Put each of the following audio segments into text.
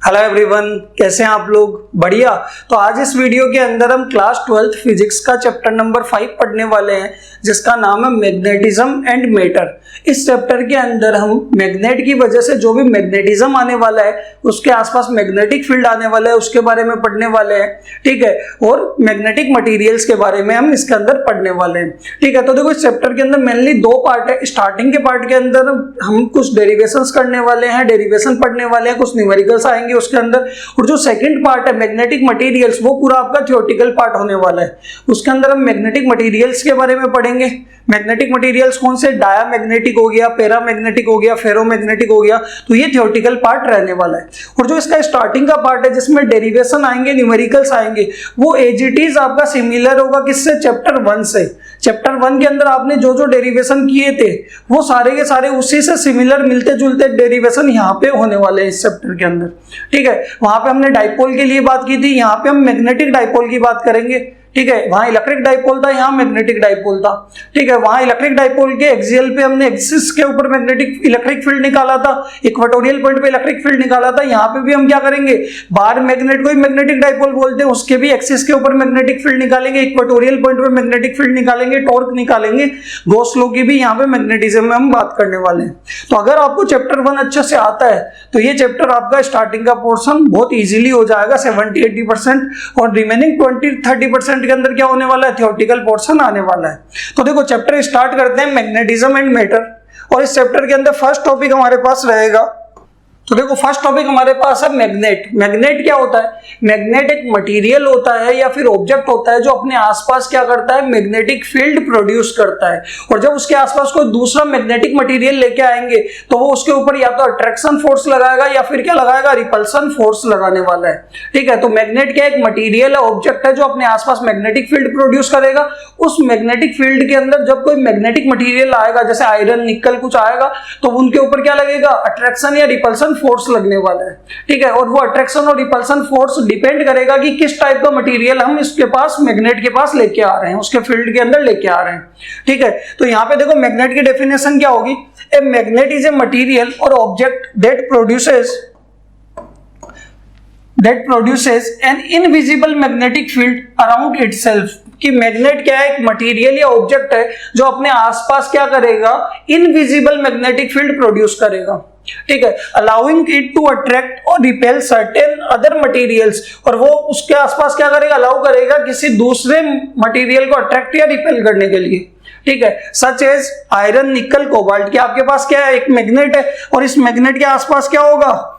Hello everyone, कैसे हैं आप लोग? बढ़िया। तो आज इस वीडियो के अंदर हम क्लास 12th फिजिक्स का चैप्टर नंबर 5 पढ़ने वाले हैं, जिसका नाम है मैग्नेटिज्म एंड मैटर। इस चैप्टर के अंदर हम मैग्नेट की वजह से जो भी मैग्नेटिज्म आने वाला है, उसके आसपास मैग्नेटिक फील्ड आने वाला है, उसके बारे में पढ़ने वाले हैं। ठीक है, और मैग्नेटिक मटेरियल्स के बारे में हम इसके अंदर पढ़ने वाले हैं। ठीक है, तो देखो इस चैप्टर के अंदर मेनली दो पार्ट है। स्टार्टिंग के पार्ट के अंदर हम कुछ डेरिवेशंस करने वाले हैं, डेरिवेशन पढ़ने वाले हैं, कुछ न्यूमेरिकल्स आएंगे उसके अंदर। और जो सेकंड पार्ट है मैग्नेटिक मटेरियल्स, वो पूरा आपका थ्योरेटिकल पार्ट होने वाला है। उसके अंदर हम मैग्नेटिक मटेरियल्स के बारे में पढ़ेंगे। मैग्नेटिक मटेरियल्स कौन से? डायामैग्नेटिक हो गया, पैरामैग्नेटिक हो गया, फेरोमैग्नेटिक हो गया। तो ये थ्योरेटिकल पार्ट रहने वाला है। और जो इसका स्टार्टिंग का पार्ट है, जिसमें डेरिवेशन आएंगे, न्यूमेरिकल्स आएंगे, वो एज इट इज आपका सिमिलर होगा किससे? चैप्टर 1 से। चैप्टर 1 के अंदर आपने जो जो डेरिवेशन किए थे, वो सारे के सारे उसी से सिमिलर मिलते जुलते डेरिवेशन यहाँ पे होने वाले हैं इस चैप्टर के अंदर। ठीक है, वहां पे हमने डाइपोल के लिए बात की थी, यहाँ पे हम मैग्नेटिक डाइपोल की बात करेंगे। ठीक है, वहां इलेक्ट्रिक डाइपोल था, यहाँ मैग्नेटिक डाइपोल था। ठीक है, वहां इलेक्ट्रिक डाइपोल के एक्सियल पे हमने एक्सिस के ऊपर मैग्नेटिक इलेक्ट्रिक फील्ड निकाला था, इक्वेटोरियल पॉइंट पे इलेक्ट्रिक फील्ड निकाला था। यहाँ पे भी हम क्या करेंगे? बार मैग्नेट को ही मैग्नेटिक डाइपोल बोलते हैं, उसके भी एक्सिस के ऊपर मैग्नेटिक फील्ड निकालेंगे, इक्वेटोरियल पॉइंट पे मैग्नेटिक फील्ड निकालेंगे, टॉर्क निकालेंगे। गॉस लॉ की भी यहाँ पे मैग्नेटिज्म में हम बात करने वाले हैं। तो अगर आपको चैप्टर 1 अच्छे से आता है, तो ये चैप्टर आपका स्टार्टिंग का पोर्शन बहुत इजीली हो जाएगा 70-80%, और रिमेनिंग 20-30% के अंदर क्या होने वाला है? थ्योरेटिकल पोर्शन आने वाला है। तो देखो चैप्टर स्टार्ट करते हैं, मैग्नेटिज्म एंड मैटर। और इस चैप्टर के अंदर फर्स्ट टॉपिक हमारे पास रहेगा। तो देखो फर्स्ट टॉपिक हमारे पास है मैग्नेट। मैग्नेट क्या होता है? मैग्नेट एक मटेरियल होता है या फिर ऑब्जेक्ट होता है जो अपने आसपास क्या करता है? मैग्नेटिक फील्ड प्रोड्यूस करता है। और जब उसके आसपास कोई दूसरा मैग्नेटिक मटेरियल लेके आएंगे, तो वो उसके ऊपर या तो अट्रैक्शन फोर्स लगाएगा या फिर क्या लगाएगा? रिपल्सन फोर्स लगाने वाला है। ठीक है, तो मैग्नेट क्या एक मटेरियल है, ऑब्जेक्ट है जो अपने आसपास मैग्नेटिक फील्ड प्रोड्यूस करेगा। उस मैग्नेटिक फील्ड के अंदर जब कोई मैग्नेटिक मटेरियल आएगा, जैसे आयरन, निकल कुछ आएगा, तो उनके ऊपर क्या लगेगा? अट्रैक्शन या रिपल्सन फोर्स लगने वाला है। ठीक है, और वो अट्रैक्शन और रिपल्सन फोर्स डिपेंड करेगा कि किस टाइप का मटेरियल हम इसके पास, मैग्नेट के पास लेके आ रहे हैं, उसके फील्ड के अंदर लेके आ रहे हैं। ठीक है, तो यहां पे देखो मैग्नेट की डेफिनेशन क्या होगी? A magnet is a material or object that produces an invisible magnetic field around itself. कि मैग्नेट क्या है? एक मटेरियल या ऑब्जेक्ट है जो अपने आसपास क्या करेगा? इनविजिबल मैग्नेटिक फील्ड प्रोड्यूस करेगा। ठीक है, अलाउइंग इट टू अट्रैक्ट और रिपेल सर्टेन अदर मटेरियल्स। और वो उसके आसपास क्या करेगा? अलाउ करेगा किसी दूसरे मटेरियल को अट्रैक्ट या रिपेल करने के लिए। ठीक है, सच एज आयरन, निकल, कोबाल्ट। क्या आपके पास क्या है? एक मैग्नेट है, और इस मैग्नेट के आसपास क्या होगा?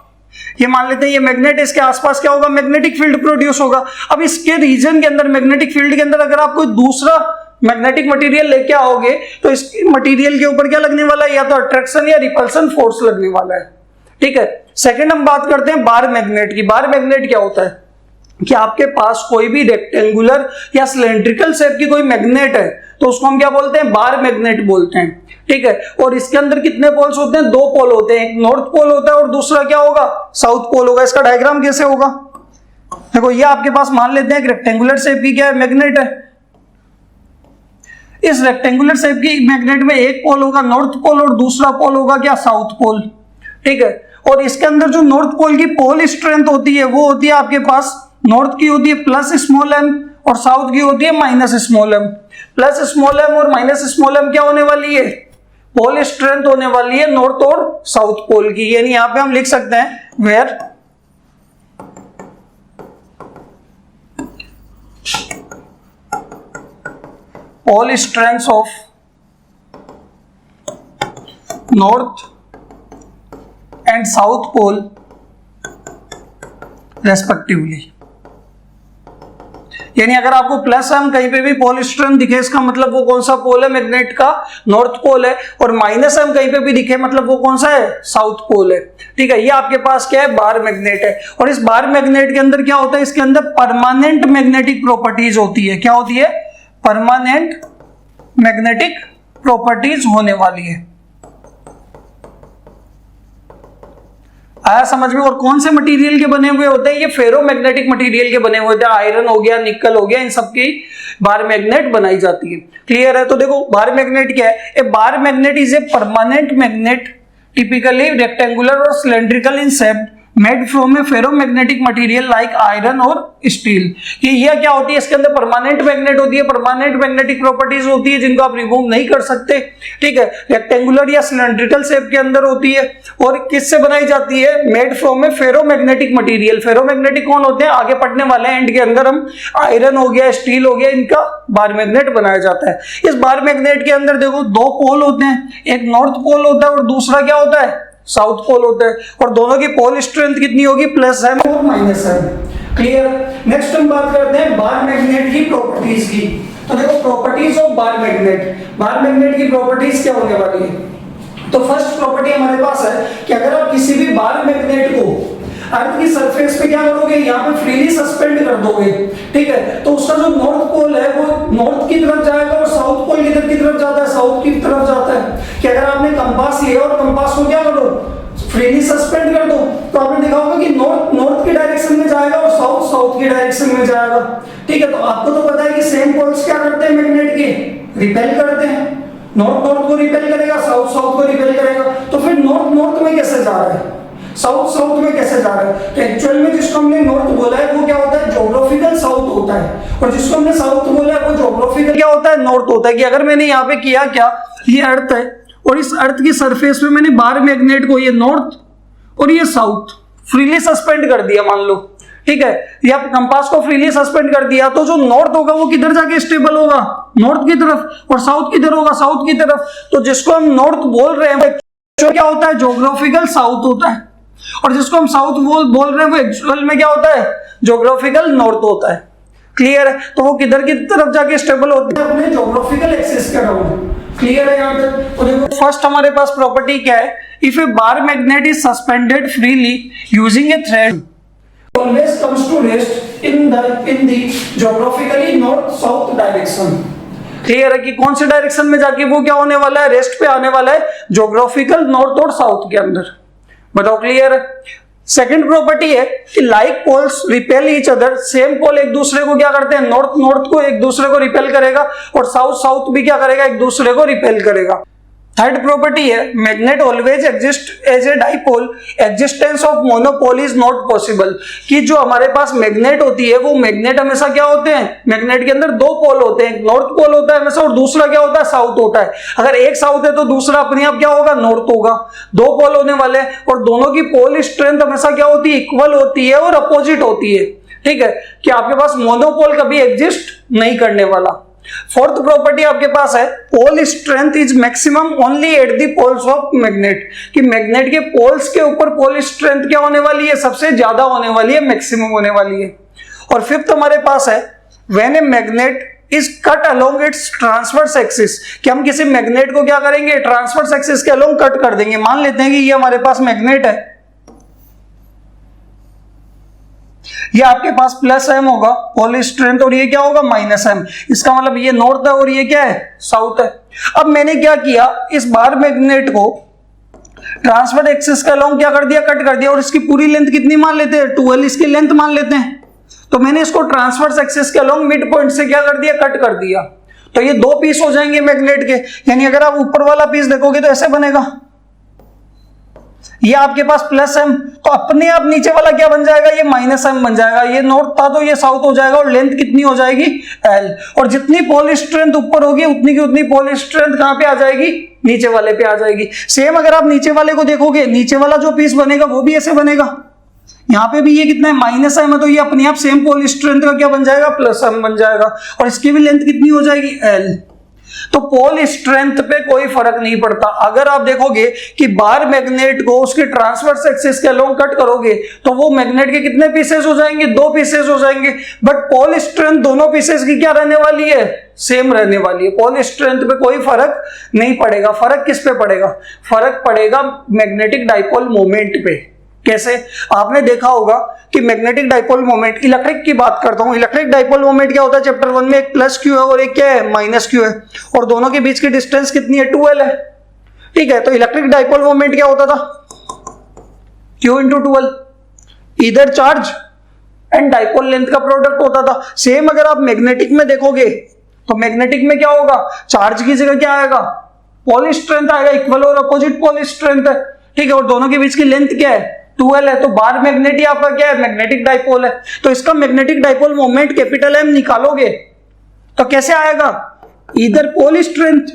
ये मान लेते हैं ये मैग्नेट, इसके आसपास क्या होगा? मैग्नेटिक फील्ड प्रोड्यूस होगा। अब इसके रीजन के अंदर, मैग्नेटिक फील्ड के अंदर, अगर आप कोई दूसरा मैग्नेटिक मटेरियल लेके आओगे, तो इस मटेरियल के ऊपर क्या लगने वाला है? या तो अट्रैक्शन या रिपल्सन फोर्स लगने वाला है। ठीक है, सेकंड हम बात करते हैं बार मैग्नेट की। बार मैग्नेट क्या होता है? कि आपके पास कोई भी रेक्टेंगुलर या सिलेंड्रिकल शेप की कोई मैग्नेट है, तो उसको हम क्या बोलते हैं? बार मैग्नेट बोलते हैं। ठीक है, और इसके अंदर कितने पोल्स होते हैं? 2 पोल होते हैं, एक नॉर्थ पोल होता है और दूसरा क्या होगा? साउथ पोल होगा। इसका डायग्राम कैसे होगा? देखो ये आपके पास मान लेते हैं एक रेक्टेंगुलर शेप की क्या है? मैग्नेट है। इस रेक्टेंगुलर शेप की मैग्नेट में एक पोल होगा नॉर्थ पोल और दूसरा पोल होगा क्या? South pole. ठीक है, और इसके अंदर जो नॉर्थ पोल की पोल स्ट्रेंथ होती है, वो होती है आपके पास, नॉर्थ की होती है प्लस स्मॉल एम और साउथ की होती है minus small m. Plus small M और माइनस स्मॉल एम क्या होने वाली है? पोल स्ट्रेंथ होने वाली है नॉर्थ और साउथ पोल की। यानी यहां पे हम लिख सकते हैं where pole strength of north and south pole respectively. यानी अगर आपको प्लस एम कहीं पे भी पोल स्ट्रेंथ दिखे, इसका मतलब वो कौन सा पोल है? मैग्नेट का नॉर्थ पोल है। और माइनस एम कहीं पे भी दिखे, मतलब वो कौन सा है? साउथ पोल है। ठीक है, ये आपके पास क्या है? बार मैग्नेट है। और इस बार मैग्नेट के अंदर क्या होता है? इसके अंदर परमानेंट मैग्नेटिक प्रॉपर्टीज होती है। क्या होती है? परमानेंट मैग्नेटिक प्रॉपर्टीज होने वाली है। आया समझ में? और कौन से मटेरियल के बने हुए होते हैं? ये फेरोमैग्नेटिक मटेरियल के बने हुए होते हैं। आयरन हो गया, निकल हो गया, इन सब की बार मैग्नेट बनाई जाती है। क्लियर है? तो देखो बार मैग्नेट क्या है? A bar magnet is a permanent magnet, typically rectangular or cylindrical in shape, made from a ferromagnetic material like iron or steel. कि यह क्या होती है, इसके अंदर परमानेंट मैग्नेट होती है, परमानेंट मैग्नेटिक प्रॉपर्टीज होती है जिनको आप रिमूव नहीं कर सकते, ठीक है। रेक्टेंगुलर या सिलेंड्रिकल शेप के अंदर होती है और किससे बनाई जाती है, made from a ferromagnetic material. Ferromagnetic कौन होते हैं, आगे पढ़ने वाले हैं, एंड के अंदर हम आयरन हो गया, स्टील हो गया, इनका बार मैग्नेट बनाया जाता है। इस बार मैग्नेट के अंदर देखो दो पोल होते हैं, एक नॉर्थ पोल होता है और दूसरा क्या होता है, साउथ पोल होता है, और दोनों की पोल स्ट्रेंथ कितनी होगी, प्लस है और माइनस है। क्लियर। नेक्स्ट हम बात करते हैं बार मैग्नेट की प्रॉपर्टीज की। तो देखो properties of bar magnet, bar magnet की प्रॉपर्टीज क्या होने वाली है। तो फर्स्ट प्रॉपर्टी हमारे पास है कि अगर आप किसी भी बार मैग्नेट को अर्थ की सरफेस पे क्या करोगे, यहाँ पे फ्रीली सस्पेंड कर दोगे, ठीक है, तो उसका जो नॉर्थ पोल है वो नॉर्थ की तरफ जाएगा और साउथ पोल किधर की तरफ जाता है, साउथ की तरफ जाता है। कि अगर आपने कंपास लिया और कंपास को क्या करो, फ्रीली सस्पेंड कर दो, तो आपने देखा होगा कि नॉर्थ नॉर्थ की डायरेक्शन में जाएगा और साउथ साउथ की डायरेक्शन में जाएगा, ठीक है। तो आपको तो पता है कि सेम पोल्स क्या करते हैं मैग्नेट के, रिपेल करते हैं। नॉर्थ नॉर्थ को रिपेल करेगा, साउथ साउथ को रिपेल करेगा, तो फिर नॉर्थ नॉर्थ में कैसे जा रहा है, साउथ साउथ में कैसे जा रहा है। तो एक्चुअल में जिसको हमने नॉर्थ बोला है वो क्या होता है, ज्योग्राफिकल साउथ होता है, और जिसको हमने साउथ बोला है वो ज्योग्राफिकल क्या होता है, नॉर्थ होता है। कि अगर मैंने यहाँ पे किया क्या, ये अर्थ है और इस अर्थ की सरफेस पे मैंने बार मैग्नेट को ये नॉर्थ और ये साउथ फ्रीली सस्पेंड कर दिया, मान लो, ठीक है, या कंपास को फ्रीली सस्पेंड कर दिया, तो जो नॉर्थ होगा वो किधर जाके स्टेबल होगा, नॉर्थ की तरफ, और साउथ किधर होगा, साउथ की तरफ। तो जिसको हम नॉर्थ बोल रहे हैं वो क्या होता है, ज्योग्राफिकल साउथ होता है, और जिसको हम साउथ बोल रहे हैं वो एक्चुअल में क्या होता है, ज्योग्राफिकल नॉर्थ होता है। क्लियर है। तो वो किधर की तरफ जाके स्टेबल होते हैं, अपने ज्योग्राफिकल एक्सिस के अराउंड। क्लियर है यहाँ तक। तो देखो फर्स्ट हमारे पास प्रॉपर्टी क्या है, if A bar magnet is suspended freely using A thread always comes to rest in the geographically north south direction। Clear है कि कौन से डायरेक्शन में जाके वो क्या होने वाला है, रेस्ट पे आने वाला है, ज्योग्राफिकल नॉर्थ और साउथ के अंदर। बताओ क्लियर है। सेकंड प्रॉपर्टी है कि like poles repel each other, same pole एक दूसरे को क्या करते हैं, नॉर्थ नॉर्थ को एक दूसरे को रिपेल करेगा और साउथ साउथ भी क्या करेगा, एक दूसरे को रिपेल करेगा। थर्ड प्रॉपर्टी है magnet always exist as a dipole, existence of monopole is not possible. कि जो हमारे पास मैग्नेट होती है वो मैग्नेट हमेशा क्या होते हैं, मैग्नेट के अंदर दो पोल होते हैं, नॉर्थ पोल होता है हमेशा और दूसरा क्या होता है, साउथ होता है। अगर एक साउथ है तो दूसरा अपने आप क्या होगा, नॉर्थ होगा। दो पोल होने वाले हैं और दोनों की पोल स्ट्रेंथ हमेशा क्या होती है, इक्वल होती है और अपोजिट होती है, ठीक है। कि आपके पास मोनोपोल कभी एग्जिस्ट नहीं करने वाला। फोर्थ प्रॉपर्टी आपके पास है pole strength is maximum only at the poles of magnet. कि मैग्नेट के पोल्स के ऊपर पोल स्ट्रेंथ क्या होने वाली है, सबसे ज्यादा होने वाली है, मैक्सिमम होने वाली है। और फिफ्थ हमारे पास है when a magnet is cut along its transverse axis. कि हम किसी मैग्नेट को क्या करेंगे, ट्रांसवर्स एक्सिस के अलोंग कट कर देंगे। मान लेते हैं कि ये हमारे पास मैग्नेट है, ये आपके पास प्लस एम होगा पोल स्ट्रेंथ और ये क्या होगा, माइनस एम। इसका मतलब ये नॉर्थ है और ये क्या है, साउथ है। अब मैंने क्या किया, इस बार मैग्नेट को ट्रांसवर्स एक्सिस के अलोंग क्या कर दिया, कट कर दिया, और इसकी पूरी लेंथ कितनी मान लेते हैं, 12 इसकी लेंथ मान लेते हैं। तो मैंने इसको ट्रांसवर्स एक्सिस के अलोंग मिड पॉइंट से क्या कर दिया, कट कर दिया। तो ये दो पीस हो जाएंगे मैग्नेट के। यानी अगर आप ऊपर वाला पीस देखोगे तो ऐसे बनेगा, ये आपके पास प्लस एम, तो अपने आप नीचे वाला क्या बन जाएगा, ये माइनस एम बन जाएगा। ये नॉर्थ था तो ये साउथ हो जाएगा और लेंथ कितनी हो जाएगी, एल। और जितनी पोल स्ट्रेंथ ऊपर होगी उतनी की उतनी पोल स्ट्रेंथ कहां पे आ जाएगी, नीचे वाले पे आ जाएगी। सेम अगर आप नीचे वाले को देखोगे, नीचे वाला जो पीस बनेगा वो भी ऐसे बनेगा। यहाँ पे भी ये कितना है, माइनस एम है, तो ये अपने आप सेम पोल स्ट्रेंथ का क्या बन जाएगा, प्लस एम बन जाएगा। और इसकी भी लेंथ कितनी हो जाएगी, एल। तो पोल स्ट्रेंथ पे कोई फर्क नहीं पड़ता। अगर आप देखोगे कि बार मैग्नेट को उसके ट्रांसवर्स एक्सिस के अलोंग कट करोगे तो वो मैग्नेट के कितने पीसेस हो जाएंगे, दो पीसेस हो जाएंगे। बट पोल स्ट्रेंथ दोनों पीसेस की क्या रहने वाली है, सेम रहने वाली है। पोल स्ट्रेंथ पे कोई फर्क नहीं पड़ेगा। फर्क किस पे पड़ेगा, फर्क पड़ेगा मैग्नेटिक डाइपोल मोमेंट पे। कैसे, आपने देखा होगा कि मैग्नेटिक डाइपोल मोमेंट, इलेक्ट्रिक की बात करता हूं, इलेक्ट्रिक डाइपोल मोमेंट क्या होता है, चैप्टर 1 में एक प्लस क्यू है और एक क्या है, माइनस क्यू है, और दोनों के बीच की डिस्टेंस कितनी है, 2l है, ठीक है। तो इलेक्ट्रिक डाइपोल मोमेंट क्या होता था, q इंटू 2l, इधर चार्ज एंड डाइपोल लेंथ का प्रोडक्ट होता था। सेम अगर आप मैग्नेटिक में देखोगे तो मैग्नेटिक में क्या होगा, चार्ज की जगह क्या आएगा, पोल स्ट्रेंथ आएगा, इक्वल और अपोजिट पोल स्ट्रेंथ है, ठीक है। और दोनों के बीच की लेंथ क्या है, 12 है, तो बार मैग्नेट ही आपका क्या है, मैग्नेटिक डाइपोल है। तो इसका magnetic dipole moment capital M निकालोगे तो कैसे आएगा, either pole strength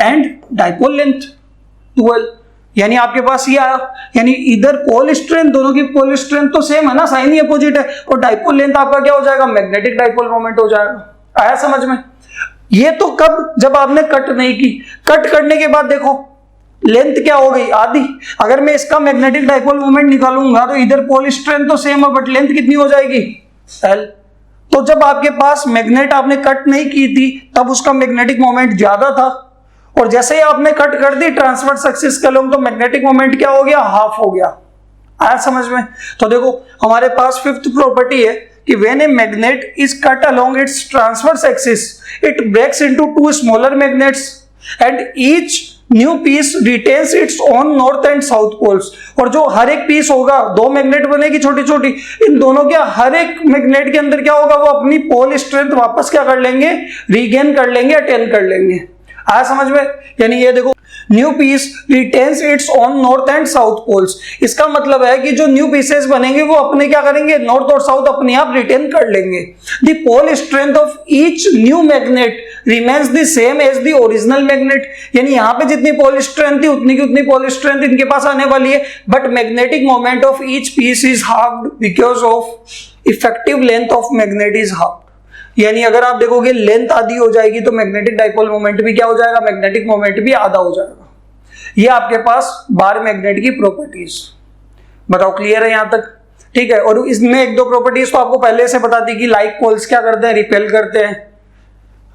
and dipole length 12, यानी आपके पास ये आया, यानी इधर पोल स्ट्रेंथ, दोनों की पोल स्ट्रेंथ तो सेम है ना, साइन ही अपोजिट है, और डाइपोल लेंथ आपका क्या हो जाएगा, मैग्नेटिक डाइपोल मोमेंट हो जाएगा। आया समझ में। ये तो कब, जब आपने कट नहीं की। कट करने के बाद देखो लेंथ क्या हो गई, आधी। अगर मैं इसका मैग्नेटिक डाइपोल मोमेंट निकालूंगा तो इधर पोल स्ट्रेंथ तो सेम है, बट लेंथ कितनी हो जाएगी, L। तो जब आपके पास मैग्नेट आपने कट नहीं की थी तब उसका मैग्नेटिक मोमेंट ज्यादा था, और जैसे ही आपने कट कर दी ट्रांसवर्स एक्सिस के अलोंग तो मैग्नेटिक मोमेंट क्या हो गया, हाफ हो गया। आया समझ में। तो देखो हमारे पास फिफ्थ प्रॉपर्टी है कि when a magnet is cut along its transverse axis it breaks into two smaller magnets and each new piece retains its own north and south poles. और जो हर एक पीस होगा, दो मैग्नेट बनेगी छोटी छोटी, इन दोनों के हर एक मैग्नेट के अंदर क्या होगा, वो अपनी पोल स्ट्रेंथ वापस क्या कर लेंगे, रीगेन कर लेंगे, अटेन कर लेंगे। आया समझ में। यानी ये देखो new piece retains its own north and south poles, इसका मतलब है कि जो न्यू पीसेस बनेंगे वो अपने क्या करेंगे, नॉर्थ और साउथ अपने आप रिटेन कर लेंगे। The pole strength of each new magnet remains the same as the original magnet, यानी यहाँ पे जितनी पोल स्ट्रेंथ थी उतनी की उतनी पोल स्ट्रेंथ इनके पास आने वाली है, but magnetic moment of each piece is halved because of effective length of magnet is halved. यानी अगर आप देखोगे लेंथ आधी हो जाएगी तो मैग्नेटिक डाइपोल मोमेंट भी क्या हो जाएगा, मैग्नेटिक मोमेंट भी आधा हो जाएगा। ये आपके पास बार मैग्नेट की प्रॉपर्टीज। बताओ क्लियर है यहां तक, ठीक है। और इसमें एक दो प्रॉपर्टीज तो आपको पहले से बता दी कि लाइक पोल्स क्या करते हैं, रिपेल करते हैं,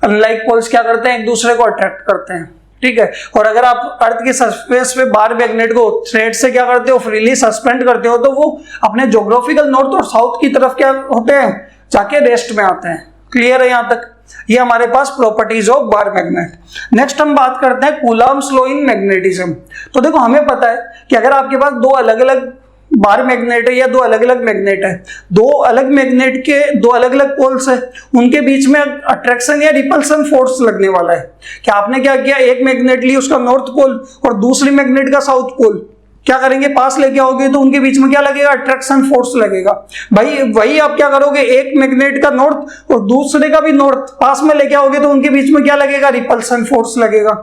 अनलाइक पोल्स क्या करते हैं, एक दूसरे को अट्रैक्ट करते हैं, ठीक है। और अगर आप अर्थ की सरफेस पे बार मैग्नेट को थ्रेड से क्या करते हो, फ्रीली सस्पेंड करते हो, तो वो अपने ज्योग्राफिकल नॉर्थ और साउथ की तरफ क्या होते हैं, जाके रेस्ट में आते हैं। क्लियर है यहां तक। ये हमारे पास properties of bar magnet. Next हम बात करते हैं कूलम्ब्स लॉ इन मैग्नेटिज्म। तो देखो हमें पता है कि अगर आपके पास दो अलग अलग बार मैग्नेट है या दो अलग अलग मैग्नेट है, दो अलग मैग्नेट के दो अलग अलग पोल्स है, उनके बीच में अट्रैक्शन या रिपल्सन फोर्स लगने वाला है। क्या आपने क्या किया, एक मैग्नेट ली उसका नॉर्थ पोल और दूसरी मैग्नेट का साउथ पोल, क्या करेंगे, पास लेके आओगे तो उनके बीच में क्या लगेगा, अट्रैक्शन फोर्स लगेगा। भाई वही आप क्या करोगे, एक मैग्नेट का नॉर्थ और दूसरे का भी नॉर्थ पास में लेके आओगे तो उनके बीच में क्या लगेगा, रिपल्सन फोर्स लगेगा,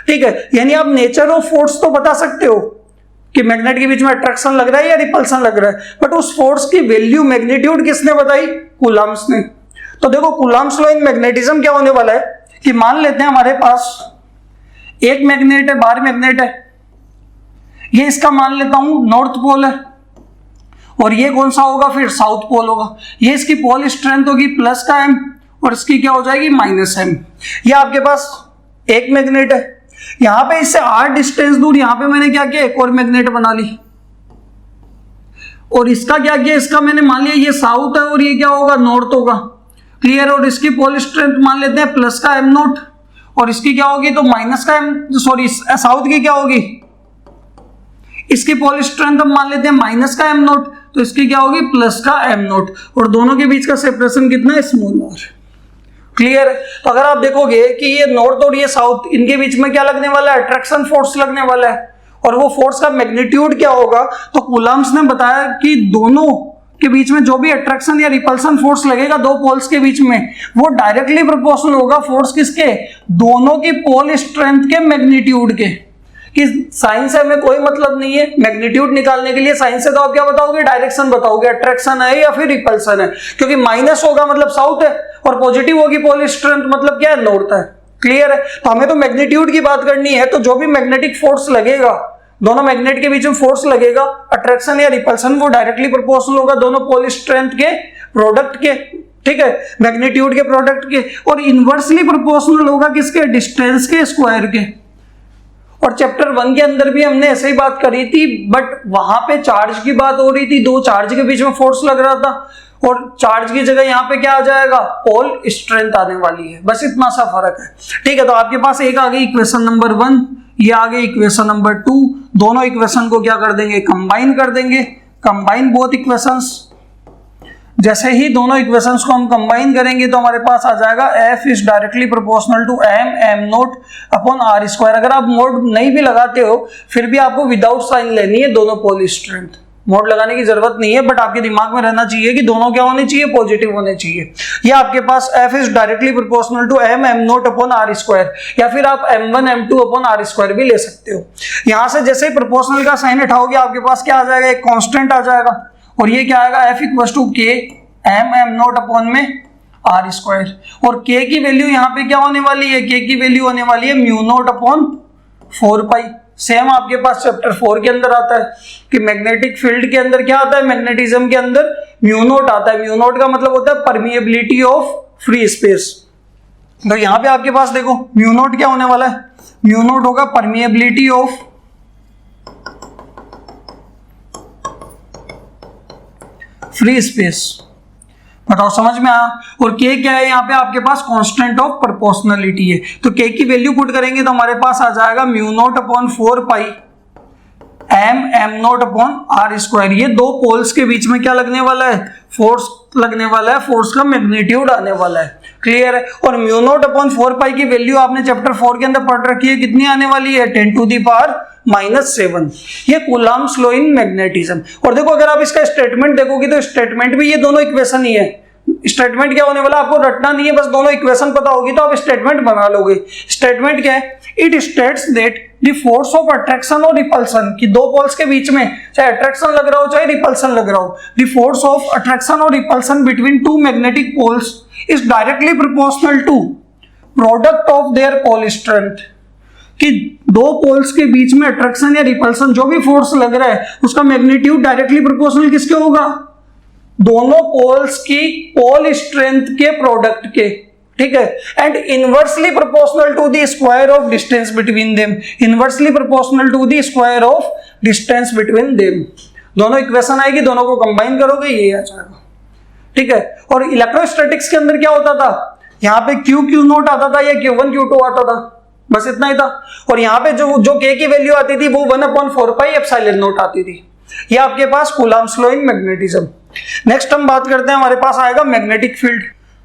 ठीक है। यानी आप नेचर ऑफ फोर्स तो बता सकते हो कि मैग्नेट के बीच में अट्रैक्शन लग रहा है या रिपल्सन लग रहा है, बट उस फोर्स की वैल्यू, मैग्नीट्यूड किसने बताई, कूलम्ब्स ने। तो देखो कूलम्ब्स लॉ इन मैग्नेटिज्म क्या होने वाला है कि मान लेते हैं हमारे पास एक मैग्नेट है, बार मैग्नेट है, ये इसका मान लेता हूं नॉर्थ पोल है, और ये कौन सा होगा, फिर साउथ पोल होगा। ये इसकी पोल स्ट्रेंथ होगी प्लस का m और इसकी क्या हो जाएगी, माइनस m। ये आपके पास एक मैग्नेट है, यहां पे इससे r डिस्टेंस दूर यहां पे मैंने क्या किया, एक और मैग्नेट बना ली, और इसका क्या किया, इसका मैंने मान लिया ये साउथ है और ये क्या होगा, नॉर्थ होगा। क्लियर। और इसकी पोल स्ट्रेंथ मान लेते हैं प्लस का m नॉट, और इसकी क्या होगी, तो माइनस का m, सॉरी साउथ की क्या होगी, इसकी पोल स्ट्रेंथ हम मान लेते हैं माइनस का m नॉट, तो इसकी क्या होगी, प्लस का m नॉट, और दोनों के बीच का सेपरेशन कितना है, स्मॉल r। क्लियर है। तो अगर आप देखोगे कि ये नॉर्थ और ये साउथ, इनके बीच में क्या लगने वाला है, अट्रैक्शन फोर्स लगने वाला है, और वो फोर्स का मैग्नीट्यूड क्या होगा, तो कूलम्ब्स ने बताया कि दोनों के बीच में जो भी अट्रैक्शन या रिपल्सन फोर्स लगेगा दो पोल्स के बीच में, वो डायरेक्टली प्रोपोर्शनल होगा फोर्स किसके, दोनों की पोल स्ट्रेंथ के मैग्नीट्यूड के। कि साइन से हमें कोई मतलब नहीं है, मैग्नीट्यूड निकालने के लिए साइन से तो आप क्या बताओगे, डायरेक्शन बताओगे, अट्रैक्शन है या फिर रिपल्सन है, क्योंकि माइनस होगा मतलब साउथ है और पॉजिटिव होगी पोल स्ट्रेंथ मतलब क्या है, नॉर्थ है। क्लियर है। तो हमें तो मैग्नीट्यूड की बात करनी है, तो जो भी मैग्नेटिक फोर्स लगेगा, दोनों मैग्नेट के बीच में फोर्स लगेगा, अट्रैक्शन या रिपल्सन, वो डायरेक्टली प्रोपोर्शनल होगा दोनों पोल स्ट्रेंथ के प्रोडक्ट के, ठीक है, मैग्नीट्यूड के प्रोडक्ट के, और इनवर्सली प्रोपोर्शनल होगा किसके, डिस्टेंस के स्क्वायर के। और चैप्टर 1 के अंदर भी हमने ऐसे ही बात करी थी, बट वहां पे चार्ज की बात हो रही थी, दो चार्ज के बीच में फोर्स लग रहा था, और चार्ज की जगह यहाँ पे क्या आ जाएगा, पोल स्ट्रेंथ आने वाली है, बस इतना सा फर्क है। ठीक है। तो आपके पास एक आ गई इक्वेशन नंबर 1, ये आ गई इक्वेशन नंबर 2, दोनों इक्वेशन को क्या कर देंगे, कंबाइन कर देंगे, कंबाइन बोथ इक्वेशंस। जैसे ही दोनों इक्वेशंस को हम कंबाइन करेंगे तो हमारे पास आ जाएगा F is directly proportional to m naught upon r square. अगर आप मोड नहीं भी लगाते हो फिर भी आपको विदाउट साइन लेनी है दोनों पोल स्ट्रेंथ। मोड लगाने की जरूरत नहीं है, बट आपके दिमाग में रहना चाहिए कि दोनों क्या होने चाहिए, पॉजिटिव होने चाहिए। ये आपके पास F is directly proportional to m naught upon r square, या फिर आप m1 m2 upon r square भी ले सकते हो। यहां से जैसे ही प्रोपोर्शनल का साइन हटाओगे आपके पास क्या आ जाएगा, एक कांस्टेंट आ जाएगा, और ये क्या आएगा, F equal to k m naught upon में r स्क्वायर, और k की वैल्यू यहाँ पे क्या होने वाली है, k की वैल्यू होने वाली है म्यू नॉट अपॉन 4 पाई। सेम आपके पास चैप्टर 4 के अंदर आता है कि मैग्नेटिक फील्ड के अंदर क्या आता है, मैग्नेटिज्म के अंदर म्यू नॉट आता है। म्यू नॉट का मतलब होता है परमिएबिलिटी ऑफ फ्री स्पेस। तो यहाँ पे आपके पास देखो म्यू नॉट क्या होने वाला है, म्यू नॉट होगा परमिएबिलिटी ऑफ फ्री स्पेस। बताओ समझ में आया। और k क्या है, यहाँ पे आपके पास कांस्टेंट ऑफ प्रोपोर्शनलिटी है, तो k की वैल्यू पुट करेंगे तो हमारे पास आ जाएगा म्यू नॉट अपॉन 4 पाई m naught upon r square. ये दो पोल्स के बीच में क्या लगने वाला है, फोर्स लगने वाला है, फोर्स का मैग्नीट्यूड आने वाला है। क्लियर है। और म्यू नॉट अपॉन 4 पाई की वैल्यू आपने चैप्टर 4 के अंदर पढ़ रखी है, कितनी आने वाली है, 10 टू दी पावर -7। ये कूलम्ब्स लॉ इन मैग्नेटिज्म। और देखो अगर आप इसका स्टेटमेंट देखोगे तो स्टेटमेंट भी ये दोनों इक्वेशन ही है। स्टेटमेंट क्या होने वाला आपको रटना नहीं है, बस दोनों इक्वेशन पता होगी तो आप स्टेटमेंट बना लोगे। स्टेटमेंट क्या है, it states that the force of attraction और रिपल्सन, कि दो पोल्स के बीच में चाहे अट्रैक्शन लग रहा हो चाहे रिपल्सन लग रहा हो, द फोर्स ऑफ अट्रैक्शन और repulsion between two magnetic poles is directly proportional to product of their pole strength, कि दो पोल्स के बीच में अट्रैक्शन या रिपल्सन जो भी फोर्स लग रहा है उसका मैग्नीट्यूड डायरेक्टली प्रोपोर्शनल किसके होगा, दोनों पोल्स की पोल स्ट्रेंथ के प्रोडक्ट के। ठीक है। And inversely proportional to the square of distance between them, inversely proportional to the square of distance between them. दोनों इक्वेशन आएगी, दोनों को कंबाइन करोगे ये आ जाएगा। ठीक है। और इलेक्ट्रोस्टैटिक्स के अंदर क्या होता था, यहाँ पे Q नोट आता था या Q1 Q2 आता था, बस इतना ही था। और यहाँ पे जो K की वैल्यू आती थी वो 1/4 पाई एप्सिलॉन नोट आती थी। ये आपके पास Coulomb's law in magnetism. Next हम बात करते हैं, हमारे पास आएगा मैग्नेटिक फील्ड।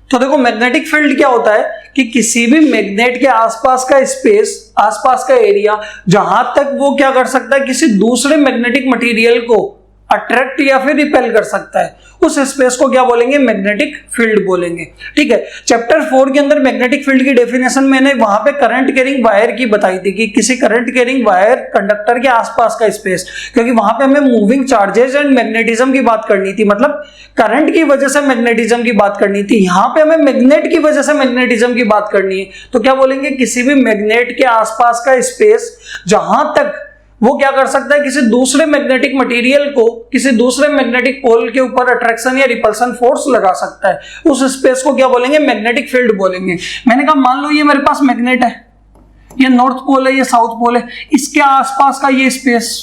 तो देखो मैग्नेटिक फील्ड क्या होता है कि किसी भी मैग्नेट के आसपास का स्पेस, आसपास का एरिया, जहां तक वो क्या कर सकता है, किसी दूसरे मैग्नेटिक मटेरियल को अट्रैक्ट या फिर रिपेल कर सकता है, उस स्पेस को क्या बोलेंगे, मैग्नेटिक फील्ड बोलेंगे। ठीक है। चैप्टर 4 के अंदर मैग्नेटिक फील्ड की डेफिनेशन मैंने वहां पे करंट कैरिंग वायर की बताई थी, कि किसी करंट कैरिंग वायर कंडक्टर के आसपास का स्पेस, क्योंकि वहां पे हमें मूविंग चार्जेस एंड मैग्नेटिज्म की बात करनी थी, मतलब करंट की वजह से मैग्नेटिज्म की बात करनी थी। यहाँ पे हमें मैग्नेट की वजह से मैग्नेटिज्म की बात करनी है, तो क्या बोलेंगे, किसी भी मैग्नेट के आसपास का स्पेस जहां तक वो क्या कर सकता है, किसी दूसरे मैग्नेटिक मटेरियल को किसी दूसरे मैग्नेटिक पोल के ऊपर अट्रैक्शन या रिपल्सन फोर्स लगा सकता है, उस स्पेस को क्या बोलेंगे, मैग्नेटिक फील्ड बोलेंगे। मैंने कहा मान लो ये मेरे पास मैग्नेट है, ये नॉर्थ पोल है, ये साउथ पोल है, इसके आसपास का ये स्पेस,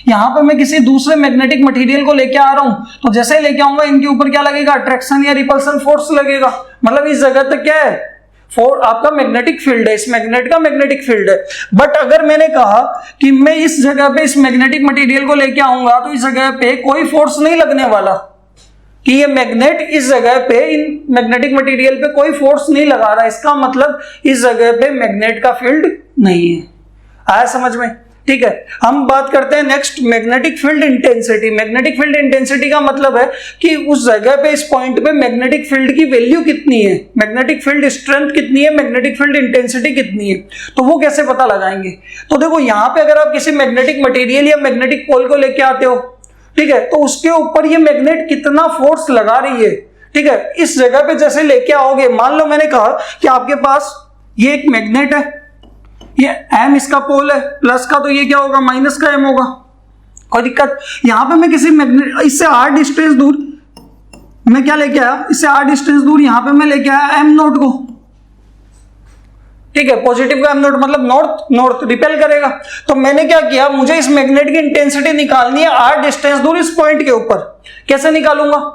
यहां पर मैं किसी दूसरे मैग्नेटिक मटेरियल को लेके आ रहा हूं, तो जैसे लेके आऊंगा इनके ऊपर क्या लगेगा, अट्रैक्शन या रिपल्सन फोर्स लगेगा। मतलब इस जगह तक क्या है, आपका मैग्नेटिक फील्ड है, इस मैग्नेट का मैग्नेटिक फील्ड है। बट अगर मैंने कहा कि मैं इस जगह पे इस मैग्नेटिक मटेरियल को लेके आऊंगा तो इस जगह पे कोई फोर्स नहीं लगने वाला, कि ये मैग्नेट इस जगह पे इन मैग्नेटिक मटेरियल पे कोई फोर्स नहीं लगा रहा, इसका मतलब इस जगह पे मैग्नेट का फील्ड नहीं है। आया समझ में। ठीक है। हम बात करते हैं next, magnetic field intensity. Magnetic field intensity का मतलब है कि उस जगह पे, इस पॉइंट पे मैग्नेटिक फील्ड की वैल्यू कितनी है, मैग्नेटिक फील्ड स्ट्रेंथ कितनी है, मैग्नेटिक फील्ड इंटेंसिटी कितनी है, तो वो कैसे पता लगाएंगे। तो देखो यहाँ पे अगर आप किसी मैग्नेटिक मटेरियल या मैग्नेटिक पोल को लेके आते हो, ठीक है, तो उसके ऊपर ये मैग्नेट कितना फोर्स लगा रही है। ठीक है। इस जगह पे जैसे लेके आओगे, मान लो मैंने कहा कि आपके पास ये एक मैग्नेट है, ये M इसका पोल है, प्लस का तो ये क्या होगा, माइनस का M होगा, कोई दिक्कत। यहां पे मैं किसी मैग्नेट, इससे r डिस्टेंस दूर मैं क्या लेके आया, इससे r डिस्टेंस दूर यहां पे मैं लेके आया M नोट को। ठीक है। पॉजिटिव का M नोट मतलब नॉर्थ, नॉर्थ रिपेल करेगा। तो मैंने क्या किया, मुझे इस मैग्नेट की इंटेंसिटी निकालनी है r डिस्टेंस दूर इस पॉइंट के ऊपर। कैसे निकालूंगा,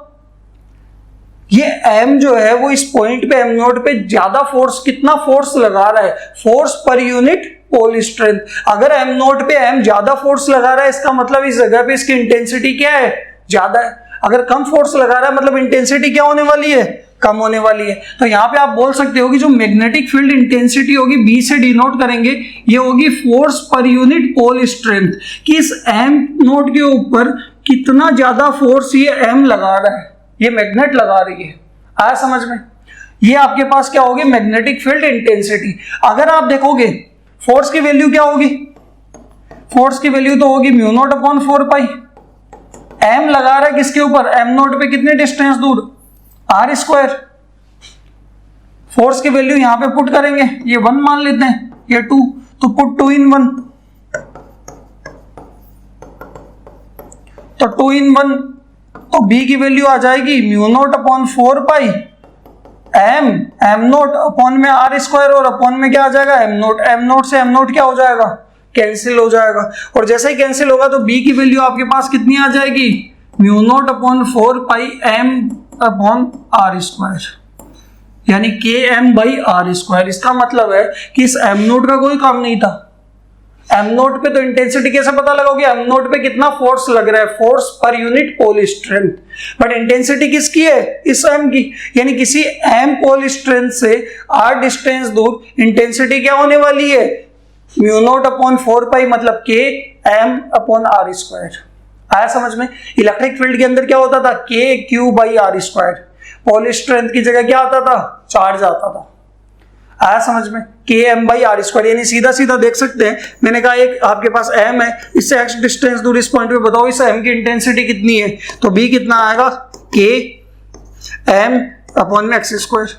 ये M जो है वो इस पॉइंट पे M नोट पे ज्यादा फोर्स, कितना फोर्स लगा रहा है, फोर्स पर यूनिट पोल स्ट्रेंथ। अगर M नोट पे M ज्यादा फोर्स लगा रहा है, इसका मतलब इस जगह पे इसकी इंटेंसिटी क्या है, ज्यादा है। अगर कम फोर्स लगा रहा है मतलब इंटेंसिटी क्या होने वाली है, कम होने वाली है। तो यहाँ पे आप बोल सकते हो कि जो मैग्नेटिक फील्ड इंटेंसिटी होगी, B से डिनोट करेंगे, ये होगी फोर्स पर यूनिट पोल स्ट्रेंथ, कि इस M नोट के ऊपर कितना ज्यादा फोर्स ये M लगा रहा है, ये मैग्नेट लगा रही है। आया समझ में? ये आपके पास क्या होगी, मैग्नेटिक फील्ड इंटेंसिटी। अगर आप देखोगे फोर्स की वैल्यू क्या होगी, फोर्स की वैल्यू तो होगी म्यू नॉट अपॉन 4 पाई। M लगा रहा है किसके ऊपर, M नॉट पे कितने डिस्टेंस दूर, R स्क्वायर। फोर्स की वैल्यू यहां पे पुट करेंगे, ये 1 मान लेते हैं, ये 2, तो पुट 2 in 1, तो 2 in 1, तो B की वैल्यू आ जाएगी म्यू नॉट अपॉन 4 पाई M नॉट अपॉन में R स्क्वायर, और अपॉन में क्या आ जाएगा M नॉट से M नॉट क्या हो जाएगा, कैंसिल हो जाएगा। और जैसे ही कैंसिल होगा तो B की वैल्यू आपके पास कितनी आ जाएगी, म्यू नॉट अपॉन 4 पाई M अपॉन R स्क्वायर, यानी KM बाई R स्क्वायर। इसका मतलब है कि इस M नोट का कोई काम नहीं था। M नोट पे तो इंटेंसिटी कैसे पता लगाओगे, M नोट पे कितना फोर्स लग रहा है, फोर्स पर unit pole strength, but intensity किसकी है, इस M की, यानी किसी M पोल स्ट्रेंथ से R डिस्टेंस दूर इंटेंसिटी क्या होने वाली है, म्यू नोट अपॉन 4 पाई, मतलब K M upon R square. आया समझ में? इलेक्ट्रिक फील्ड के अंदर क्या होता था, K Q by R square, pole strength की जगह क्या आता था, चार्ज आता था। आया समझ में, K M by R square, यानी सीधा सीधा देख सकते हैं। मैंने कहा एक आपके पास M है, इससे x डिस्टेंस दूर, इस पॉइंट पे बताओ इस M की इंटेंसिटी कितनी है, तो B कितना आएगा, K M अपॉन में x स्क्वायर,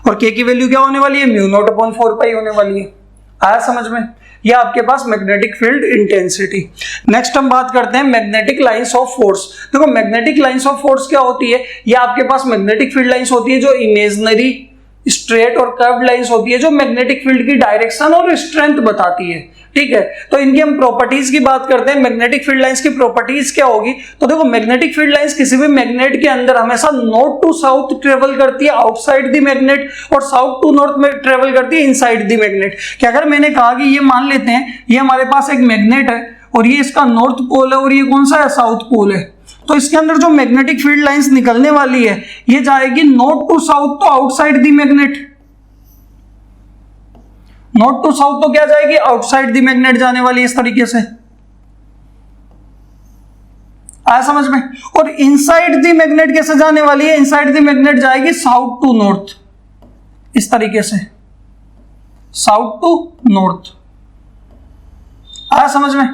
और K की वैल्यू क्या होने वाली है, म्यू नॉट अपॉन 4 पाई होने वाली है। आया समझ में? ये आपके पास मैग्नेटिक फील्ड इंटेंसिटी। नेक्स्ट हम बात करते हैं मैग्नेटिक लाइंस ऑफ फोर्स। देखो मैग्नेटिक लाइंस ऑफ फोर्स क्या होती है, ये आपके पास मैग्नेटिक फील्ड लाइंस होती है जो इमेजिनरी, स्ट्रेट और कर्व्ड लाइंस होती है, जो मैग्नेटिक फील्ड की डायरेक्शन और स्ट्रेंथ बताती है। ठीक है, तो इनकी हम प्रॉपर्टीज की बात करते हैं। मैग्नेटिक फील्ड लाइंस की प्रॉपर्टीज क्या होगी, तो देखो मैग्नेटिक फील्ड लाइंस किसी भी मैग्नेट के अंदर हमेशा नॉर्थ टू साउथ ट्रेवल करती है आउटसाइड द मैग्नेट, और साउथ टू नॉर्थ में ट्रेवल करती है इनसाइड द मैग्नेट। कि अगर मैंने कहा कि ये मान लेते हैं ये हमारे पास एक मैग्नेट है और ये इसका नॉर्थ पोल है और ये कौन सा है, साउथ पोल है, तो इसके अंदर जो मैग्नेटिक फील्ड लाइंस निकलने वाली है ये जाएगी नॉर्थ टू साउथ, तो outside the magnet, north to south तो क्या जाएगी, आउटसाइड द मैग्नेट जाने वाली इस तरीके से। आया समझ में? और इनसाइड द मैग्नेट कैसे जाने वाली है, इनसाइड द मैग्नेट जाएगी साउथ टू नॉर्थ, इस तरीके से, साउथ टू नॉर्थ। आया समझ में?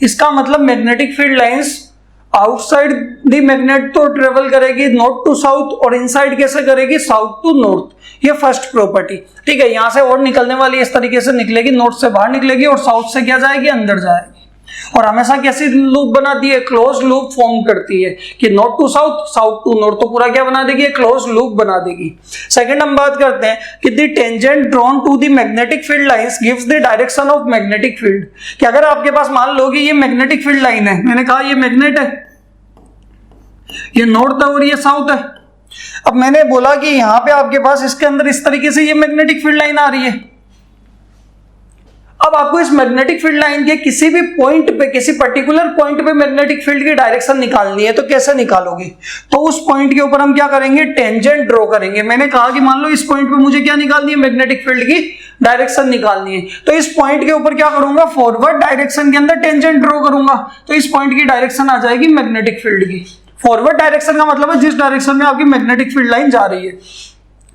इसका मतलब magnetic field lines outside the magnet तो ट्रेवल करेगी नॉर्थ टू साउथ, और इनसाइड कैसे करेगी, साउथ टू नॉर्थ। ये फर्स्ट प्रॉपर्टी। ठीक है, यहां से और निकलने वाली इस तरीके से निकलेगी, नॉर्थ से बाहर निकलेगी और साउथ से क्या जाएगी, अंदर जाएगी। और हमेशा कैसी लूप बनाती है, क्लोज लूप फॉर्म करती है कि north to south, south to north, तो पूरा क्या बना देगी, क्लोज लूप बना देगी। सेकंड हम बात करते हैं कि the tangent drawn to the magnetic field lines gives the direction of magnetic field. कि अगर आपके पास मान लो कि ये मैग्नेटिक फील्ड लाइन है, मैंने कहा ये मैग्नेट है, ये नॉर्थ है और ये साउथ है। अब मैंने बोला कि यहां पे आपके पास इसके अंदर इस तरीके से ये मैग्नेटिक फील्ड लाइन आ रही है। अब आपको इस मैग्नेटिक फील्ड लाइन के किसी भी पॉइंट पे, किसी पर्टिकुलर पॉइंट पे मैग्नेटिक फील्ड की डायरेक्शन निकालनी है, तो कैसे निकालोगे, तो उस पॉइंट के ऊपर हम क्या करेंगे, टेंजेंट ड्रॉ करेंगे। मैंने कहा कि मान लो इस पॉइंट पे मुझे क्या निकालनी है, मैग्नेटिक फील्ड की डायरेक्शन निकालनी है, तो इस पॉइंट के ऊपर क्या करूंगा, फॉरवर्ड डायरेक्शन के अंदर टेंजेंट ड्रॉ करूंगा, तो इस पॉइंट की डायरेक्शन आ जाएगी मैग्नेटिक फील्ड की। फॉरवर्ड डायरेक्शन का मतलब है जिस डायरेक्शन में आपकी मैग्नेटिक फील्ड लाइन जा रही है।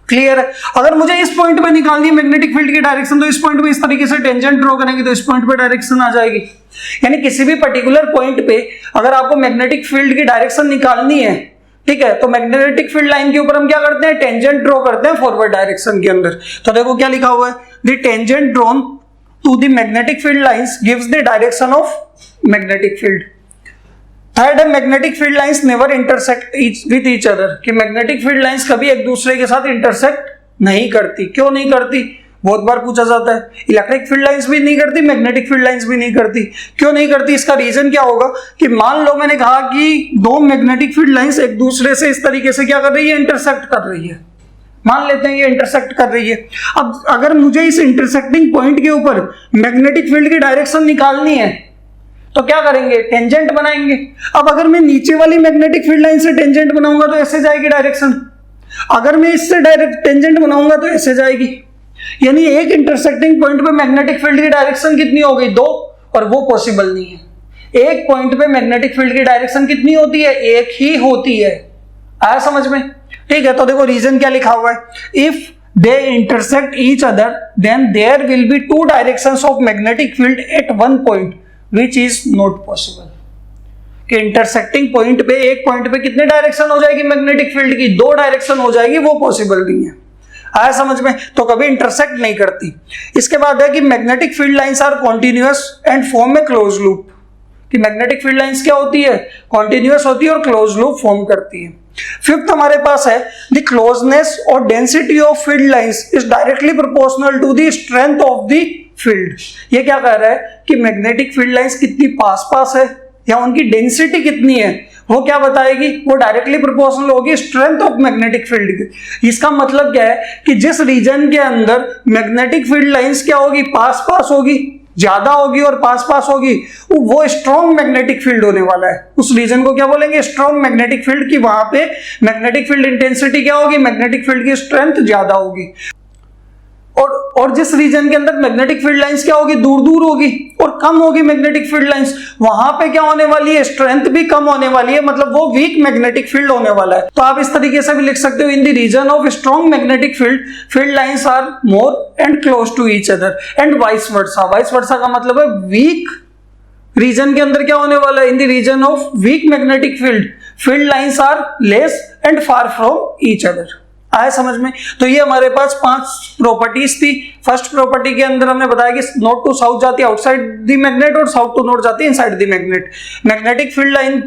क्लियर है? अगर मुझे इस पॉइंट पे निकालनी है मैग्नेटिक फील्ड की डायरेक्शन, तो इस पॉइंट पे इस तरीके से टेंजेंट ड्रॉ करेंगे, तो इस पॉइंट पे डायरेक्शन आ जाएगी। यानी किसी भी पर्टिकुलर पॉइंट पे अगर आपको मैग्नेटिक फील्ड की डायरेक्शन निकालनी है, ठीक है, तो मैग्नेटिक फील्ड लाइन के ऊपर हम क्या करते हैं, टेंजेंट ड्रॉ करते हैं फॉरवर्ड डायरेक्शन के अंदर। तो देखो क्या लिखा हुआ है, the tangent drawn to the magnetic field lines gives the direction of magnetic field. Third है magnetic field lines never intersect with each other. कि मैग्नेटिक फील्ड लाइंस कभी एक दूसरे के साथ इंटरसेक्ट नहीं करती। क्यों नहीं करती, बहुत बार पूछा जाता है। इलेक्ट्रिक फील्ड लाइंस भी नहीं करती, मैग्नेटिक फील्ड लाइंस भी नहीं करती। क्यों नहीं करती, इसका रीजन क्या होगा कि मान लो मैंने कहा कि दो मैग्नेटिक फील्ड लाइंस एक दूसरे से इस तरीके से क्या कर रही है, इंटरसेक्ट कर रही है। मान लेते हैं ये इंटरसेक्ट कर रही है। अब अगर मुझे इस इंटरसेक्टिंग पॉइंट के ऊपर मैग्नेटिक फील्ड की डायरेक्शन निकालनी है, तो क्या करेंगे, टेंजेंट बनाएंगे। अब अगर मैं नीचे वाली मैग्नेटिक फील्ड लाइन से टेंजेंट बनाऊंगा तो ऐसे जाएगी डायरेक्शन, अगर मैं इससे डायरेक्ट टेंजेंट बनाऊंगा तो ऐसे जाएगी। यानी एक इंटरसेक्टिंग पॉइंट पे मैग्नेटिक फील्ड की डायरेक्शन कितनी हो गई, दो, और वो पॉसिबल नहीं है। एक पॉइंट पे मैग्नेटिक फील्ड की डायरेक्शन कितनी होती है? एक ही होती है। आया समझ में? ठीक है, तो देखो रीजन क्या लिखा हुआ है, if they intersect each other then there will be two directions of magnetic field at one point which is not possible. कि इंटरसेक्टिंग पॉइंट पे, एक पॉइंट पे कितने डायरेक्शन हो जाएगी मैग्नेटिक फील्ड की? दो डायरेक्शन हो जाएगी, वो पॉसिबल नहीं है। आया समझ में? तो कभी इंटरसेक्ट नहीं करती। इसके बाद है कि magnetic field lines are continuous and form a close loop. कि मैग्नेटिक फील्ड लाइंस क्या होती है? कॉन्टिन्यूअस होती है और क्लोज लूप फॉर्म करती है। फिफ्थ हमारे पास है द क्लोजनेस और density of field lines is directly proportional to the strength of the field. ये क्या कह रहा है कि मैग्नेटिक फील्ड लाइंस कितनी पास पास है या उनकी डेंसिटी कितनी है, वो क्या बताएगी? वो डायरेक्टली प्रोपोर्शनल होगी स्ट्रेंथ ऑफ मैग्नेटिक फील्ड की। इसका मतलब क्या है कि जिस रीजन के अंदर मैग्नेटिक फील्ड लाइंस क्या होगी? पास पास होगी, ज्यादा होगी और पास पास होगी, वो स्ट्रॉन्ग मैग्नेटिक फील्ड होने वाला है। उस रीजन को क्या बोलेंगे? Strong magnetic field. की वहां पे मैग्नेटिक फील्ड इंटेंसिटी क्या होगी? मैग्नेटिक फील्ड की स्ट्रेंथ ज्यादा होगी। और जिस रीजन के अंदर मैग्नेटिक फील्ड लाइंस क्या होगी? दूर दूर होगी और कम होगी मैग्नेटिक फील्ड लाइंस, वहां पे क्या होने वाली है? स्ट्रेंथ भी कम होने वाली है, मतलब वो वीक मैग्नेटिक फील्ड होने वाला है। तो आप इस तरीके से भी लिख सकते हो, in the region of strong magnetic field field lines are more and close to each other and vice versa. Vice versa का मतलब है वीक रीजन के अंदर क्या होने वाला है? In the region of weak magnetic field field lines are less and far from each other. आया समझ में? तो ये हमारे पास 5 प्रॉपर्टीज थी। फर्स्ट प्रॉपर्टी के अंदर हमने बताया कि नॉर्थ टू साउथ जाती है आउटसाइड द मैग्नेट और साउथ टू नॉर्थ जाती है inside the magnet. Magnetic field line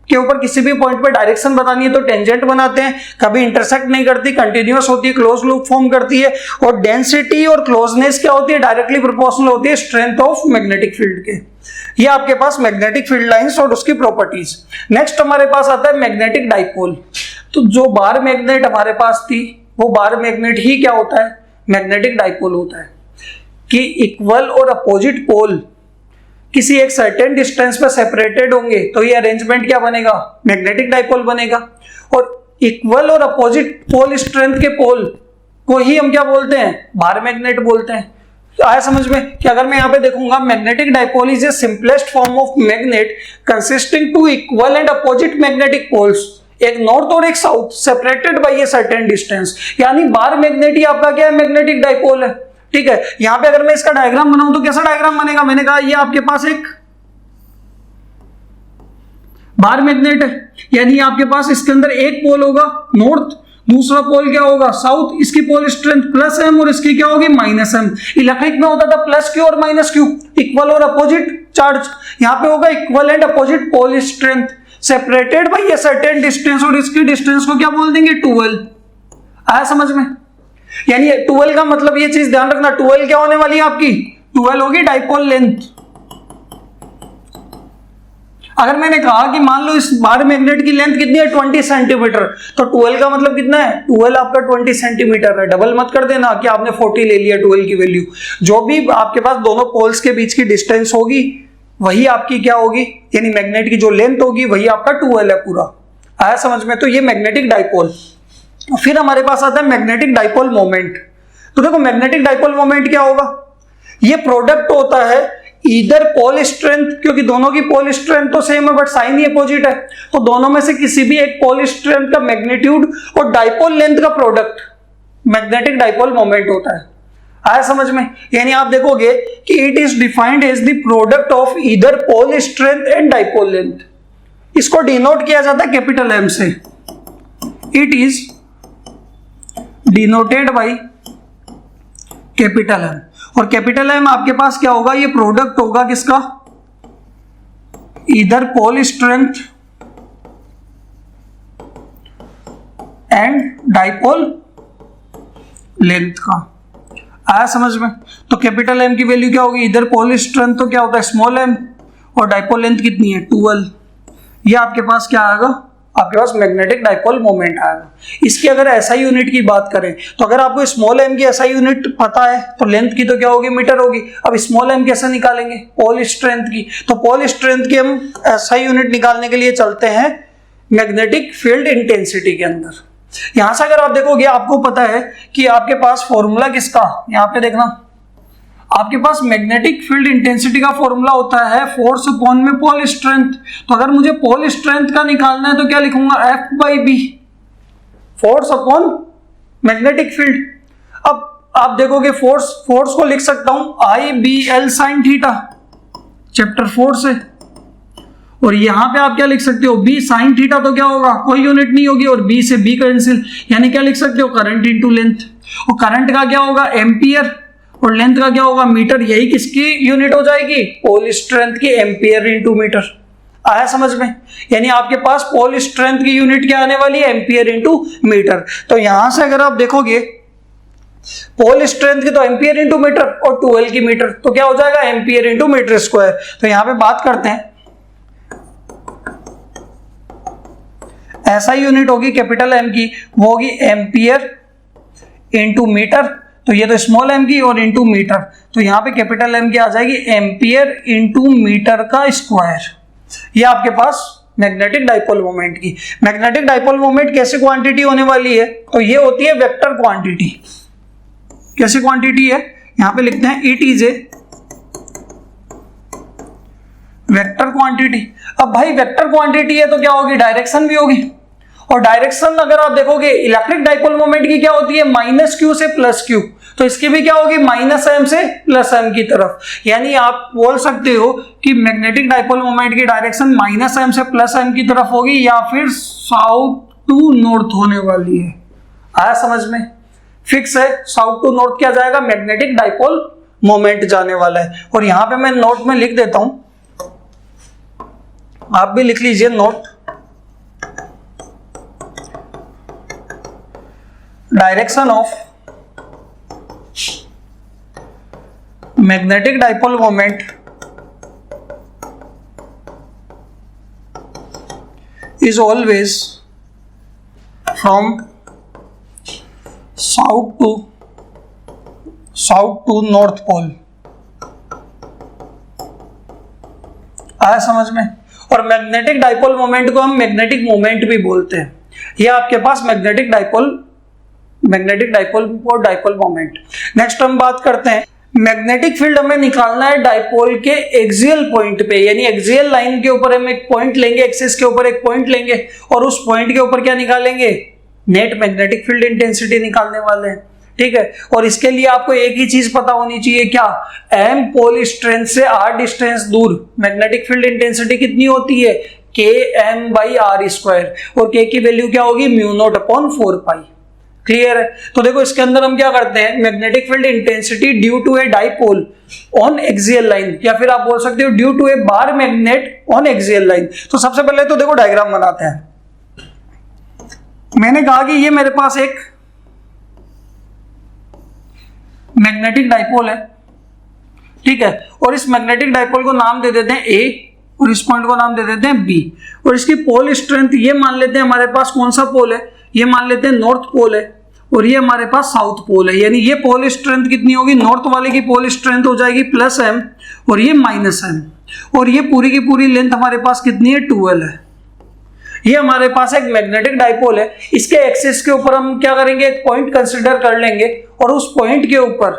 के ऊपर किसी भी पॉइंट पे डायरेक्शन बतानी है तो टेंजेंट बनाते हैं, कभी इंटरसेक्ट नहीं करती, कंटिन्यूअस होती है, क्लोज लूप फॉर्म करती है। और डेंसिटी और क्लोजनेस क्या होती है? डायरेक्टली प्रोपोर्शनल होती है स्ट्रेंथ ऑफ मैग्नेटिक फील्ड के। ये आपके पास मैग्नेटिक फील्ड लाइंस और उसकी प्रॉपर्टीज। नेक्स्ट हमारे पास आता है मैग्नेटिक डाइपोल। तो जो बार मैग्नेट हमारे पास थी वो बार मैग्नेट ही क्या होता है? मैग्नेटिक डाइपोल होता है। कि इक्वल और अपोजिट पोल किसी एक सर्टेन डिस्टेंस पे सेपरेटेड होंगे तो ये अरेंजमेंट क्या बनेगा? मैग्नेटिक डाइपोल बनेगा। और इक्वल और अपोजिट पोल स्ट्रेंथ के पोल को ही हम क्या बोलते हैं? बार मैग्नेट बोलते हैं। तो आया समझ में कि अगर मैं यहाँ पे देखूंगा magnetic dipole is a simplest form of magnet consisting two equal and opposite magnetic poles, एक नॉर्थ और एक south separated by a certain distance. यानी बार मैग्नेट ही आपका क्या है? मैग्नेटिक डाइपोल है। ठीक है, यहां पे अगर मैं इसका डायग्राम बनाऊं तो कैसा डायग्राम बनेगा? मैंने कहा ये आपके पास एक बार मैग्नेट है, यानी आपके पास इसके अंदर एक पोल होगा नॉर्थ, दूसरा पोल क्या होगा? साउथ। इसकी पोल स्ट्रेंथ प्लस एम और इसकी क्या होगी? Minus M. इलेक्ट्रिक में होता था प्लस क्यू और माइनस क्यू, इक्वल और अपोजिट चार्ज। यहां पे होगा equal and opposite pole strength separated by a certain distance और इसकी डिस्टेंस को क्या बोल देंगे? 12। आया समझ में? यानी 12 का मतलब ये चीज ध्यान रखना, 12 क्या होने वाली है आपकी? 12 होगी डाइपोल लेंथ। अगर मैंने कहा कि मान लो इस बार मैग्नेट की लेंथ कितनी है? 20 सेंटीमीटर, तो 12 का मतलब कितना है? 12 आपका 20 सेंटीमीटर है। डबल मत कर देना कि आपने 40 ले लिया 12 की वैल्यू। जो भी आपके पास दोनों पोल्स के बीच की डिस्टेंस होगी वही आपकी क्या होगी? यानी मैग्नेट की जो लेंथ होगी वही आपका 12 है पूरा। आया समझ में? तो ये मैग्नेटिक डाइपोल। फिर हमारे पास आता है मैग्नेटिक डाइपोल मोमेंट। तो देखो मैग्नेटिक डाइपोल मोमेंट क्या होगा? ये प्रोडक्ट होता है इधर पोल स्ट्रेंथ, क्योंकि दोनों की पोल स्ट्रेंथ तो सेम है बट साइन ही अपोजिट है, तो दोनों में से किसी भी एक पोल स्ट्रेंथ का मैग्नीट्यूड और डाइपोल लेंथ का प्रोडक्ट मैग्नेटिक डाइपोल मोमेंट होता है। आया समझ में? यानी आप देखोगे कि it is defined as the product of either pole strength and dipole length. इसको डिनोट किया जाता है कैपिटल एम से। It is denoted by capital M. और कैपिटल एम आपके पास क्या होगा? ये प्रोडक्ट होगा किसका? Either pole strength and dipole length का। आया समझ में? तो कैपिटल एम की वैल्यू क्या होगी? इधर पोल स्ट्रेंथ तो क्या होता है? स्मॉल एम, और डाइपोल लेंथ कितनी है? 12। ये आपके पास क्या आएगा? आपके पास मैग्नेटिक डाइपोल मोमेंट आएगा। इसकी अगर एसआई यूनिट की बात करें तो अगर आपको स्मॉल एम की एसआई यूनिट पता है तो लेंथ की तो क्या होगी? मीटर होगी। अब स्मॉल एम कैसे निकालेंगे? पोल स्ट्रेंथ की। तो पोल स्ट्रेंथ की हम एसआई यूनिट निकालने के लिए चलते हैं मैग्नेटिक फील्ड इंटेंसिटी के अंदर। यहां से अगर आप देखोगे आपको पता है कि आपके पास फॉर्मूला किसका? यहां पे देखना, आपके पास मैग्नेटिक फील्ड इंटेंसिटी का फॉर्मूला होता है फोर्स अपॉन में पोल स्ट्रेंथ। तो अगर मुझे पोल स्ट्रेंथ का निकालना है तो क्या लिखूंगा, F/B, force upon magnetic field. अब आप देखोगे फोर्स को लिख सकता हूं IBL sin थीटा, चैप्टर 4 से। और यहां पे आप क्या लिख सकते हो, B sin थीटा, तो क्या होगा, कोई यूनिट नहीं होगी और B से B कैंसिल, यानी क्या लिख सकते हो, करंट इंटू लेंथ। और करंट का क्या होगा, एम्पियर, और लेंथ का क्या होगा, मीटर। यही किसकी यूनिट हो जाएगी, पोल स्ट्रेंथ की, एम्पियर इंटू मीटर। आया समझ में? यानी आपके पास पोल स्ट्रेंथ की यूनिट क्या आने वाली है, एम्पियर इंटू मीटर। तो यहां से अगर आप देखोगे पोल स्ट्रेंथ की तो एम्पियर इंटू मीटर और 12 की मीटर, तो क्या हो जाएगा, एम्पियर इंटू मीटर स्क्वायर। तो यहां पे बात करते हैं, ऐसा यूनिट होगी कैपिटल एम की, वो होगी एम्पियर इंटू मीटर। तो ये तो स्मॉल एम की और इंटू मीटर, तो यहां पे कैपिटल एम की आ जाएगी एम्पियर इंटू मीटर का स्क्वायर। ये आपके पास मैग्नेटिक डाइपोल मोमेंट की। मैग्नेटिक डाइपोल मोमेंट कैसी क्वांटिटी होने वाली है, तो ये होती है वेक्टर क्वांटिटी। कैसी क्वांटिटी है, यहां पे लिखते हैं it is a vector quantity. अब भाई वेक्टर क्वांटिटी है तो क्या होगी, डायरेक्शन भी होगी। और डायरेक्शन अगर आप देखोगे इलेक्ट्रिक डाइपोल मोमेंट की क्या होती है, -q से +q, तो इसकी भी क्या होगी, -m से +m की तरफ। यानी आप बोल सकते हो कि मैग्नेटिक डाइपोल मोमेंट की डायरेक्शन -m से +m की तरफ होगी, या फिर साउथ टू नॉर्थ होने वाली है। आया समझ में? फिक्स है, साउथ टू नॉर्थ क्या जाएगा, मैग्नेटिक डाइपोल मोमेंट जाने वाला है। और यहां पे मैं नोट में लिख देता हूं, आप भी लिख लीजिए note, direction of magnetic dipole moment is always from south to north pole। आया समझ में? और मैग्नेटिक डाइपोल मोमेंट को हम मैग्नेटिक मोमेंट भी बोलते हैं। ये आपके पास मैग्नेटिक डाइपोल और डाइपोल मोमेंट। नेक्स्ट हम बात करते हैं, मैग्नेटिक फील्ड हमें निकालना है डाइपोल के एक्सियल पॉइंट पे, यानी एक्सियल लाइन के ऊपर हम एक पॉइंट लेंगे, एक्सिस के ऊपर एक पॉइंट लेंगे और उस पॉइंट के ऊपर क्या निकालेंगे, नेट मैग्नेटिक फील्ड इंटेंसिटी निकालने वाले हैं। ठीक है, और इसके लिए आपको एक ही चीज पता होनी चाहिए, क्या, m पोल स्ट्रेंथ से r डिस्टेंस दूर मैग्नेटिक फील्ड इंटेंसिटी कितनी होती है, Km/r², और k की वैल्यू क्या होगी, μ0/4π। क्लियर है? तो देखो इसके अंदर हम क्या करते हैं, magnetic field intensity due to a dipole on axial line, या फिर आप बोल सकते हो due to a bar magnet on axial line. तो सबसे पहले तो देखो डायग्राम बनाते हैं। मैंने कहा कि ये मेरे पास एक मैग्नेटिक डाइपोल है, ठीक है, और इस मैग्नेटिक डाइपोल को नाम दे देते हैं A और इस पॉइंट को नाम दे देते हैं B। और इसकी पोल स्ट्रेंथ ये मान लेते हैं, हमारे पास कौन सा पोल है, ये मान लेते हैं नॉर्थ पोल है, और ये हमारे पास साउथ पोल है। यानी ये पोल स्ट्रेंथ कितनी होगी, नॉर्थ वाले की पोल स्ट्रेंथ हो जाएगी +m और ये -m, और ये पूरी की पूरी लेंथ हमारे पास कितनी है, 12 है। ये हमारे पास एक मैग्नेटिक डाइपोल है, इसके एक्सिस के ऊपर हम क्या करेंगे, एक पॉइंट कंसीडर कर लेंगे और उस पॉइंट के ऊपर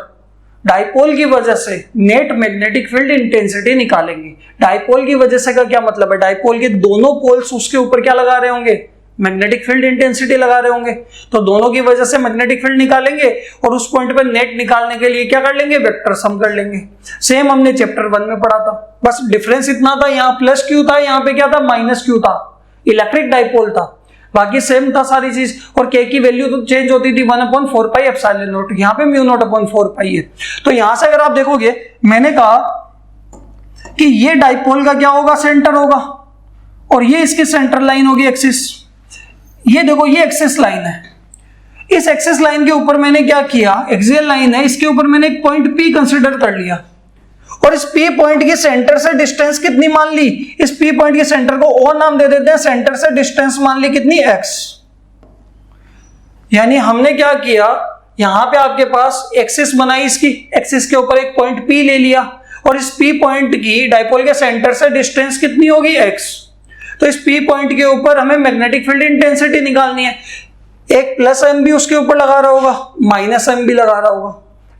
डाइपोल की वजह से नेट मैग्नेटिक फील्ड इंटेंसिटी निकालेंगे। डाइपोल की वजह से का क्या मतलब है, डाइपोल के दोनों पोल्स उसके ऊपर क्या लगा रहे होंगे, मैग्नेटिक फील्ड इंटेंसिटी लगा रहे होंगे, तो दोनों की वजह से मैग्नेटिक फील्ड निकालेंगे और उस पॉइंट पे नेट निकालने के लिए क्या कर लेंगे, वेक्टर सम कर लेंगे। सेम हमने चैप्टर 1 में पढ़ा था, बस डिफरेंस इतना था, यहाँ +q था, यहाँ पे क्या था, -q था, इलेक्ट्रिक डाइपोल था, बाकी सेम था सारी चीज। और k की वैल्यू तो चेंज होती थी 1/4πε0, यहाँ पे μ0/4π है। तो यहां से अगर आप देखोगे, मैंने कहा कि ये डाइपोल का क्या होगा, सेंटर होगा, और ये इसकी सेंटर लाइन होगी, एक्सिस। ये देखो ये एक्सिस लाइन है, इस एक्सिस लाइन के ऊपर मैंने क्या किया, एक्सियल लाइन है, इसके ऊपर मैंने एक पॉइंट P कंसीडर कर लिया, और इस P पॉइंट के सेंटर से डिस्टेंस कितनी मान ली, इस P पॉइंट के सेंटर को O नाम दे देते हैं, सेंटर से डिस्टेंस मान ली कितनी, x। यानी हमने क्या किया, यहां पे आपके पास एक्सिस बनाई, इसकी एक्सिस के ऊपर एक पॉइंट P ले लिया, और इस P पॉइंट की डाइपोल के सेंटर से डिस्टेंस कितनी होगी, x। तो इस P पॉइंट के ऊपर हमें मैग्नेटिक फील्ड इंटेंसिटी निकालनी है। एक +m भी उसके ऊपर लगा रहा होगा, -m भी लगा रहा होगा,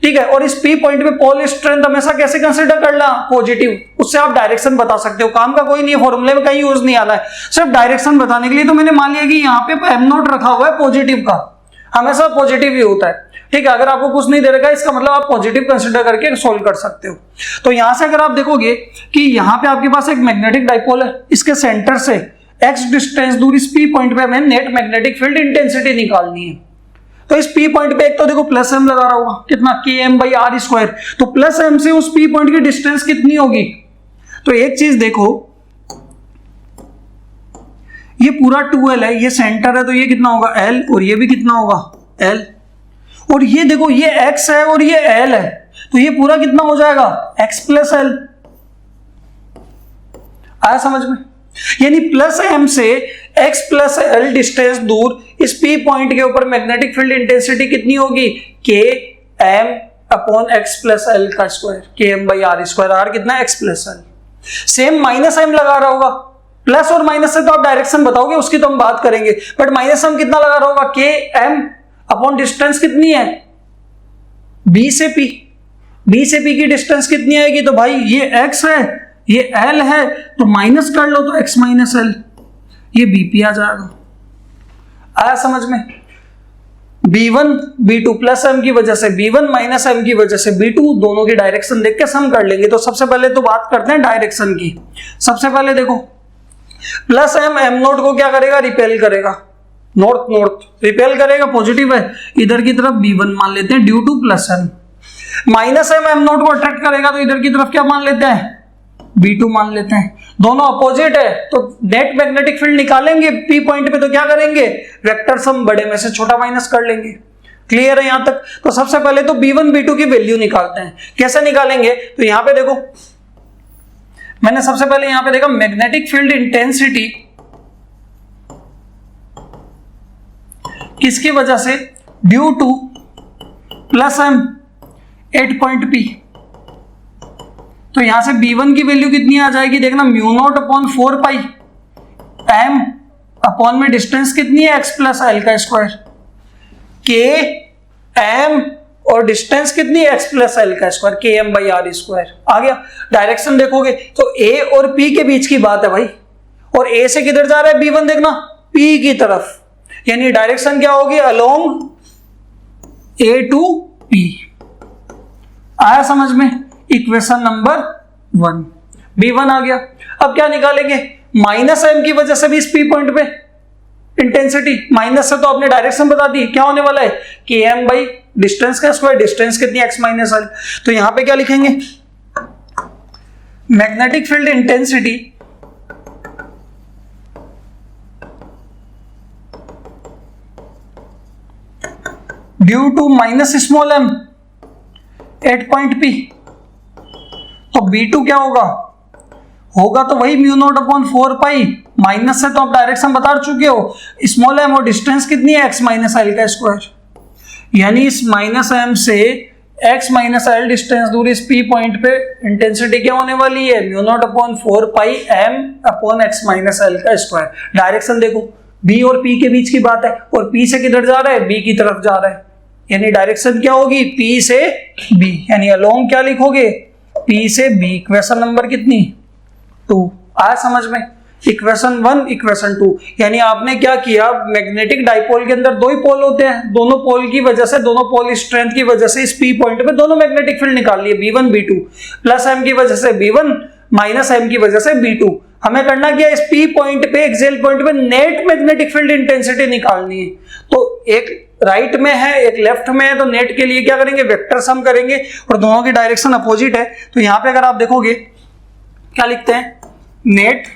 ठीक है। और इस पी पॉइंट पे पोल स्ट्रेंथ हमेशा कैसे कंसीडर करना, पॉजिटिव। उससे आप डायरेक्शन बता सकते हो, काम का कोई नहीं है, फॉर्मूले में कहीं यूज नहीं आना है, सिर्फ डायरेक्शन बताने के लिए। तो मैंने मान लिया कि यहाँ पे एम नोट रखा हुआ है पॉजिटिव का, हमेशा पॉजिटिव ही होता है, ठीक है। अगर आपको कुछ नहीं दे रखा है, इसका मतलब आप पॉजिटिव कंसीडर करके सोल्व कर सकते हो। तो यहां से अगर आप देखोगे कि यहाँ पे आपके पास एक मैग्नेटिक डाइपोल है, इसके सेंटर से x डिस्टेंस दूर इस पी पॉइंट पे हमें नेट मैग्नेटिक फील्ड इंटेंसिटी निकालनी है। तो इस पी पॉइंट पे एक तो देखो प्लस एम लगा रहा होगा, कितना km/r²। तो प्लस एम से उस पी पॉइंट की डिस्टेंस कितनी होगी। तो एक चीज देखो, ये पूरा 2l है, ये सेंटर है, तो ये कितना होगा l, और ये भी कितना होगा l। और ये देखो ये x है और ये l है, तो ये पूरा कितना हो जाएगा x + l। आया समझ में। यानी प्लस एम से x + l डिस्टेंस दूर इस p पॉइंट के ऊपर मैग्नेटिक फील्ड इंटेंसिटी कितनी होगी, km/x + l का स्क्वायर, km/r²। r कितना x + l। Same minus m लगा रहा होगा, प्लस और माइनस से तो आप डायरेक्शन बताओगे, उसकी तो हम बात करेंगे, बट माइनस एम कितना लगा रहा होगा, km/ डिस्टेंस कितनी है b से p, b से p की डिस्टेंस कितनी आएगी। तो भाई ये x है, ये l है, तो माइनस कर लो तो x - l, ये bp आ जाएगा। आया समझ में। b1 b2 प्लस m की वजह से b1 माइनस m की वजह से b2, दोनों की डायरेक्शन देख के सम कर लेंगे। तो सबसे पहले तो बात करते हैं डायरेक्शन की। सबसे पहले देखो प्लस m नोट को क्या करेगा, रिपेल करेगा, नॉर्थ नॉर्थ रिपेल करेगा, पॉजिटिव है, इधर की तरफ b1 मान लेते हैं due to plus m। Minus m note को अट्रैक्ट करेगा, तो इधर की तरफ क्या मान लेते हैं, b2 मान लेते हैं। दोनों अपोजिट है, तो नेट मैग्नेटिक फील्ड निकालेंगे p पॉइंट पे, तो क्या करेंगे, वेक्टर सम बड़े में से छोटा माइनस कर लेंगे। क्लियर है यहां तक। तो सबसे पहले तो b1 b2 की वैल्यू निकालते हैं। कैसे निकालेंगे, तो यहां पे देखो, मैंने सबसे पहले यहां पे देखा मैग्नेटिक फील्ड इंटेंसिटी किसकी वजह से, due to plus m at point p। तो यहां से b1 की वैल्यू कितनी आ जाएगी, देखना μ0/4π m अपॉन में डिस्टेंस कितनी है, x + l का स्क्वायर, km और डिस्टेंस कितनी है, x + l का स्क्वायर, km/r²। आ गया। डायरेक्शन देखोगे तो a और p के बीच की बात है भाई, और a से किधर जा रहा है b1, देखना p की तरफ, यानी डायरेक्शन क्या होगी, अलोंग a to p। आया समझ में। इक्वेशन नंबर 1 b1 आ गया। अब क्या निकालेंगे, माइनस m की वजह से भी इस p पॉइंट पे इंटेंसिटी, माइनस से तो आपने डायरेक्शन बता दी, क्या होने वाला है, km/ डिस्टेंस का स्क्वायर, डिस्टेंस कितनी x - l। तो यहां पे क्या लिखेंगे, magnetic field intensity due to minus small m at point p। तो b2 क्या होगा तो वही μ0/4π, माइनस से तो आप डायरेक्शन बता चुके हो, स्मॉल m और डिस्टेंस कितनी है, x - l का स्क्वायर। यानी इस माइनस m से x - l डिस्टेंस दूर इस p पॉइंट पे इंटेंसिटी क्या होने वाली है, μ0/4π m/x - l का स्क्वायर। डायरेक्शन देखो, b और p के बीच की बात है, और p से किधर जा रहा है, b की तरफ जा रहा है, यानी डायरेक्शन क्या होगी, p से b, यानी अलोंग क्या लिखोगे, p से b। इक्वेशन नंबर कितनी, 2। आया समझ में। इक्वेशन 1 इक्वेशन 2, यानी आपने क्या किया, मैग्नेटिक डाइपोल के अंदर दो ही पोल होते हैं, दोनों पोल की वजह से, दोनों पोल स्ट्रेंथ की वजह से इस p पॉइंट पे दोनों मैग्नेटिक फील्ड निकाल लिए, b1 b2, प्लस m की वजह से b1 माइनस m की वजह से b2। हमें करना क्या, इस p पॉइंट पे, एक्सियल पॉइंट पे नेट मैग्नेटिक फील्ड इंटेंसिटी निकालनी है। तो एक राइट में है, एक लेफ्ट में है, तो नेट के लिए क्या करेंगे, वेक्टर सम करेंगे, और दोनों की डायरेक्शन अपोजिट है। तो यहां पे अगर आप देखोगे क्या लिखते हैं, नेट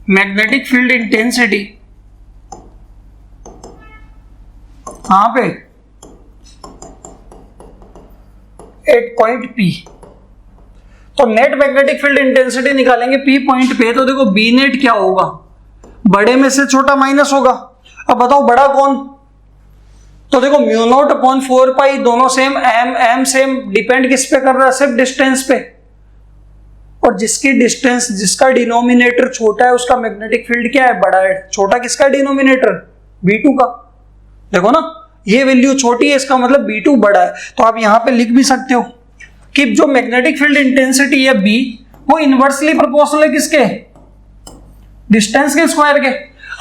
मैग्नेटिक फील्ड इंटेंसिटी, कहां पे, एट पॉइंट p। तो नेट मैग्नेटिक फील्ड इंटेंसिटी निकालेंगे p पॉइंट पे, तो देखो b नेट क्या होगा, बड़े में से छोटा माइनस होगा। अब बताओ बड़ा कौन, तो देखो μ0/4π, दोनों सेम, m सेम, डिपेंड किस पे कर रहा है, सिर्फ डिस्टेंस पे, और जिसकी डिस्टेंस, जिसका डिनोमिनेटर छोटा है उसका मैग्नेटिक फील्ड क्या है, बड़ा है। छोटा किसका डिनोमिनेटर, b2 का, देखो ना, ये वैल्यू छोटी है, इसका मतलब B2 बड़ा है। तो आप यहां पे लिख भी सकते हो कि जो मैग्नेटिक फील्ड इंटेंसिटी है B, वो इनवर्सली प्रोपोर्शनल है किसके, डिस्टेंस के स्क्वायर के।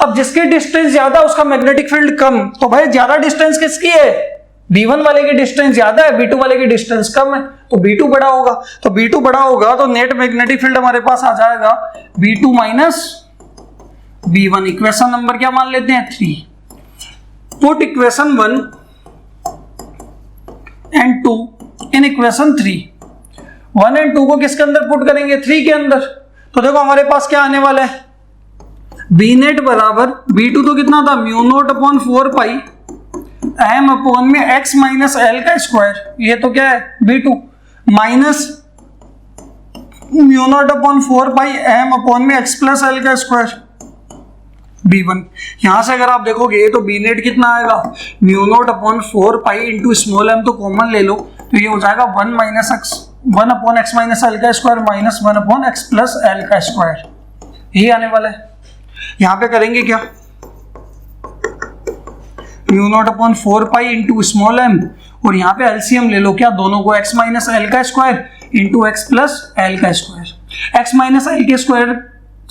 अब जिसके डिस्टेंस ज्यादा उसका मैग्नेटिक फील्ड कम, तो भाई ज्यादा डिस्टेंस किसकी है, B1 वाले की डिस्टेंस ज्यादा है, B2 वाले की डिस्टेंस कम है, तो B2 बड़ा होगा। तो B2 बड़ा होगा तो नेट मैग्नेटिक फील्ड हमारे पास आ जाएगा B2 minus B1। Equation number क्या मान लेते हैं, 3। Put equation 1 and 2 in equation 3। 1 and 2 को किसके अंदर पुट करेंगे, 3 के अंदर। तो देखो हमारे पास क्या आने वाला है, बी नेट बराबर B2 तो कितना था, म्यू नोट अपॉन 4 पाई एम अपॉन में x माइनस एल का स्क्वायर, ये तो क्या है B2, minus mu naught upon 4 पाई एम अपॉन में x प्लस एल का स्क्वायर B1। यहां से अगर आप देखोगे तो बी नेट कितना आएगा, mu naught upon 4 pi into small M, तो कॉमन ले लो तो ये हो जाएगा 1 minus X, 1 upon X minus L का square minus 1 upon X plus L का स्क्वायर, यही आने वाला है। यहां पे करेंगे क्या, mu naught upon 4 pi into small M, और यहाँ पे एलसीएम ले लो क्या, दोनों को x माइनस एल का square into x plus L का स्क्वायर। x माइनस एल के स्क्वायर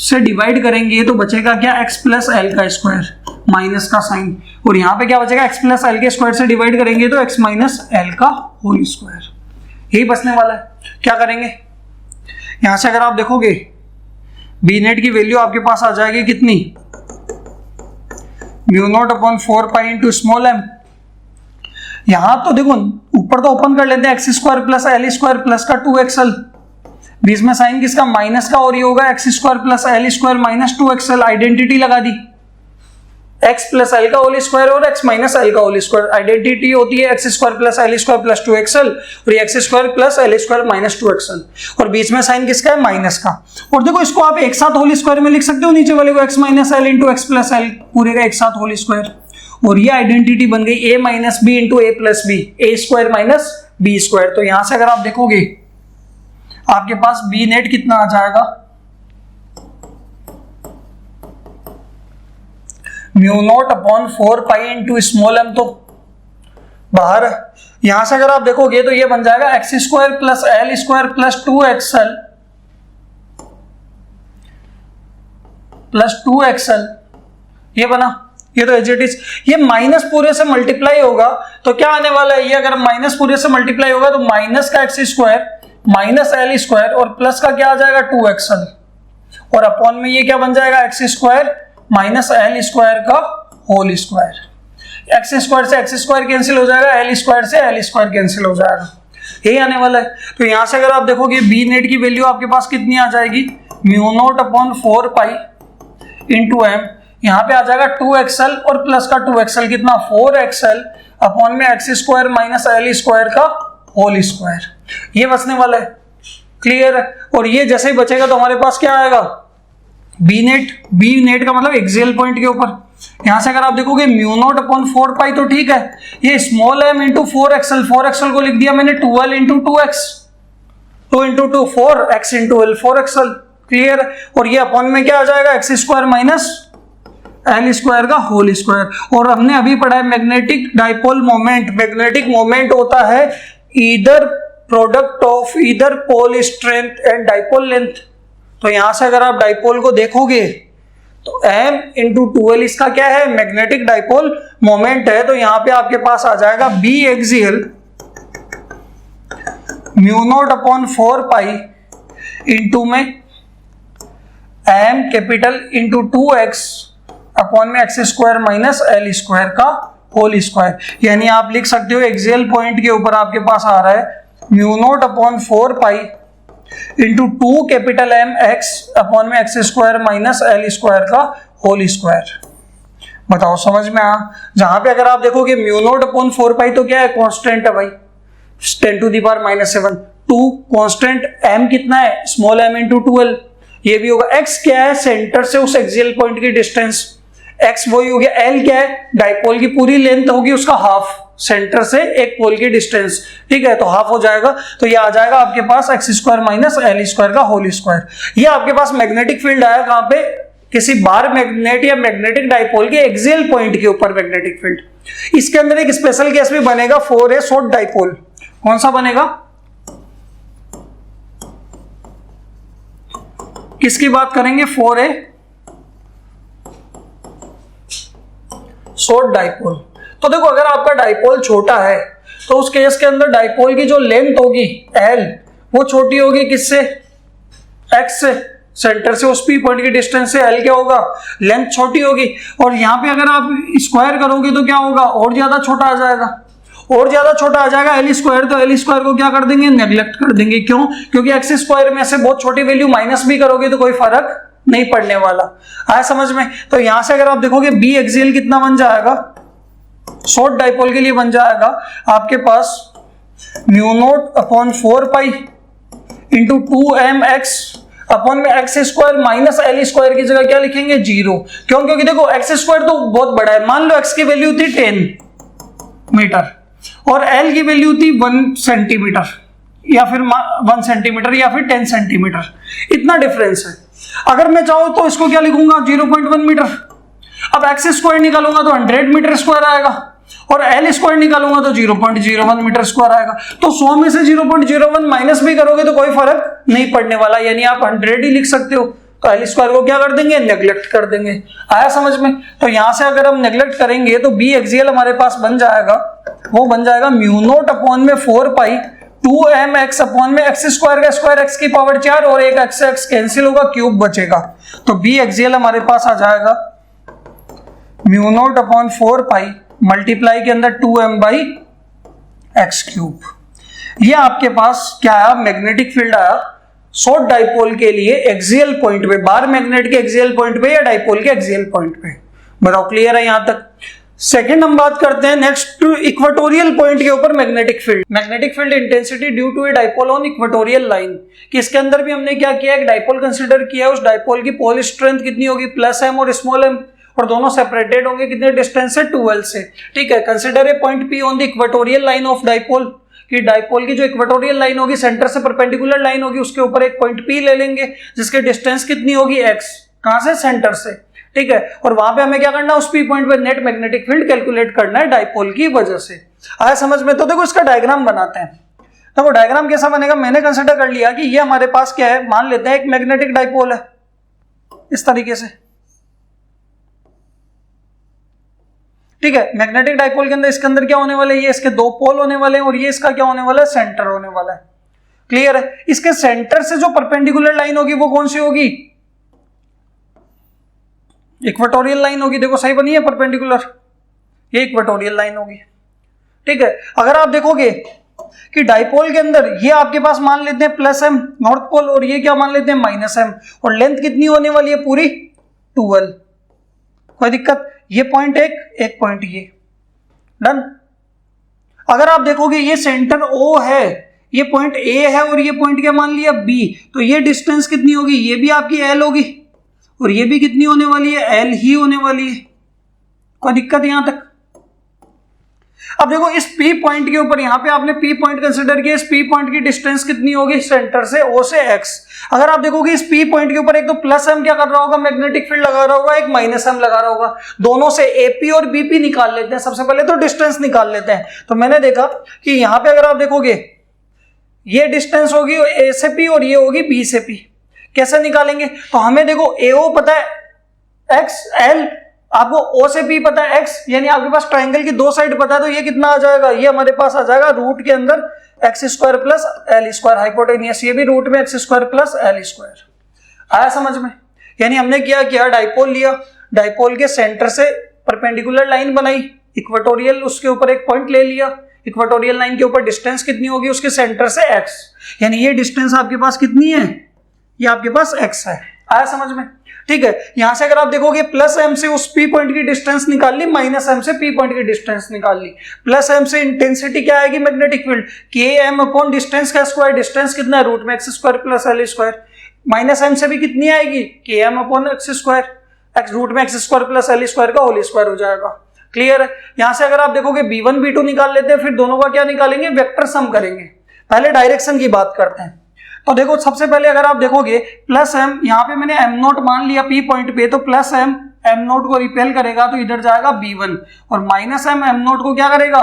से डिवाइड करेंगे तो बचेगा क्या, x प्लस एल का स्क्वायर माइनस का साइन, और यहाँ पे क्या बचेगा, x प्लस एल के स्क्वायर से डिवाइड करेंगे तो x माइनस एल का होल स्क्वायर, यही बचने वाला है। क्या करेंगे, यहां से अगर आप देखोगे बी नेट की वैल्यू आपके पास आ जाएगी कितनी, mu naught upon 4 pi into small m. यहां तो देखो ऊपर तो ओपन कर लेते हैं, x square plus l square plus का 2xl, बीच में साइन किसका, माइनस का, और ये होगा x square plus l square minus 2xl। Identity लगा दी, x प्लस एल का होल स्क्वायर और x माइनस एल का होल स्क्वायर, आइडेंटिटी होती है x square plus l square plus 2xl, और ये x square plus l square minus 2xl, और बीच में साइन किसका है, माइनस का। और देखो इसको आप एक साथ होल स्क्वायर में लिख सकते हो, नीचे वाले को x minus L into x plus L, पूरे का एक साथ होल स्क्वायर, और ये आइडेंटिटी बन गई a minus b into a plus b, a square minus b square. तो यहां से अगर आप देखोगे आपके पास बी नेट कितना आ जाएगा, mu naught upon 4 pi into small M, तो बाहर, यहां से अगर आप देखोगे तो ये बन जाएगा x square plus l square plus 2xl plus 2xl, ये बना, ये तो एज इट इज। ये माइनस पूरे से मल्टीप्लाई होगा तो क्या आने वाला है, ये अगर माइनस पूरे से मल्टीप्लाई होगा तो माइनस का x square minus L square और प्लस का क्या आ जाएगा 2xl, और अपॉन में ये क्या बन जाएगा, x square minus L square का होल स्क्वायर। एक्स स्क्वायर से एक्स स्क्वायर कैंसिल हो जाएगा, एल स्क्वायर से एल स्क्वायर कैंसिल हो जाएगा, यही आने वाला है। तो यहां से अगर आप देखोगे बी नेट की वैल्यू आपके पास कितनी आ जाएगी, mu naught upon 4 pi into m, यहाँ पे आ जाएगा 2xl और प्लस का 2xl कितना 4xl अपॉन में X square minus L square का होल स्क्वायर, ये बचने वाला है। क्लियर है, और ये जैसे ही बचेगा तो हमारे पास क्या आएगा, बी नेट का मतलब एक्सियल पॉइंट के ऊपर। यहां से अगर आप देखोगे म्यू नॉट अपॉन 4 पाई तो ठीक है, ये स्मॉल एम इंटू 4xl को लिख दिया मैंने 2l into 2x, 2 into 2 4x into l 4xl। Clear, और ये अपॉन में क्या आ जाएगा, x square minus L square का होल स्क्वायर। और हमने अभी पढ़ा है magnetic dipole moment, magnetic moment होता है either product of either pole strength and dipole length. तो यहां से अगर आप डाइपोल को देखोगे तो m इंटू 2l इसका क्या है, मैग्नेटिक डाइपोल मोमेंट है। तो यहां पे आपके पास आ जाएगा b axial mu naught upon 4 pi into में m capital into 2x upon में X square minus L square का होल स्क्वायर। यानी आप लिख सकते हो एक्सियल पॉइंट के ऊपर आपके पास आ रहा है mu naught upon 4 pi into 2 capital M X upon में X square minus L square का होल स्क्वायर। बताओ समझ में आ, जहां पे अगर आप देखोगे म्यू नॉट अपॉन 4 पाई तो क्या है, कांस्टेंट है भाई 10 to the power -7, 2 constant, m कितना है स्मॉल m इंटू 2l, ये भी होगा। x क्या है, सेंटर से उस एक्सियल पॉइंट की डिस्टेंस, x वही हो गया। l क्या है, डाइपोल की पूरी लेंथ होगी उसका हाफ, सेंटर से एक पोल की डिस्टेंस, ठीक है, तो हाफ हो जाएगा। तो ये आ जाएगा आपके पास X square minus L square का होल स्क्वायर। ये आपके पास मैग्नेटिक फील्ड आया कहां पे, किसी बार मैग्नेट या मैग्नेटिक डाइपोल के एक्सियल पॉइंट के ऊपर मैग्नेटिक फील्ड। इसके अंदर एक स्पेशल केस भी बनेगा 4a शॉर्ट डाइपोल। कौन सा बनेगा? किसकी बात करेंगे? 4a short dipole. तो देखो अगर आपका डाइपोल छोटा है तो उस केस के अंदर डाइपोल की जो लेंथ होगी l वो छोटी होगी किससे? x से, सेंटर से उस पी पॉइंट की डिस्टेंस से l क्या होगा? लेंथ छोटी होगी। और यहाँ पे अगर आप स्क्वायर करोगे तो क्या होगा? और ज्यादा छोटा आ जाएगा, और ज्यादा छोटा आ जाएगा एल स्क्वायर। तो एल स्क्वायर को क्या कर देंगे? नेग्लेक्ट कर देंगे। क्यों? क्योंकि एक्स स्क्वायर में से बहुत छोटी वैल्यू माइनस भी करोगे तो कोई फर्क नहीं पड़ने वाला। आया समझ में? तो यहां से अगर आप देखोगे बी एक्सियल कितना बन जाएगा? शॉर्ट डाइपोल के लिए बन जाएगा आपके पास mu naught upon 4 pi into 2m x upon में X square minus L square की जगह क्या लिखेंगे? 0। क्यों? क्योंकि देखो एक्स स्क्वायर तो बहुत बड़ा है। मान लो एक्स की वैल्यू थी 10 मीटर और एल की वैल्यू थी 1 सेंटीमीटर या फिर 1 सेंटीमीटर या फिर 10 सेंटीमीटर, इतना डिफरेंस है। अगर मैं चाहूं तो इसको क्या लिखूंगा? 0.1 मीटर। अब एक्स स्क्वायर निकालूंगा तो 100 मीटर स्क्वायर आएगा और एल स्क्वायर निकालूंगा तो 0.01 मीटर स्क्वायर आएगा। तो 100 में से 0.01 माइनस भी करोगे तो कोई फर्क नहीं पड़ने वाला, यानी आप 100 ही लिख सकते हो। तो एल स्क्वायर को क्या कर देंगे? नेग्लेक्ट कर देंगे। आया समझ में? तो यहां से अगर हम नेग्लेक्ट करेंगे तो बी एक्सियल हमारे पास बन जाएगा, वो बन जाएगा म्यू नॉट अपॉन में 4 पाई 2m x अपॉन में एक्स स्क्वायर का स्क्वायर x की पावर 4 और एक x कैंसिल होगा, क्यूब बचेगा। तो बी एक्सियल हमारे पास आ जाएगा म्यू नॉट अपॉन 4 पाई मल्टीप्लाई के अंदर 2m बाई एक्स क्यूब। ये आपके पास क्या आया? मैग्नेटिक फील्ड आया शॉर्ट डाइपोल के लिए एक्सियल पॉइंट पे, बार मैग्नेट के एक्सियल पॉइंट पे या डाइपोल के एक्सियल पॉइंट पे। बताओ क्लियर है यहां तक? सेकंड हम बात करते हैं नेक्स्ट इक्वेटोरियल पॉइंट के ऊपर magnetic field. Magnetic field intensity due to a dipole on equatorial line. कि इसके अंदर भी हमने क्या किया? एक डाइपोल कंसीडर किया है, उस डाइपोल की पोल स्ट्रेंथ कितनी होगी? +m और स्मॉल m, और दोनों सेपरेटेड होंगे कितने डिस्टेंस से? 2l से। ठीक है। Consider a point P on the equatorial line of dipole. कि डाइपोल की जो इक्वेटोरियल लाइन होगी, सेंटर से परपेंडिकुलर लाइन होगी, उसके ऊपर एक पॉइंट P ले लेंगे जिसकी डिस्टेंस कितनी होगी? x। कहां से? सेंटर से। ठीक है। और वहां पे हमें क्या करना है? उस P पॉइंट पे नेट मैग्नेटिक फील्ड कैलकुलेट करना है डाइपोल की वजह से। आया समझ में? तो देखो इसका डायग्राम बनाते हैं। देखो डायग्राम कैसा बनेगा? मैंने कंसीडर कर लिया कि ये हमारे पास क्या है, मान लेते हैं एक मैग्नेटिक डाइपोल है इस तरीके से। ठीक है। मैग्नेटिक डाइपोल के अंदर इसके अंदर क्या होने वाला है? ये इसके 2 पोल होने वाले हैं और ये इसका क्या होने वाला है? सेंटर होने वाला है। क्लियर है? इसके सेंटर से जो परपेंडिकुलर लाइन होगी वो कौन सी होगी? इक्वेटोरियल लाइन होगी। देखो सही बनी है परपेंडिकुलर, ये इक्वेटोरियल लाइन होगी। ठीक है। अगर आप देखोगे कि डाइपोल के अंदर ये आपके पास मान लेते हैं +m नॉर्थ पोल और ये क्या मान लेते हैं? -m, और लेंथ कितनी होने वाली है? पूरी 2l। कोई दिक्कत? ये पॉइंट एक पॉइंट ये, डन। अगर आप देखोगे ये सेंटर O है, ये पॉइंट A है और ये पॉइंट क्या मान लिया? B। तो ये डिस्टेंस कितनी होगी? ये भी आपकी L होगी और ये भी कितनी होने वाली है? L ही होने वाली है। कोई दिक्कत यहां तक? अब देखो इस P पॉइंट के ऊपर, यहां पे आपने P पॉइंट कंसीडर किया, इस P पॉइंट की डिस्टेंस कितनी होगी? सेंटर से O से x। अगर आप देखोगे इस P पॉइंट के ऊपर एक तो +m क्या कर रहा होगा? मैग्नेटिक फील्ड लगा रहा होगा, एक -m लगा रहा होगा। दोनों से AP और BP निकाल लेते हैं। सबसे पहले तो डिस्टेंस निकाल लेते हैं। तो मैंने देखा कि यहां पे अगर आप देखोगे ये डिस्टेंस होगी A से P और ये होगी B से P। कैसे निकालेंगे? तो हमें देखो AO पता है x, L, आपको O से P पता है x, यानी आपके पास ट्राइंगल की 2 साइड पता है। तो ये कितना आ जाएगा? ये हमारे पास आ जाएगा रूट के अंदर x square plus l square hypotenuse, ये भी रूट में x square plus l square. आया समझ में? यानी हमने क्या डाइपोल लिया, डाइपोल के सेंटर से परपेंडिकुलर लाइन बनाई, इक्वेटोरियल उसके ऊपर एक पॉइंट ले लिया, इक्वेटोरियल लाइन के ऊपर डिस्टेंस कितनी होगी? उसके सेंटर से x, यानी ये डिस्टेंस आपके पास कितनी है? ये आपके पास x है। आया समझ में? ठीक है। यहां से अगर आप देखोगे +m से उस P पॉइंट की डिस्टेंस निकाल ली, -m से P पॉइंट की डिस्टेंस निकाल ली। +m से इंटेंसिटी क्या आएगी? Magnetic field Km upon distance का स्क्वायर, डिस्टेंस कितना है? रूट में x square plus l square. -m से भी कितनी आएगी? Km अपॉन x स्क्वायर, x रूट में x square plus l square का होल स्क्वायर हो जाएगा। क्लियर है? यहां से अगर आप देखोगे B1 B2 निकाल लेते हैं, फिर दोनों का क्या निकालेंगे? वेक्टर सम करेंगे। पहले डायरेक्शन की बात करते हैं। तो देखो सबसे पहले अगर आप देखोगे प्लस एम, यहाँ पे मैंने एम नोट मान लिया पी पॉइंट पे, तो प्लस एम एम नोट को रिपेल करेगा तो इधर जाएगा B1, और माइनस एम एम नोट को क्या करेगा,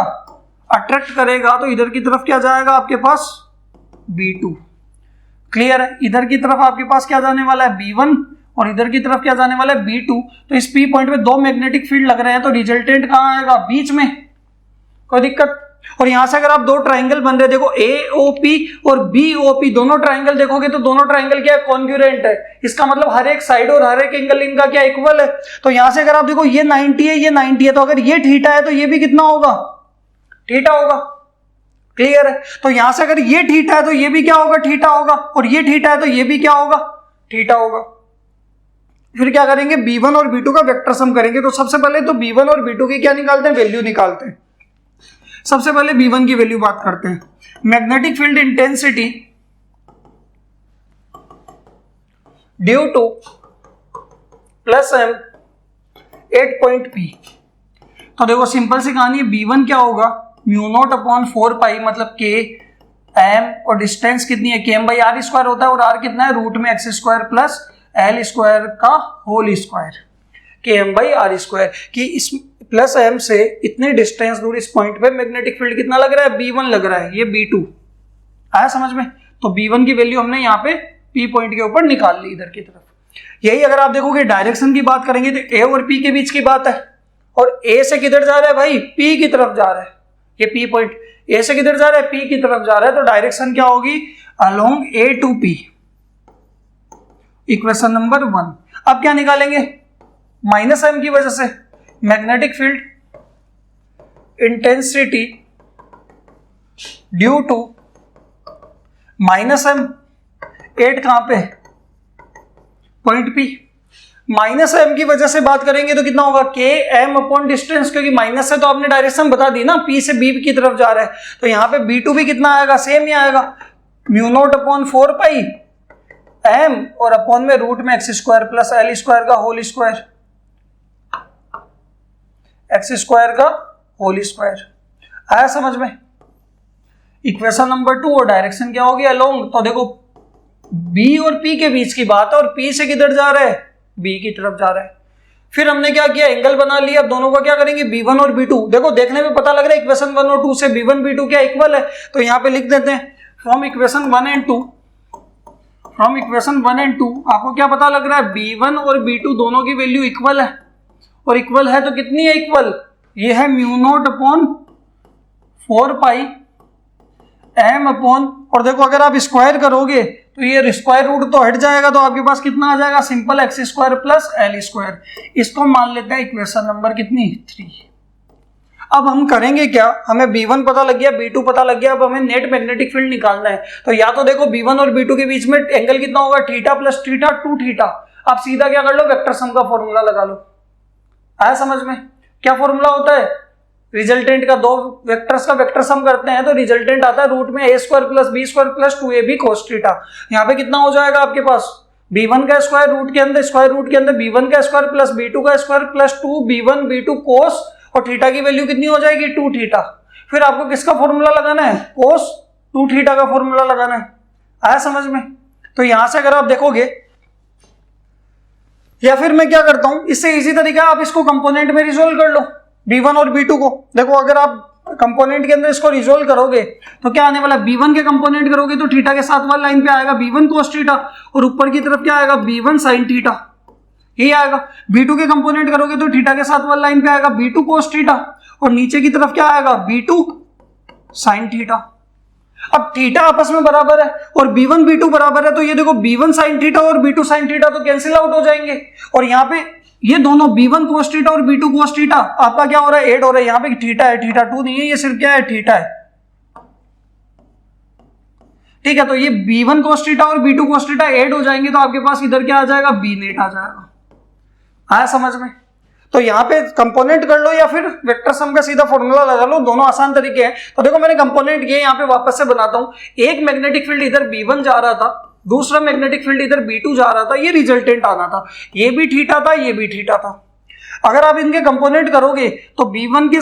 अट्रैक्ट करेगा, तो इधर की तरफ क्या जाएगा आपके पास B2। क्लियर है, इधर की तरफ आपके पास क्या जाने वाला है B1 और इधर की तरफ क्या जाने वाला है B2। तो इस P पॉइंट पे दो मैग्नेटिक फील्ड लग रहे हैं, तो रिजल्टेंट कहाँ आएगा, बीच में, कोई दिक्कत। और यहां से अगर आप दो ट्राइंगल बन रहे, देखो AOP और BOP दोनों ट्राइंगल देखोगे तो दोनों ट्राइंगल क्या है, कॉन्ग्रुएंट है। इसका मतलब हर एक साइड और हर एक एंगल इनका क्या इक्वल है। तो यहां से अगर आप देखो ये 90 है, ये 90 है, तो अगर ये थीटा है तो ये भी कितना होगा, थीटा होगा। क्लियर है, तो यहां से अगर ये थीटा है तो ये भी क्या होगा, थीटा होगा, और ये थीटा है तो ये भी क्या होगा, थीटा होगा। फिर क्या करेंगे, B1 और B2 का वेक्टर सम करेंगे। तो सबसे पहले तो B1 और B2 की क्या निकालते हैं, वैल्यू निकालते हैं। सबसे पहले B1 की वैल्यू बात करते हैं। Magnetic field intensity due to plus m 8.P। तो देखो सिंपल सी कहानी है, B1 क्या होगा, म्यू नॉट अपॉन 4 मतलब K M, और डिस्टेंस कितनी है, KM/r² होता है, और r कितना है, रूट में x² प्लस L² का होल स्क्वायर, KM/r²। कि इस प्लस एम से इतने डिस्टेंस दूर इस पॉइंट पे मैग्नेटिक फील्ड कितना लग रहा है, B1 लग रहा है, ये B2 आया समझ में। तो B1 की वैल्यू हमने यहाँ पे P पॉइंट के ऊपर निकाल ली इधर की तरफ। यही अगर आप देखोगे डायरेक्शन की बात करेंगे तो A और P के बीच की बात है, और A से किधर जा रहा है भाई, P की तरफ जा रहा है। ये P पॉइंट A से किधर जा रहा है, P की तरफ जा रहा है, तो डायरेक्शन क्या होगी, along A to P। Equation number 1। अब क्या निकालेंगे, माइनस एम की वजह से magnetic field intensity due to minus m 8 कहां पे, पॉइंट P। माइनस एम की वजह से बात करेंगे तो कितना होगा, के एम अपॉन डिस्टेंस, क्योंकि माइनस से तो आपने डायरेक्शन बता दी ना, P से B की तरफ जा रहा है, तो यहां पे B2 भी कितना आएगा, सेम ही आएगा, म्यू नॉट अपॉन 4 एम, और अपॉन में रूट में x² प्लस L² का होल स्क्वायर, x² का होल स्क्वायर। आया समझ में। इक्वेशन नंबर 2, और डायरेक्शन क्या होगी, अलोंग। तो देखो B और P के बीच की बात है, और P से किधर जा रहा है, B की तरफ जा रहा है। फिर हमने क्या किया, एंगल बना लिया। अब दोनों को क्या करेंगे, B1 और B2। देखो देखने में पता लग रहा है इक्वेशन 1 और 2 से B1 B2 क्या इक्वल है, तो यहां पे लिख देते हैं from equation 1 and 2। From equation 1 and 2 आपको क्या पता लग रहा है, B1 और B2 दोनों की वैल्यू इक्वल है, और इक्वल है तो कितनी है इक्वल, ये है mu naught upon 4 m upon, और देखो अगर आप स्क्वायर करोगे तो ये स्क्वायर रूट तो हट जाएगा, तो आपके पास कितना आ जाएगा, सिंपल x² प्लस L²। इसको मान लेते हैं इक्वेशन नंबर कितनी, 3। अब हम करेंगे क्या, हमें B1 पता लग गया, B2 पता लग गया, अब हमें नेट मैग्नेटिक फील्ड निकालना है। तो या तो देखो B1 और B2 के बीच में एंगल कितना होगा, थीटा प्लस थीटा 2 थीटा। आप सीधा क्या कर लो, वेक्टर सम का फॉर्मूला लगा लो। आया समझ में, क्या फॉर्मूला होता है, रिजल्टेंट का, दो वेक्टर्स का वेक्टर सम करते हैं तो रिजल्टेंट आता है रूट में A² plus B² plus 2AB cos theta. यहाँ पे कितना हो जाएगा आपके पास, B1 का स्क्वायर रूट के अंदर B1 का स्क्वायर प्लस B2 का स्क्वायर प्लस 2B1 B2 कोस, और थीटा की वैल्यू कितनी हो जाएगी, 2 थीटा। फिर आपको किसका फॉर्मूला लगाना है, कोस 2 थीटा का फॉर्मूला लगाना है। आया समझ में। तो यहां से अगर आप देखोगे, या फिर मैं क्या करता हूं, इससे इजी तरीका आप इसको कंपोनेंट में रिजोल्व कर लो, B1 और B2 को। देखो अगर आप कंपोनेंट के अंदर इसको रिजोल्व करोगे तो क्या आने वाला, B1 के कंपोनेंट करोगे तो थीटा के साथ वाली लाइन पे आएगा B1 cos थीटा, और ऊपर की तरफ क्या आएगा, B1 sin थीटा, ये आएगा। B2 के कंपोनेंट करोगे तो थीटा के साथ वाली लाइन पे आएगा B2 cos थीटा, और नीचे की तरफ क्या आएगा, B2 sin थीटा। अब थीटा आपस में बराबर है और B1 B2 बराबर है, तो ये देखो B1 sin थीटा और B2 sin थीटा तो कैंसिल आउट हो जाएंगे, और यहाँ पे ये दोनों B1 cos थीटा और B2 cos थीटा आपका क्या हो रहा है, ऐड हो रहा है। यहाँ पे थीटा है, थीटा 2 नहीं है, ये सिर्फ क्या है, थीटा है। ठीक है, तो ये B1 cos थीटा और B2 cos थीटा ऐड हो जाएंगे, तो आपके पास इधर क्या आ जाएगा, B नेट आ जाएगा। आया समझ में। तो यहाँ पे कंपोनेंट कर लो या फिर वेक्टर सम का सीधा फॉर्मूला लगा लो, दोनों आसान तरीके हैं। तो देखो मैंने कंपोनेंट किए, यहाँ पे वापस से बनाता हूं। एक मैग्नेटिक फील्ड इधर B1 जा रहा था, दूसरा मैग्नेटिक फील्ड इधर B2 जा रहा था, ये रिजल्टेंट आना था, ये भी थीटा था, ये भी थीटा था। अगर आप इनके कंपोनेंट करोगे तो B1 के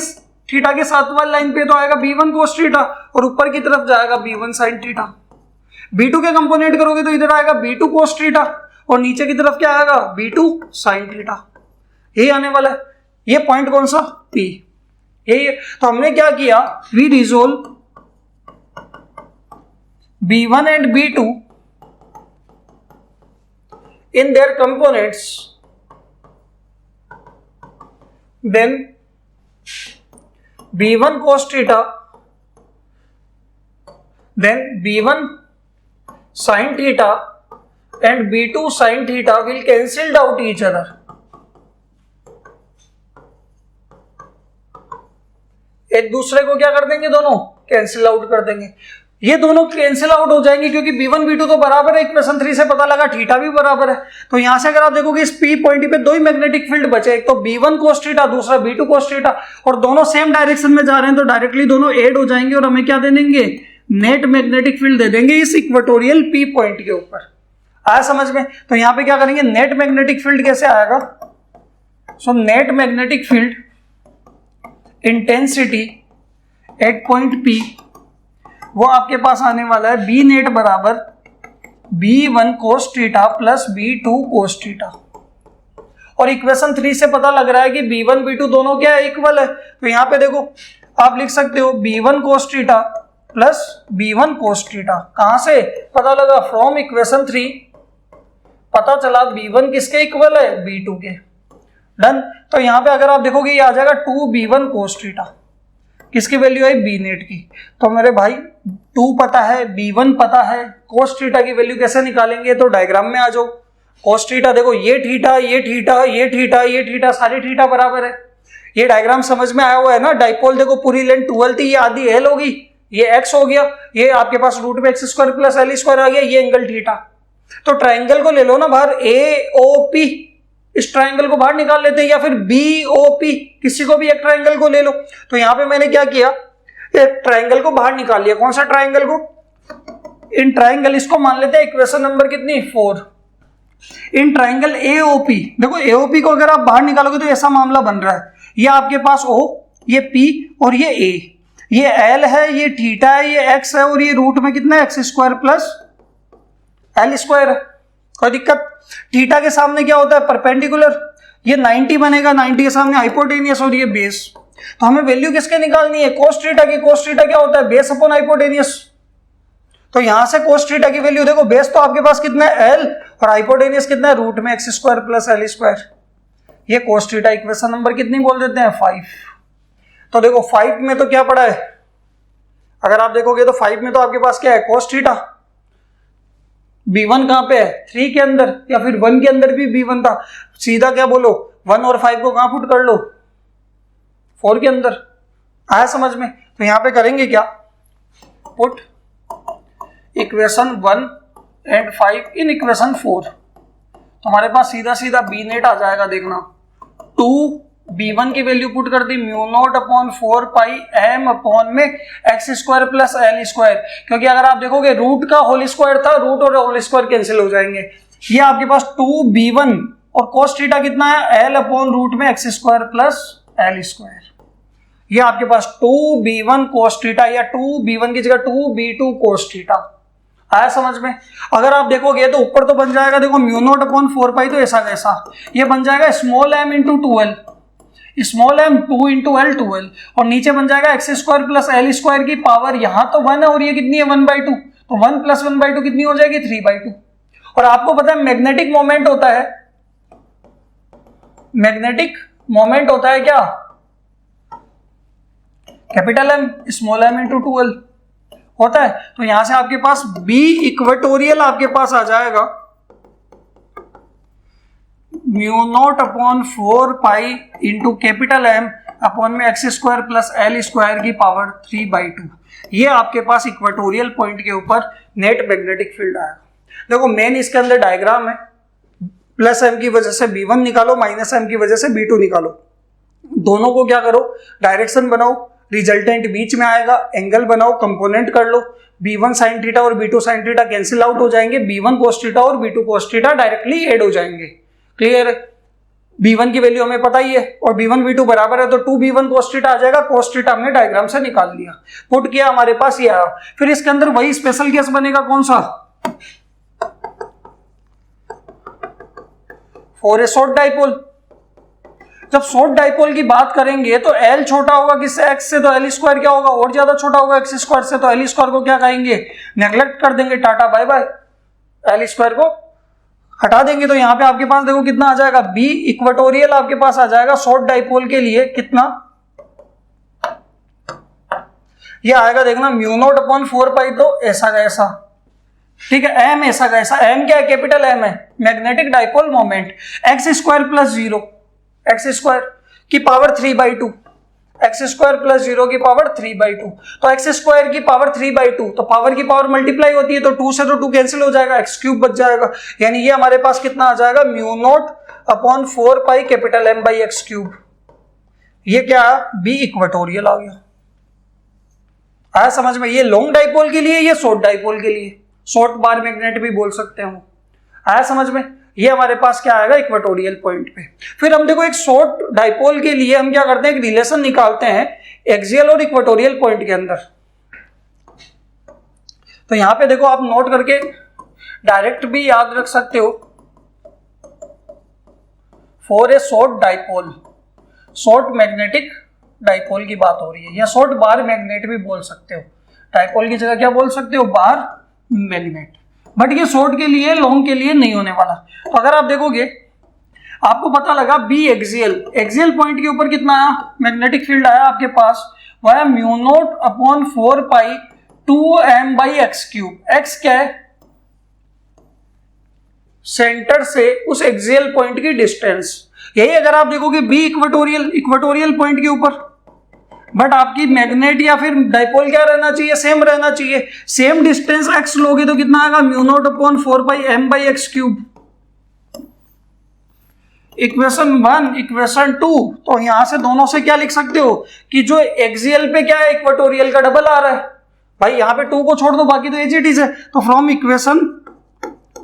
थीटा के साथ वाली लाइन पे तो आएगा B1 cos थीटा, और ऊपर की तरफ जाएगा B1 sin थीटा। B2 के कंपोनेंट करोगे तो इधर आएगा B2 cos थीटा और नीचे की तरफ क्या आएगा B2 sin थीटा, यही आने वाला है। ये पॉइंट कौन सा P, यही। तो हमने क्या किया, we resolve B1 and B2 in their components, then B1 cos theta, then B1 sin theta and B2 sin theta will cancel out each other. एक दूसरे को क्या कर देंगे, दोनों कैंसिल आउट कर देंगे। ये दोनों कैंसिल आउट हो जाएंगे क्योंकि B1 B2 तो बराबर है, इक्वेशन 3 से पता लगा थीटा भी बराबर है। तो यहां से अगर आप देखोगे इस P पॉइंट पे दो ही मैग्नेटिक फील्ड बचे, एक तो B1 cos थीटा, दूसरा B2 cos थीटा, और दोनों सेम डायरेक्शन में जा रहे हैं तो डायरेक्टली दोनों ऐड हो जाएंगे और हमें क्या दे देंगे, नेट मैग्नेटिक फील्ड दे देंगे इस इक्वेटोरियल P पॉइंट के ऊपर। आया समझ में? तो यहां पे क्या करेंगे, नेट मैग्नेटिक फील्ड कैसे आएगा, so net magnetic field intensity at point P वो आपके पास आने वाला है B नेट बराबर B1 cos theta plus B2 cos theta. और इक्वेशन 3 से पता लग रहा है कि B1 B2 दोनों क्या है, इक्वल है। तो यहां पे देखो आप लिख सकते हो B1 cos theta plus B1 cos theta. कहां से पता लगा, फ्रॉम इक्वेशन 3 पता चला B1 किसके इक्वल है, B2 के। डन। तो यहां पे अगर आप देखोगे ये आ जाएगा 2B1 cos थीटा, किसकी वैल्यू है, B नेट की। तो मेरे भाई 2 पता है, B1 पता है, cos थीटा की वैल्यू कैसे निकालेंगे, तो डायग्राम में आ जाओ। cos थीटा देखो, ये थीटा ये थीटा ये थीटा ये थीटा, सारी थीटा बराबर है। ये डायग्राम समझ में आया हुआ है ना। डाइपोल देखो पूरी लेंथ 12 थी, ये आधी L होगी, ये x हो गया, ये आपके पास रूट में x square plus L square आ गया, ये एंगल थीटा। तो ट्राइंगल को ले लो ना बाहर, AOP, इस ट्राइंगल को बाहर निकाल लेते हैं, या फिर BOP, किसी को भी एक ट्राइंगल को ले लो। तो यहां पे मैंने क्या किया, एक ट्राइंगल को बाहर निकाल लिया। कौन सा ट्राइंगल को, इन ट्राइंगल, इसको मान लेते हैं इक्वेशन नंबर कितनी, 4। इन ट्राइंगल AOP, देखो AOP को अगर आप बाहर निकालोगे तो ऐसा मामला बन रहा है, ये आपके पास O, ये P और ये A, ये L है, ये थीटा है, ये x है, और ये रूट में कितना है, x square plus L square है। कोई दिक्कत? थीटा के सामने क्या होता है, परपेंडिकुलर, ये 90 बनेगा, 90 के सामने हाइपोटेनियस और ये बेस। तो हमें वैल्यू किसके निकालनी है, cos थीटा की। cos थीटा क्या होता है, बेस अपॉन हाइपोटेनियस। तो यहां से cos थीटा की वैल्यू देखो, बेस तो आपके पास कितना है L और हाइपोटेनियस कितना है, रूट में x square plus L square. ये cos थीटा इक्वेशन नंबर कितनी बोल देते हैं, 5। तो देखो 5 में तो क्या पड़ा है, अगर आप देखोगे तो 5 में तो आपके पास क्या है, cos थीटा। B1 कहां पे है, 3 के अंदर, या फिर 1 के अंदर भी B1 था। सीधा क्या बोलो, 1 और 5 को कहां पुट कर लो, 4 के अंदर। आया समझ में? तो यहां पे करेंगे क्या, put equation 1 and 5 in equation 4। तो हमारे पास सीधा सीधा B नेट आ जाएगा, देखना 2B1 की वैल्यू पुट कर दी, म्यू नॉट अपॉन 4 पाई m अपॉन में x square plus L square. क्योंकि अगर आप देखोगे रूट का होल स्क्वायर था, रूट और होल स्क्वायर कैंसिल हो जाएंगे। ये आपके पास 2B1 और cos थीटा कितना है, L अपॉन रूट में x square plus L square. ये आपके पास 2B1 cos थीटा, या 2B1 की जगह 2B2 cos थीटा। आया समझ में? अगर आप देखोगे तो ऊपर तो बन जाएगा, देखो म्यू नॉट अपॉन 4 पाई, तो ऐसा कैसा, ये बन जाएगा small m into 2L, small m 2 into L 2L, और नीचे बन जाएगा x square plus L square की पावर, यहां तो 1 है और ये कितनी है 1/2, तो 1 प्लस 1/2 कितनी हो जाएगी, 3/2। और आपको पता है मैग्नेटिक मोमेंट होता है, मैग्नेटिक मोमेंट होता है क्या, capital M small m into 2L होता है। तो यहां से आपके पास B इक्वेटोरियल आपके पास आ जाएगा mu naught upon 4 pi into capital M upon में x square plus L square की पावर 3/2। ये आपके पास इक्वेटोरियल पॉइंट के ऊपर नेट मैग्नेटिक फील्ड आएगा। देखो मेन इसके अंदर डायग्राम है, प्लस m की वजह से B1 निकालो, माइनस m की वजह से B2 निकालो। दोनों को क्या करो, डायरेक्शन बनाओ, रिजल्टेंट बीच में आएगा, एंगल बनाओ, कंपोनेंट कर लो। B1 sin थीटा और B2 sin theta cancel out हो जाएंगे, B1 cos थीटा और B2 cos theta directly add हो जाएंगे। क्लियर है? B1 की वैल्यू हमें पता ही है और B1 B2 बराबर है तो 2B1 cos थीटा आ जाएगा। cos थीटा हमने डायग्राम से निकाल लिया, पुट किया, हमारे पास ये आया। फिर इसके अंदर वही स्पेशल केस बनेगा, कौन सा, 4a शॉर्ट डाइपोल। जब शॉर्ट डाइपोल की बात करेंगे तो L छोटा होगा किससे, x से, तो L स्क्वायर क्या होगा, और ज्यादा छोटा होगा x स्क्वायर से, तो L स्क्वायर को क्या कहेंगे, नेग्लेक्ट कर देंगे, tata bye bye, L square को हटा देंगे। तो यहाँ पे आपके पास देखो कितना आ जाएगा, B इक्वेटोरियल आपके पास आ जाएगा शॉर्ट डाइपोल के लिए कितना, ये आएगा देखना म्यू नॉट अपॉन 4 पाई, तो ऐसा का ऐसा, ठीक है, m ऐसा का ऐसा, m क्या है, कैपिटल M है, magnetic dipole moment, x square plus 0, x square की पावर 3/2, एक्स स्क्वायर प्लस 0 की पावर 3/2, तो एक्स स्क्वायर की पावर 3/2, तो पावर की पावर मल्टीप्लाई होती है तो 2 से तो 2 कैंसिल हो जाएगा, एक्स क्यूब बच जाएगा। यानी ये हमारे पास कितना आ जाएगा, mu naught upon 4 pi capital M by x cube. ये क्या, बी इक्वेटोरियल आ गया। आया समझ में, ये लॉन्ग डाइपोल के लिए, ये शॉर्ट डाइपोल के लिए, शॉर्ट बार मैग्नेट भी बोल सकते हो। आया समझ में, ये हमारे पास क्या आएगा, इक्वेटोरियल पॉइंट पे। फिर हम देखो एक शॉर्ट डाइपोल के लिए हम क्या करते हैं, एक रिलेशन निकालते हैं एक्सियल और इक्वेटोरियल पॉइंट के अंदर। तो यहां पे देखो आप नोट करके डायरेक्ट भी याद रख सकते हो, for a short dipole, short magnetic dipole की बात हो रही है, या शॉर्ट बार मैग्नेट भी बोल सकते हो, डाइपोल की जगह क्या बोल सकते हो, बार मैग्नेट। बट ये शॉर्ट के लिए, लॉन्ग के लिए नहीं होने वाला। तो अगर आप देखोगे, आपको पता लगा बी एक्सियल, एक्सियल पॉइंट के ऊपर कितना आया, मैग्नेटिक फील्ड आया आपके पास, वह mu naught upon 4 pi 2m by x cube. X क्या है, सेंटर से उस एक्सियल पॉइंट की डिस्टेंस। यही अगर आप देखोगे बी इक्वेटोरियल, इक्वेटोरियल पॉइंट के ऊपर, बट आपकी मैग्नेट या फिर डाइपोल क्या रहना चाहिए, सेम रहना चाहिए। सेम डिस्टेंस x लोगे तो कितना आएगा, mu naught upon 4 pi m by x cube. Equation 1, equation 2, तो यहां से दोनों से क्या लिख सकते हो कि जो एक्सियल पे क्या है, इक्वेटोरियल का डबल आ रहा है। भाई यहां पे 2 को छोड़ दो, बाकी तो एज इट इज है। तो फ्रॉम इक्वेशन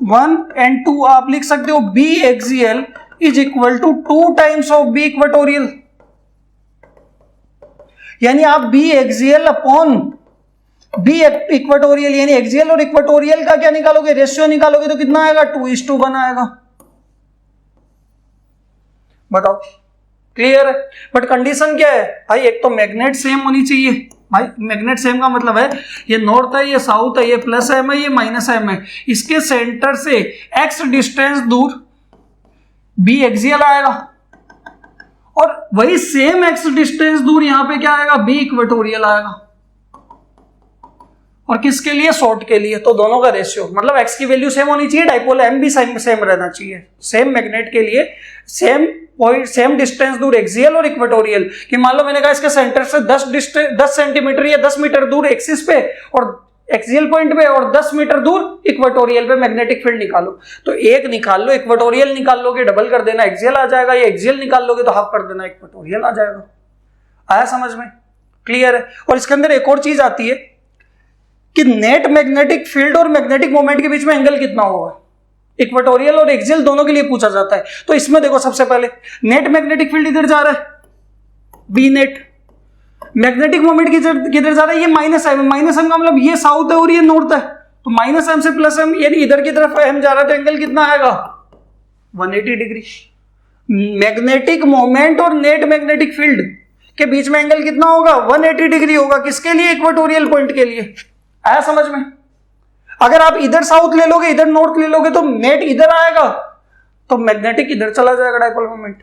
1 एंड 2 आप लिख सकते हो B axial is equal to 2 times of B equatorial. यानी आप B axial upon B equatorial, यानी एक्सियल और इक्वेटोरियल का क्या निकालोगे, रेशियो निकालोगे तो कितना आएगा, 2:1 आएगा। बताओ, क्लियर है। बट कंडीशन क्या है भाई, एक तो मैग्नेट सेम होनी चाहिए। भाई मैग्नेट सेम का मतलब है ये नॉर्थ है, ये साउथ है, ये प्लस एम है, ये माइनस एम है, इसके सेंटर से एक्स डिस्टेंस दूर बी एक्सियल आएगा, और वही सेम एक्स डिस्टेंस दूर यहां पे क्या आएगा, बी इक्वेटोरियल आएगा। और किसके लिए, शॉर्ट के लिए। तो दोनों का रेशियो मतलब एक्स की वैल्यू सेम होनी चाहिए, डाइपोल एम भी सेम रहना चाहिए। सेम मैग्नेट के लिए सेम पॉइंट, सेम डिस्टेंस दूर एक्सियल और इक्वेटोरियल। कि मान लो मैंने कहा इसके सेंटर से 10 सेंटीमीटर या 10 मीटर दूर एक्सिस पे और एक्सियल पॉइंट पे, और 10 मीटर दूर इक्वेटोरियल पे मैग्नेटिक फील्ड निकालो। तो एक निकाल लो, इक्वेटोरियल निकाल लोगे डबल कर देना एक्सियल आ जाएगा, या एक्सियल निकाल लोगे तो हाफ कर देना इक्वेटोरियल आ जाएगा। आया समझ में, क्लियर है। और इसके अंदर एक और चीज आती है कि नेट मैग्नेटिक फील्ड और मैग्नेटिक मोमेंट के बीच में एंगल कितना होगा, इक्वेटोरियल और एक्सियल दोनों के लिए पूछा जाता है। तो इसमें देखो सबसे पहले नेट मैग्नेटिक फील्ड इधर जा रहा है, बी नेट, मैग्नेटिक मोमेंट किधर जा रहा है, ये माइनस एम। माइनस एम का मतलब ये साउथ है और ये नॉर्थ है, तो माइनस एम से प्लस एम, यानी इधर की तरफ एम जा रहा है, तो एंगल कितना आएगा, 180 डिग्री। मैग्नेटिक मोमेंट और नेट मैग्नेटिक फील्ड के बीच में एंगल कितना होगा, 180 डिग्री होगा। किसके लिए, इक्वेटोरियल पॉइंट के लिए। आया समझ में। अगर आप इधर साउथ ले लोगे, इधर नॉर्थ ले लोगे, तो नेट इधर आएगा, तो मैग्नेटिक इधर चला जाएगा, डाइपोल मोमेंट।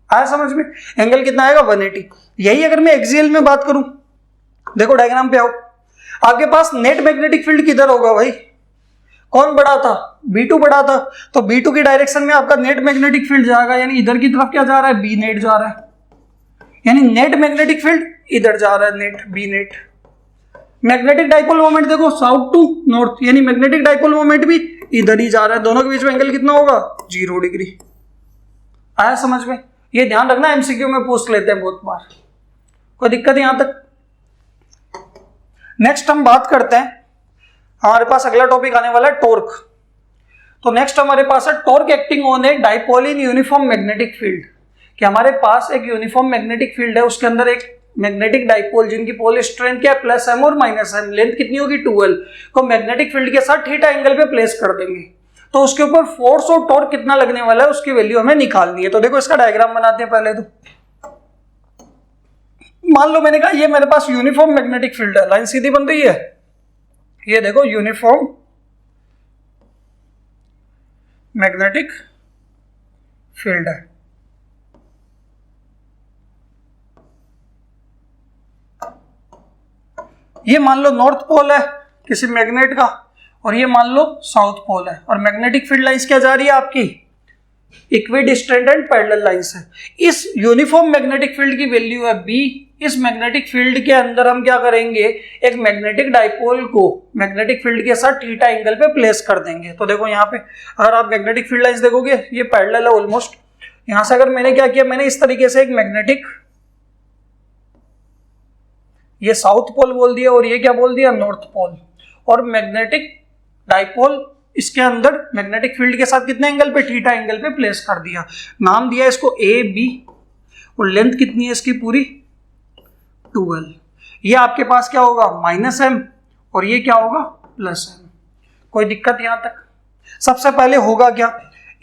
आया समझ में। एंगल कितना आएगा, 180। यही अगर मैं एक्सियल में बात करूं, देखो डायग्राम पे आओ, आपके पास नेट मैग्नेटिक फील्ड किधर होगा भाई, कौन बड़ा था, B2 बड़ा था, तो B2 की डायरेक्शन में आपका नेट मैग्नेटिक फील्ड जाएगा, यानी इधर की तरफ क्या जा रहा है, बी नेट जा रहा है, यानी नेट मैग्नेटिक फील्ड इधर जा रहा है, net B net. Magnetic dipole moment देखो साउथ टू नॉर्थ, यानी मैग्नेटिक डाइपोल मोमेंट भी इधर ही जा रहा है, दोनों के बीच में एंगल कितना होगा, 0 डिग्री। आया समझ में। ये ध्यान रखना, एमसीक्यू में पूछ लेते हैं बहुत बार, कोई दिक्कत यहां तक। नेक्स्ट हम बात करते हैं, हमारे पास अगला टॉपिक आने वाला है टॉर्क। तो नेक्स्ट हमारे पास है torque acting on a dipole in uniform magnetic field, कि हमारे पास एक यूनिफॉर्म मैग्नेटिक फील्ड है, उसके अंदर एक मैग्नेटिक डाइपोल जिनकी पोल स्ट्रेंथ क्या है प्लस एम और माइनस एम, लेंथ कितनी होगी 12 को मैग्नेटिक फील्ड के साथ थीटा एंगल पे प्लेस कर देंगे, तो उसके ऊपर फोर्स और टॉर्क कितना लगने वाला है उसकी वैल्यू हमें निकालनी है। तो देखो इसका डायग्राम बनाते हैं पहले। तो मान लो मैंने कहा ये मेरे पास यूनिफॉर्म मैग्नेटिक फील्ड है, लाइन सीधी बन रही है, ये देखो यूनिफॉर्म मैग्नेटिक फील्ड है। ये मान लो नॉर्थ पोल है किसी मैग्नेट का और ये मान लो साउथ पोल है, और मैग्नेटिक फील्ड लाइंस क्या जा रही है आपकी इक्विडिस्टेंट एंड पैरेलल लाइंस है। इस यूनिफॉर्म मैग्नेटिक फील्ड की वैल्यू है बी। इस मैग्नेटिक फील्ड के अंदर हम क्या करेंगे, एक मैग्नेटिक डाइपोल को मैग्नेटिक फील्ड के साथ थीटा एंगल पे प्लेस कर देंगे। तो देखो यहाँ पे अगर आप मैग्नेटिक फील्ड लाइंस देखोगे ये पैरेलल है ऑलमोस्ट। यहां से अगर मैंने क्या किया, मैंने इस तरीके से एक मैग्नेटिक, ये साउथ पोल बोल दिया और ये क्या बोल दिया नॉर्थ पोल, और मैग्नेटिक डाइपोल इसके अंदर मैग्नेटिक फील्ड के साथ कितने एंगल पे थीटा एंगल पे प्लेस कर दिया। नाम दिया इसको ए बी, और लेंथ कितनी है इसकी पूरी 12। ये आपके पास क्या होगा माइनस एम और ये क्या होगा प्लस एम। कोई दिक्कत यहां तक? सबसे पहले होगा क्या,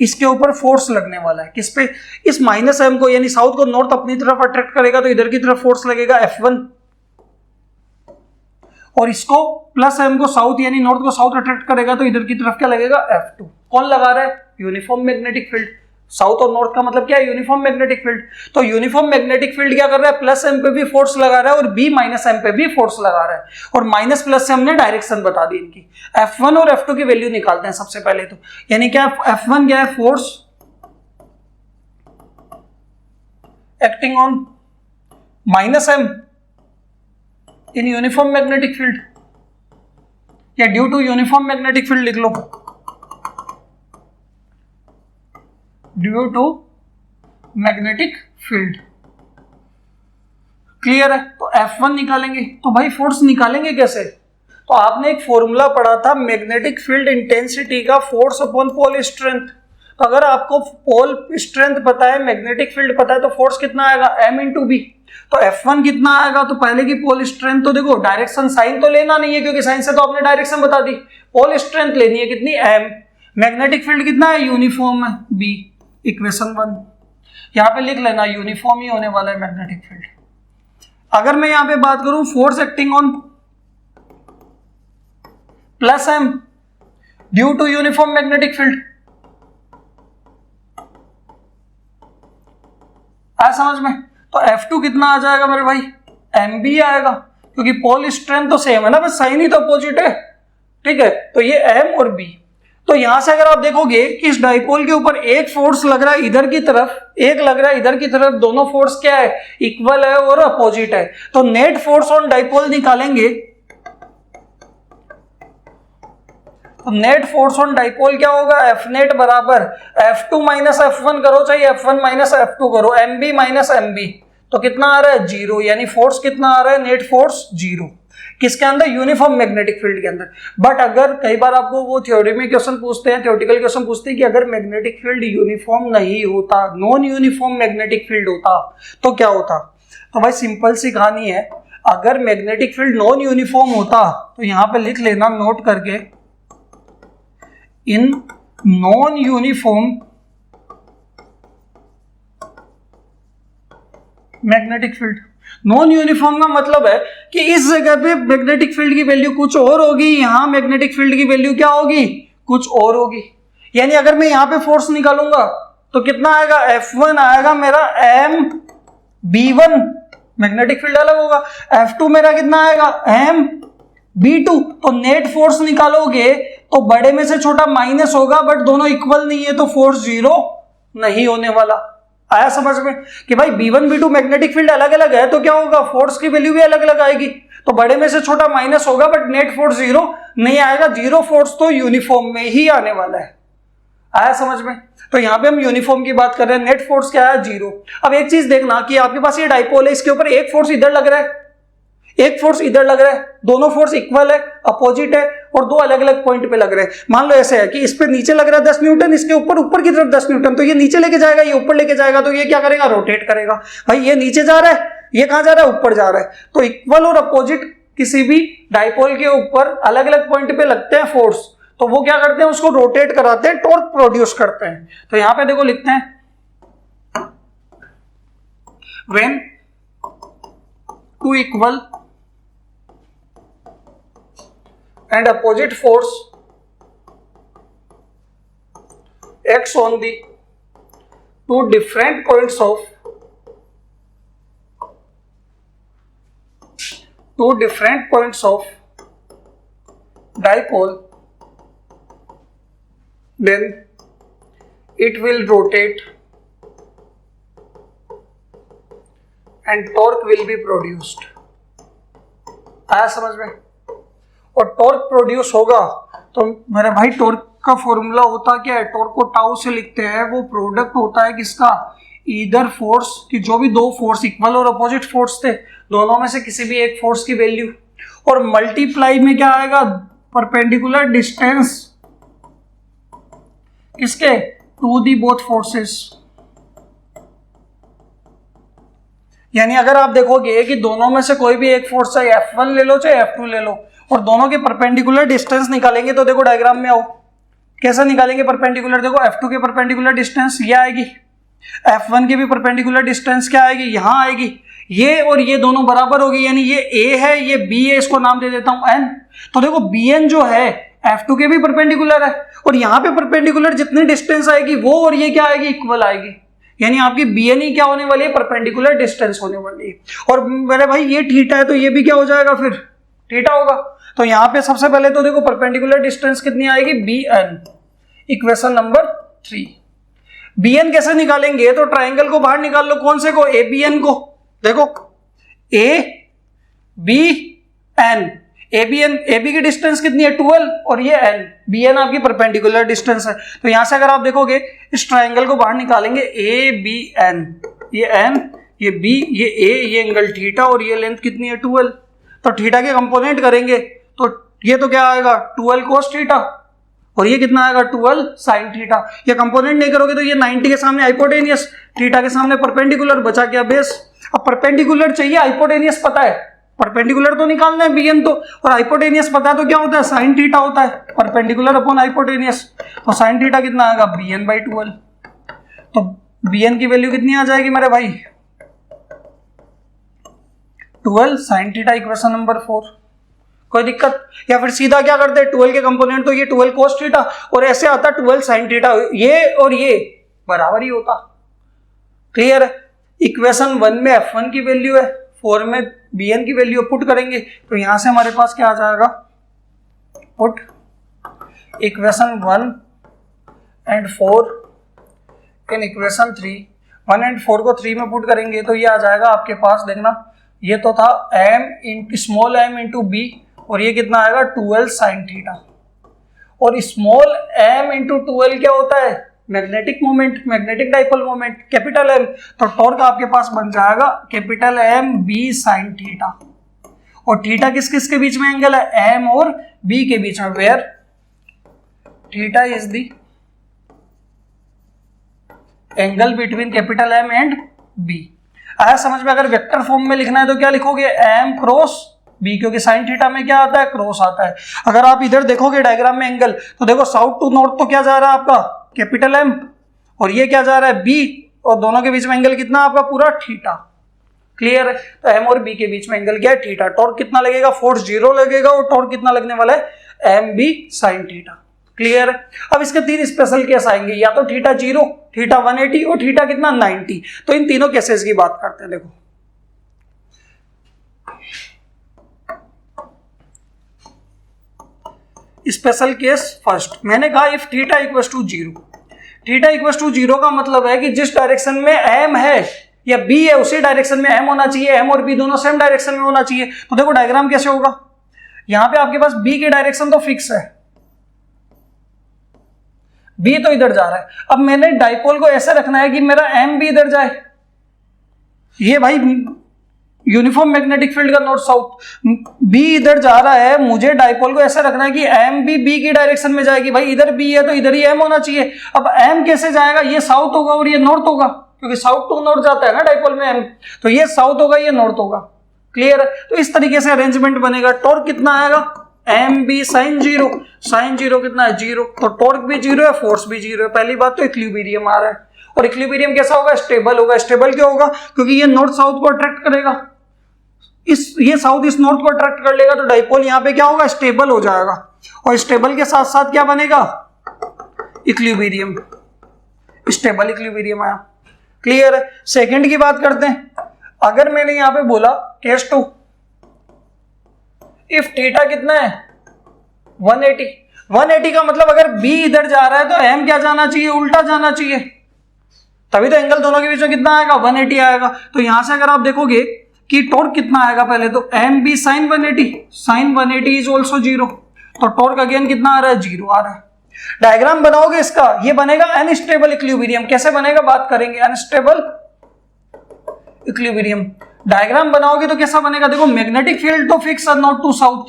इसके ऊपर फोर्स लगने वाला है, किस पे, इस माइनस एम को, यानी साउथ को नॉर्थ अपनी तरफ अट्रैक्ट करेगा तो इधर की तरफ फोर्स लगेगा F1, और इसको प्लस एम को साउथ यानी नॉर्थ को साउथ अट्रैक्ट करेगा तो इधर की तरफ क्या लगेगा F2। कौन लगा रहा है, यूनिफॉर्म मैग्नेटिक फील्ड। साउथ और नॉर्थ का मतलब क्या है, यूनिफॉर्म मैग्नेटिक फील्ड। तो यूनिफॉर्म मैग्नेटिक फील्ड क्या कर रहा है, प्लस एम पे भी फोर्स लगा रहा है और बी माइनस एम पे भी फोर्स लगा रहा है, और माइनस प्लस से हमने डायरेक्शन बता दी इनकी। F1 और F2 की वैल्यू निकालते हैं सबसे पहले। तो यानी क्या F1 क्या है, force acting on minus M in uniform magnetic field, या due to uniform magnetic field लिख लो, due to magnetic field. Clear है? तो F1 निकालेंगे। तो भाई फोर्स निकालेंगे कैसे, तो आपने एक फॉर्मूला पढ़ा था मैग्नेटिक फील्ड इंटेंसिटी का, फोर्स अपॉन पोल स्ट्रेंथ। तो अगर आपको पोल स्ट्रेंथ पता है, मैग्नेटिक फील्ड पता है, तो फोर्स कितना आएगा m इंटू बी। तो F1 कितना आएगा, तो पहले की पोल स्ट्रेंथ, तो देखो डायरेक्शन साइन तो लेना नहीं है क्योंकि साइन से तो आपने डायरेक्शन बता दी, पोल स्ट्रेंथ लेनी है कितनी m, मैग्नेटिक फील्ड कितना है यूनिफॉर्म है b, इक्वेशन 1। यहां पे लिख लेना यूनिफॉर्म ही होने वाला है मैग्नेटिक फील्ड। अगर मैं यहां पे बात करूं force acting on plus m due to uniform magnetic field, आया समझ में? तो F2 कितना आ जाएगा मेरे भाई, mb आएगा, क्योंकि पोल स्ट्रेंथ तो सेम है ना, बस साइन ही तो अपोजिट है। ठीक है, तो ये m और b। तो यहां से अगर आप देखोगे कि इस डाइपोल के ऊपर एक फोर्स लग रहा है इधर की तरफ, एक लग रहा है इधर की तरफ, दोनों फोर्स क्या है, इक्वल है और अपोजिट है। तो नेट फोर्स ऑन डाइपोल निकालेंगे, तो नेट फोर्स ऑन डाइपोल क्या होगा, F नेट बराबर F2 माइनस F1 करो, चाहे F1 माइनस F2 करो, MB माइनस MB, तो कितना आ रहा है 0, यानी फोर्स कितना आ रहा है, नेट फोर्स 0। किसके अंदर, यूनिफॉर्म मैग्नेटिक फील्ड के अंदर। बट अगर कई बार आपको वो थ्योरी में क्वेश्चन पूछते हैं, थ्योरेटिकल क्वेश्चन पूछते हैं कि अगर मैग्नेटिक फील्ड यूनिफॉर्म नहीं होता, नॉन यूनिफॉर्म मैग्नेटिक फील्ड होता तो क्या होता। तो भाई सिंपल सी कहानी है, अगर मैग्नेटिक फील्ड नॉन यूनिफॉर्म होता तो यहां पे लिख लेना नोट करके, in non uniform magnetic field. Non uniform का मतलब है कि इस जगह पे मैग्नेटिक फील्ड की वैल्यू कुछ और होगी, यहां मैग्नेटिक फील्ड की वैल्यू क्या होगी, कुछ और होगी। यानी अगर मैं यहां पे फोर्स निकालूंगा तो कितना आएगा, F1 आएगा मेरा m B1, मैग्नेटिक फील्ड अलग होगा। F2 मेरा कितना आएगा, m B2। तो नेट फोर्स निकालोगे तो बड़े में से छोटा माइनस होगा, बट दोनों इक्वल नहीं है तो फोर्स 0 नहीं होने वाला। आया समझ में कि भाई B1 B2 मैग्नेटिक फील्ड अलग अलग है तो क्या होगा, फोर्स की वैल्यू भी अलग अलग आएगी। तो बड़े में से छोटा माइनस होगा बट नेट फोर्स 0 नहीं आएगा, 0 फोर्स तो यूनिफॉर्म में ही आने वाला है। आया समझ में? तो यहां पे हम यूनिफॉर्म की बात कर रहे हैं, नेट फोर्स क्या है 0। अब एक चीज देखना कि आपके पास ये डाइपोल है, इसके ऊपर एक फोर्स इधर लग रहा है, एक फोर्स इधर लग रहा है, दोनों फोर्स इक्वल है, अपोजिट है और दो अलग अलग पॉइंट पे लग रहे हैं। मान लो ऐसे है कि इस पे नीचे लग रहा है 10 न्यूटन, इसके ऊपर की तरफ 10 न्यूटन, तो ये नीचे लेके जाएगा, ये ऊपर लेके जाएगा, तो ये क्या करेगा, रोटेट करेगा। भाई ये नीचे जा रहा है, ये कहां जा रहा है, ऊपर जा रहा है। तो इक्वल और अपोजिट किसी भी डाइपोल के ऊपर अलग अलग पॉइंट पे लगते हैं फोर्स, तो वो क्या करते हैं, उसको रोटेट कराते हैं, टॉर्क प्रोड्यूस करते हैं। तो यहां पे देखो लिखते हैं when two equal and opposite force acts on the two different points of dipole, then it will rotate and torque will be produced। आया समझ में? और टॉर्क प्रोड्यूस होगा तो मेरे भाई टॉर्क का फॉर्मूला होता क्या है, टॉर्क को टाउ से लिखते हैं, वो प्रोडक्ट होता है किसका, ईदर फोर्स की, जो भी दो फोर्स इक्वल और अपोजिट फोर्स थे दोनों में से किसी भी एक फोर्स की वैल्यू, और मल्टीप्लाई में क्या आएगा, परपेंडिकुलर डिस्टेंस किसके, टू दी बोथ फोर्सेस। यानी अगर आप देखोगे कि दोनों में से कोई भी एक फोर्स चाहे F1 ले लो चाहे F2 ले लो, और दोनों के परपेंडिकुलर डिस्टेंस निकालेंगे, तो देखो डायग्राम में आओ, कैसे निकालेंगे परपेंडिकुलर, देखो F2 के परपेंडिकुलर डिस्टेंस ये आएगी, F1 के भी परपेंडिकुलर डिस्टेंस क्या आएगी, यहां आएगी, ये और ये दोनों बराबर होगी, यानी ये A है ये B है, इसको नाम दे देता हूं N। तो देखो Bn जो है F2 के भी परपेंडिकुलर है, और यहां पे परपेंडिकुलर जितनी डिस्टेंस आएगी वो और ये क्या आएगी, इक्वल आएगी, यानी आपकी Bn ही क्या होने वाली है, परपेंडिकुलर डिस्टेंस होने वाली है। और मेरे भाई ये थीटा है तो ये भी क्या हो जाएगा, फिर थीटा होगा। तो यहां पे सबसे पहले तो देखो परपेंडिकुलर डिस्टेंस कितनी आएगी, Bn, इक्वेशन नंबर 3। Bn कैसे निकालेंगे, तो ट्राइंगल को बाहर निकाल लो, कौन से को, ABN को, देखो ABN, AB की डिस्टेंस कितनी है 12 और ये N, Bn आपकी परपेंडिकुलर डिस्टेंस है। तो यहां से अगर आप देखोगे इस ट्राइंगल को बाहर निकालेंगे ABN, ये N ये B ये A ये एंगल थीटा और ये लेंथ कितनी है 12, तो थीटा के कंपोनेंट करेंगे तो ये तो क्या आएगा 12 cos थीटा और ये कितना आएगा 12 sin थीटा। ये कंपोनेंट नहीं करोगे तो ये 90 के सामने हाइपोटेनियस, थीटा के सामने परपेंडिकुलर, बचा क्या बेस। अब परपेंडिकुलर चाहिए, हाइपोटेनियस पता है, परपेंडिकुलर तो निकालना है Bn तो, और हाइपोटेनियस पता है तो क्या होता है sin थीटा होता है, परपेंडिकुलर अपॉन हाइपोटेनियस। तो sin थीटा कितना आएगा Bn/12। तो Bn की वैल्यू कितनी आ जाएगी मेरे भाई 12 sin थीटा, इक्वेशन नंबर 4। कोई दिक्कत, या फिर सीधा क्या करते हैं 12 के कंपोनेंट तो ये 12 cos थीटा और ऐसे आता 12 sin थीटा, ये और ये बराबर ही होता। क्लियर है। इक्वेशन 1 में F1 की वैल्यू है, 4 में Bn की वैल्यू पुट करेंगे तो यहां से हमारे पास क्या आ जाएगा, put equation 1 and 4 in equation 3, 1 and 4 को 3 में पुट करेंगे तो ये आ जाएगा आपके पास, देखना ये तो था स्मॉल m इंटू बी और ये कितना आएगा 12 sin थीटा, और स्मॉल m इंटू 12 क्या होता है, magnetic moment, magnetic dipole moment, capital M। तो टॉर्क आपके पास बन जाएगा capital M B sin theta, और थीटा किस किस के बीच में एंगल है, M और B के बीच में, where theta is the angle between capital M and B। आया समझ में। अगर वेक्टर फॉर्म में लिखना है तो क्या लिखोगे, M क्रॉस B, क्योंकि साइन थीटा में क्या आता है, क्रॉस आता है। अगर आप इधर देखोगे डायग्राम में एंगल, तो देखो साउथ टू नॉर्थ तो क्या जा रहा है आपका कैपिटल M, और ये क्या जा रहा है B, और दोनों के बीच में एंगल कितना आपका पूरा थीटा। क्लियर है। तो M और B के बीच में एंगल क्या है, थीटा। टॉर्क कितना लगेगा, फोर्स 0 लगेगा, और टॉर्क कितना लगने वाला है, MB sin थीटा। क्लियर है। अब इसके 3 स्पेशल केस आएंगे, या तो थीटा 0, थीटा 180 और थीटा कितना 90। तो इन तीनों केसेस की बात करते हैं। देखो स्पेशल केस फर्स्ट, मैंने कहा if theta equals to 0, theta equals to 0 का मतलब है कि जिस डायरेक्शन में M है या B है उसी डायरेक्शन में M होना चाहिए, M और B दोनों सेम डायरेक्शन में होना चाहिए। तो देखो डायग्राम कैसे होगा, यहां पे आपके पास B की डायरेक्शन तो फिक्स है, B तो इधर जा रहा है। अब मैंने डाइपोल को ऐसे रखना है कि मेरा M भी इधर जाए, ये भाई यूनिफॉर्म मैग्नेटिक फील्ड का नॉर्थ साउथ, बी इधर जा रहा है, मुझे डाइपोल को ऐसा रखना है कि एम भी बी की डायरेक्शन में जाएगी। भाई इधर बी है तो इधर ही एम होना चाहिए। अब एम कैसे जाएगा, ये साउथ होगा और ये नॉर्थ होगा, क्योंकि साउथ टू नॉर्थ जाता है ना डाइपोल में एम, तो ये साउथ होगा ये नॉर्थ होगा। क्लियर है? तो इस तरीके से अरेंजमेंट बनेगा। टॉर्क कितना आएगा, M B sine zero, sine zero कितना है, जीरो, तो टॉर्क भी जीरो है, फोर्स भी जीरो है। पहली बात तो इक्विलिब्रियम आ रहा है, और इक्विलिब्रियम कैसा होगा, स्टेबल होगा। स्टेबल क्यों होगा, क्योंकि ये नॉर्थ साउथ को अट्रैक्ट करेगा, ये साउथ इस नॉर्थ को अट्रैक्ट कर लेगा, तो डाइपोल यहाँ पे क्या होगा, स्टेबल हो जाएगा। और स्टेबल के साथ साथ क्या बनेगा, इक्विलिब्रियम, स्टेबल इक्विलिब्रियम आया। क्लियर है? सेकंड की बात करते हैं। अगर मैंने यहां पे बोला केस 2, इफ थीटा कितना है 180, 180 का मतलब अगर बी इधर जा रहा है तो एम क्या जाना चाहिए, उल्टा जाना चाहिए, तभी तो एंगल दोनों के बीच में कितना आएगा, 180 आएगा। तो यहां से अगर आप देखोगे कि टॉर्क कितना आएगा, पहले तो M B sine 180, sine 180 is also zero, तो टॉर्क अगेन कितना आ रहा है, जीरो आ रहा है। डायग्राम बनाओगे इसका, ये बनेगा अनस्टेबल इक्विलिब्रियम। कैसे बनेगा बात करेंगे, अनस्टेबल इक्विलिब्रियम डायग्राम बनाओगे तो कैसा बनेगा, देखो मैग्नेटिक फील्ड तो फिक्स है नॉर्थ टू साउथ,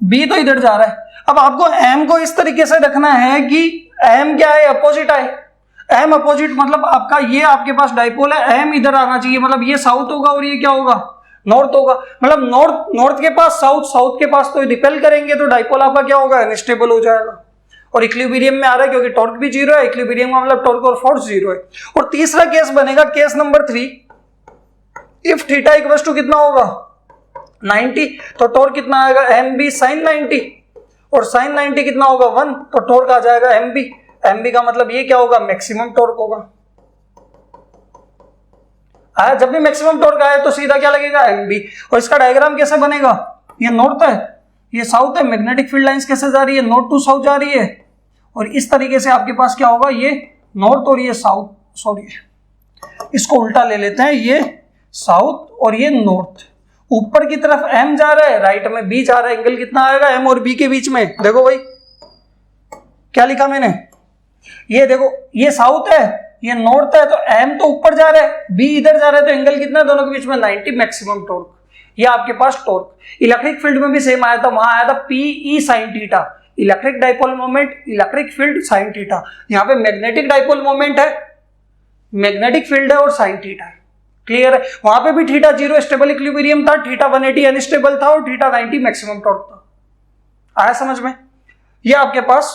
बी तो इधर जा रहा है। अब आपको एम को इस तरीके से रखना है कि एम क्या है, अपोजिट है। एम अपोजिट मतलब आपका ये आपके पास डाइपोल है, एम इधर आना चाहिए, मतलब ये साउथ होगा और ये क्या होगा, नॉर्थ होगा। मतलब नॉर्थ के पास साउथ, साउथ के पास तो रिपेल करेंगे, तो डाइपोल आपका क्या होगा, अनस्टेबल हो जाएगा। और इक्विलिब्रियम में आ रहा है क्योंकि टॉर्क भी जीरो है, इक्विलिब्रियम का मतलब टॉर्क और फोर्स जीरो है। और तीसरा केस बनेगा case number 3, if theta equals to कितना होगा 90, तो टॉर्क कितना आएगा, एम बी साइन 90, और साइन 90 कितना होगा 1, तो टॉर्क आ जाएगा एम बी। एम बी का मतलब ये क्या होगा, मैक्सिमम टॉर्क होगा। आया, जब भी मैक्सिमम टॉर्क आए तो सीधा क्या लगेगा, एम बी। और इसका डायग्राम कैसे बनेगा, ये नॉर्थ है ये साउथ है, मैग्नेटिक फील्ड लाइंस कैसे जा रही है, नॉर्थ टू साउथ जा रही है, और इस तरीके से आपके पास क्या होगा, ये नॉर्थ और ये साउथ, सॉरी इसको उल्टा ले लेते हैं, ये साउथ और ये नॉर्थ। ऊपर की तरफ एम जा रहा है, राइट में बी जा रहा है, एंगल कितना आएगा एम और बी के बीच में। देखो भाई क्या लिखा मैंने, ये देखो ये साउथ है ये नॉर्थ है, तो एम तो ऊपर जा रहा है, बी इधर जा रहा है, तो एंगल कितना है दोनों के बीच में 90, मैक्सिमम टॉर्क। ये आपके पास टॉर्क। इलेक्ट्रिक फील्ड में भी सेम आया था, वहां आया था P E sine theta, electric dipole moment, electric field sine theta. यहाँ पे मैग्नेटिक डाइपोल मोमेंट है, मैग्नेटिक फील्ड है और साइन थीटा है। क्लियर है? वहां पे भी थीटा जीरो स्टेबल इक्विलिब्रियम था, थीटा 180 अनस्टेबल था, और थीटा 90 मैक्सिमम टॉर्क था। आया समझ में? ये आपके पास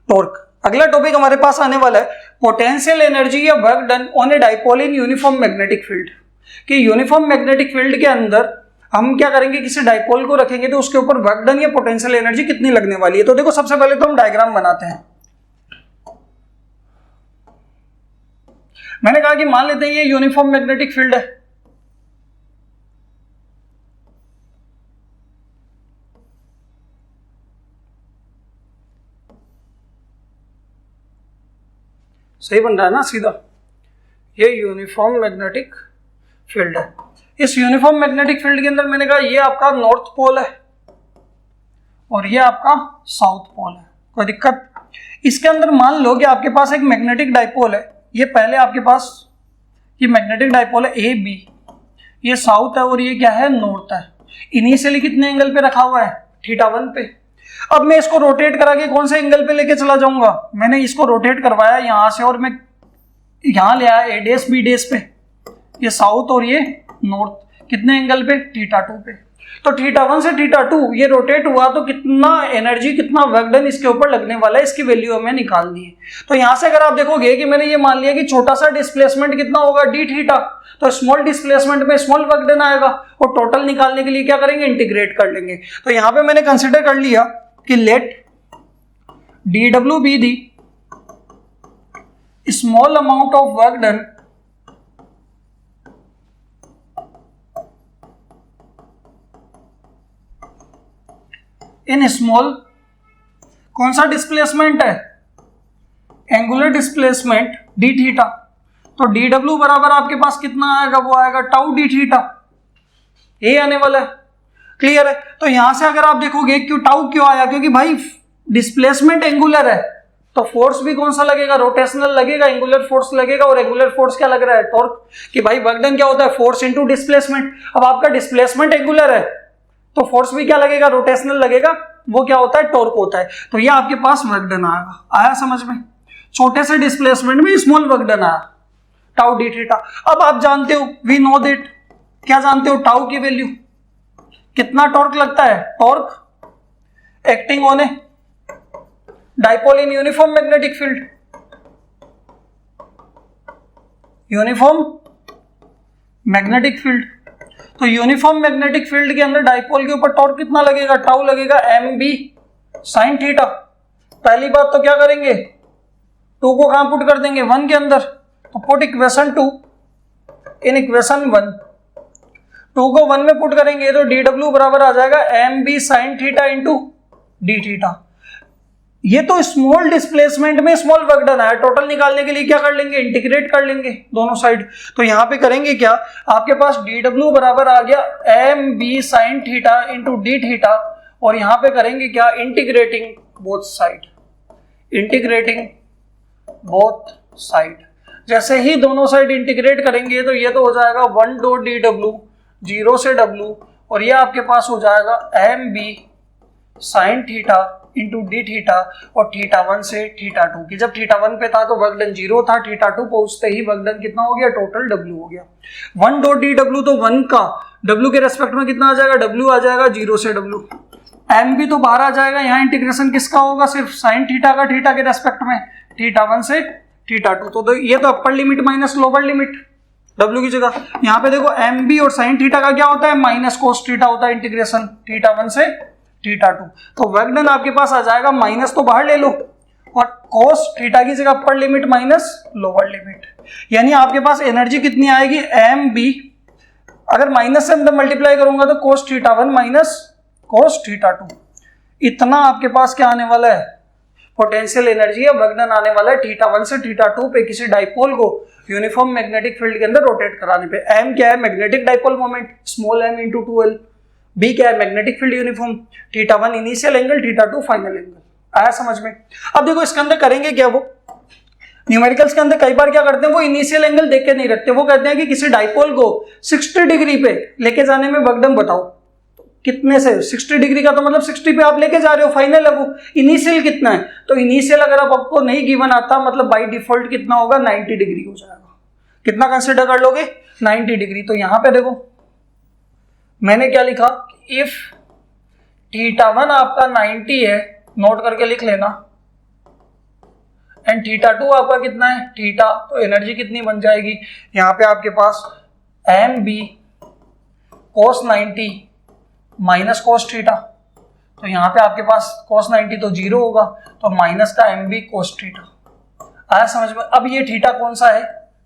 टॉर्क। अगला टॉपिक हमारे पास आने वाला है पोटेंशियल एनर्जी या work done on a dipole in uniform magnetic field. कि यूनिफॉर्म मैग्नेटिक फील्ड के अंदर हम क्या करेंगे, किसी डाइपोल को रखेंगे तो उसके ऊपर वर्क डन या पोटेंशियल एनर्जी कितनी लगने वाली है। तो देखो सबसे पहले तो हम डायग्राम बनाते हैं। मैंने कहा कि मान लेते हैं ये यूनिफॉर्म मैग्नेटिक फील्ड है, सही बन रहा है ना सीधा, ये यूनिफॉर्म मैग्नेटिक फील्ड है। इस यूनिफॉर्म मैग्नेटिक फील्ड के अंदर मैंने कहा ये आपका नॉर्थ पोल है और ये आपका साउथ पोल है, कोई दिक्कत। इसके अंदर मान लो कि आपके पास एक मैग्नेटिक डाइपोल है, ये पहले आपके पास ये मैग्नेटिक डाइपोल है ए बी, ये साउथ है और ये क्या है, नॉर्थ है। इनिशियली कितने एंगल पे रखा हुआ है, थीटा 1 पे। अब मैं इसको रोटेट करा के कौन से एंगल पे लेके चला जाऊंगा, मैंने इसको रोटेट करवाया यहां से और मैं यहां ले आया ए डेस बी डेस पे, ये साउथ और ये नॉर्थ, कितने एंगल पे, थीटा 2 पे। तो थीटा 1 से थीटा 2 ये रोटेट हुआ तो कितना एनर्जी, कितना वर्क डन इसके ऊपर लगने वाला है, इसकी वैल्यू हमें निकालनी है। तो यहां से अगर आप देखोगे कि मैंने ये मान लिया कि छोटा सा डिस्प्लेसमेंट कितना होगा, डी थीटा, तो स्मॉल डिस्प्लेसमेंट में स्मॉल वर्क डन आएगा, और टोटल निकालने के लिए क्या करेंगे, इंटीग्रेट कर लेंगे। तो यहां पे मैंने कंसिडर कर लिया कि let D W be the small amount of work done in small, कौन सा डिस्प्लेसमेंट है, एंगुलर डिस्प्लेसमेंट डी थीटा। तो डी डब्ल्यू बराबर आपके पास कितना आएगा, वो आएगा टाउ डी थीटा, ये आने वाला है। क्लियर है? तो यहां से अगर आप देखोगे क्यों टाउ क्यों आया, क्योंकि भाई डिस्प्लेसमेंट एंगुलर है, तो फोर्स भी कौन सा लगेगा, रोटेशनल लगेगा, एंगुलर फोर्स लगेगा। और एंगुलर फोर्स क्या लग रहा है, टॉर्क। कि भाई वर्क डन क्या होता है, फोर्स इनटू डिस्प्लेसमेंट। अब आपका डिस्प्लेसमेंट एंगुलर है तो फोर्स भी क्या लगेगा, रोटेशनल लगेगा, वो क्या होता है, टॉर्क होता है। तो ये आपके पास वर्क डन आएगा। आया समझ में, छोटे से डिस्प्लेसमेंट में स्मॉल वर्क डन आया, टाउ डी थीटा। अब आप जानते हो, वी नो दैट, क्या जानते हो, टाउ की वैल्यू, कितना टॉर्क लगता है, torque acting on a dipole in uniform magnetic field, uniform magnetic field. तो यूनिफॉर्म मैग्नेटिक फील्ड के अंदर डाइपोल के ऊपर टॉर्क कितना लगेगा, टाउ लगेगा, एम बी साइन थीटा। पहली बात तो क्या करेंगे, 2 को कहां पुट कर देंगे, 1 के अंदर। तो पुट इक्वेशन 2 इन इक्वेशन 1, 2 को 1 में पुट करेंगे तो dw बराबर आ जाएगा M B sine theta into d theta. ये तो स्मॉल डिस्प्लेसमेंट में स्मॉल वर्क डन है। टोटल निकालने के लिए क्या कर लेंगे, इंटीग्रेट कर लेंगे दोनों साइड। तो यहां पे करेंगे क्या, आपके पास dw बराबर आ गया M B sine theta into d theta, और यहां पे करेंगे क्या, integrating both side, integrating both side. जैसे ही दोनों साइड इंटीग्रेट करेंगे तो ये तो हो जाएगा 1 डॉट dw, 0 से w, और ये आपके पास हो जाएगा M B sine theta into d theta, और थीटा 1 से थीटा 2 की। जब थीटा 1 पे था तो वर्क डन 0 था, थीटा 2 पहुंचते ही वर्क डन कितना हो गया, टोटल w हो गया 1 डॉट dw। तो 1 का w के रेस्पेक्ट में कितना आ जाएगा, w आ जाएगा 0 से w। एम भी तो बाहर आ जाएगा, यहाँ इंटीग्रेशन किसका होगा, सिर्फ साइन थीटा का, थीटा के रेस्पेक्ट में, थीटा 1 से थीटा 2। तो ये तो upper limit minus lower limit, w की जगह। यहाँ पे देखो एम बी और साइन थीटा का क्या होता है, माइनस कोस थीटा होता है, इंटीग्रेशन थीटा 1 से थीटा 2। तो वर्क डन आपके पास आ जाएगा, माइनस तो बाहर ले लो, और कोस थीटा की जगह upper limit minus lower limit, यानी आपके पास एनर्जी कितनी आएगी, एम बी, अगर माइनस से मल्टीप्लाई करूंगा तो cos theta 1 minus cos theta 2, इतना आपके पास क्या आने वाला है, पोटेंशियल एनर्जी है, वर्क डन आने वाला है थीटा 1 से थीटा 2 पे किसी डाइपोल को यूनिफॉर्म मैग्नेटिक फील्ड के अंदर रोटेट कराने पे। एम क्या है, magnetic dipole moment, small m into 2l। B क्या है, magnetic field uniform, theta 1 initial angle, theta 2 final angle. आया समझ में। अब देखो इसके अंदर करेंगे क्या, वो न्यूमेरिकल्स के अंदर कई बार क्या करते हैं, वो इनिशियल एंगल देख के नहीं रखते, वो कहते हैं कि किसी डाइपोल को 60 डिग्री पे लेके जाने में वर्क डन बताओ, कितने से, 60 डिग्री का तो मतलब 60 पे आप लेके जा रहे हो, फाइनल है वो, इनिशियल कितना है, तो इनिशियल अगर आपको नहीं गिवन आता, मतलब बाय डिफॉल्ट कितना होगा, 90 डिग्री हो जाएगा। कितना कंसिडर कर लोगे, 90 डिग्री। तो यहां पे देखो मैंने क्या लिखा, इफ थीटा 1 आपका 90 है, नोट करके लिख लेना, एंड थीटा 2 आपका कितना है, थीटा, तो एनर्जी कितनी बन जाएगी, यहां पे आपके पास एम बी कोस 90 माइनस कोस थीटा, तो यहां पे आपके पास कोस 90 तो 0 होगा, तो माइनस का एम बी कोस थीटा। आया समझ में। अब ये थीटा कौन सा है,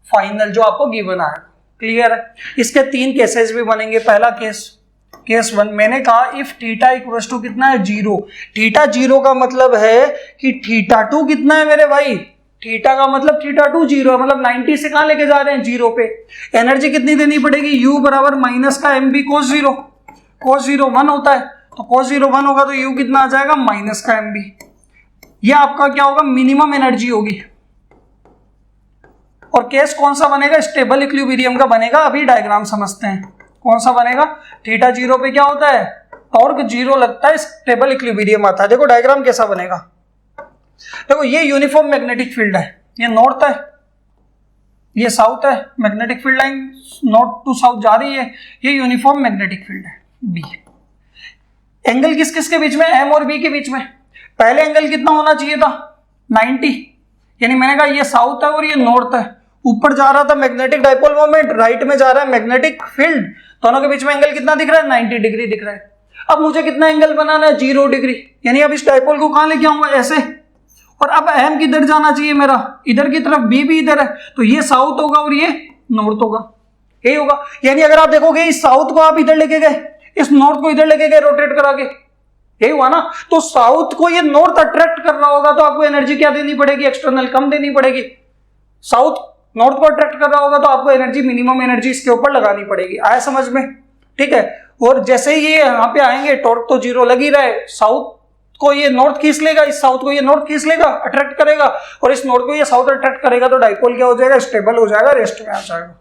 फाइनल, जो आपको गिवन आया। क्लियर है। इसके 3 केसेस भी बनेंगे। पहला केस, केस 1, मैंने कहा इफ थीटा इक्वल्स टू कितना है, 0। थीटा 0 का मतलब है कि थीटा 2 कितना है मेरे भाई, थीटा का मतलब थीटा 2 0 है, मतलब 90 से कहां लेके जा रहे हैं, 0 पे। एनर्जी कितनी देनी पड़ेगी, u बराबर माइनस का एम बी कोस 0, कोस 0 1 होता है, तो कोस 0 1 होगा तो u कितना आ जाएगा, माइनस का एम बी। यह आपका क्या होगा, मिनिमम एनर्जी होगी। और केस कौन सा बनेगा, स्टेबल इक्विलिब्रियम का बनेगा। अभी डायग्राम समझते हैं कौन सा बनेगा। थीटा 0 पे क्या होता है, टॉर्क 0 लगता है, स्टेबल इक्विलिब्रियम आता है। देखो डायग्राम कैसा बनेगा, देखो ये यूनिफॉर्म मैग्नेटिक फील्ड है, ये नॉर्थ है, ये साउथ है, magnetic field line north to south जा रही है, ये यूनिफॉर्म मैग्नेटिक फील्ड है बी। एंगल किस किस के बीच में, एम और बी के बीच में। पहले एंगल कितना होना चाहिए था, 90, यानी मैंने कहा ये साउथ है और ये नॉर्थ है। ऊपर जा रहा था मैग्नेटिक डाइपोल मोमेंट, राइट में जा रहा है मैग्नेटिक फील्ड, दोनों के बीच में एंगल कितना दिख रहा है, 90 डिग्री दिख रहा है। अब मुझे कितना एंगल बनाना है, 0 डिग्री, यानी अब इस डाइपोल को कहां लेके आऊंगा, ऐसे। और अब एम किधर जाना चाहिए मेरा, इधर की तरफ, बी भी इधर है, तो ये साउथ होगा और ये नॉर्थ होगा, यही होगा। यानी अगर आप देखोगे इस साउथ को आप इधर लेके गए, इस नॉर्थ को इधर लेके गए रोटेट करा के, यही हुआ ना। तो साउथ को ये नॉर्थ अट्रैक्ट कर रहा होगा, तो आपको एनर्जी क्या देनी पड़ेगी, एक्सटर्नल कम देनी पड़ेगी। साउथ नॉर्थ को अट्रैक्ट कर रहा होगा तो आपको एनर्जी, मिनिमम एनर्जी इसके ऊपर लगानी पड़ेगी। आया समझ में, ठीक है। और जैसे ही ये यहाँ पे आएंगे, टॉर्क तो 0 लग ही रहा है, साउथ को ये नॉर्थ खींच लेगा, इस साउथ को ये नॉर्थ खींच लेगा, अट्रैक्ट करेगा, और इस नॉर्थ को ये साउथ अट्रैक्ट करेगा, तो डाइपोल क्या हो जाएगा, स्टेबल हो जाएगा, रेस्ट में आ जाएगा,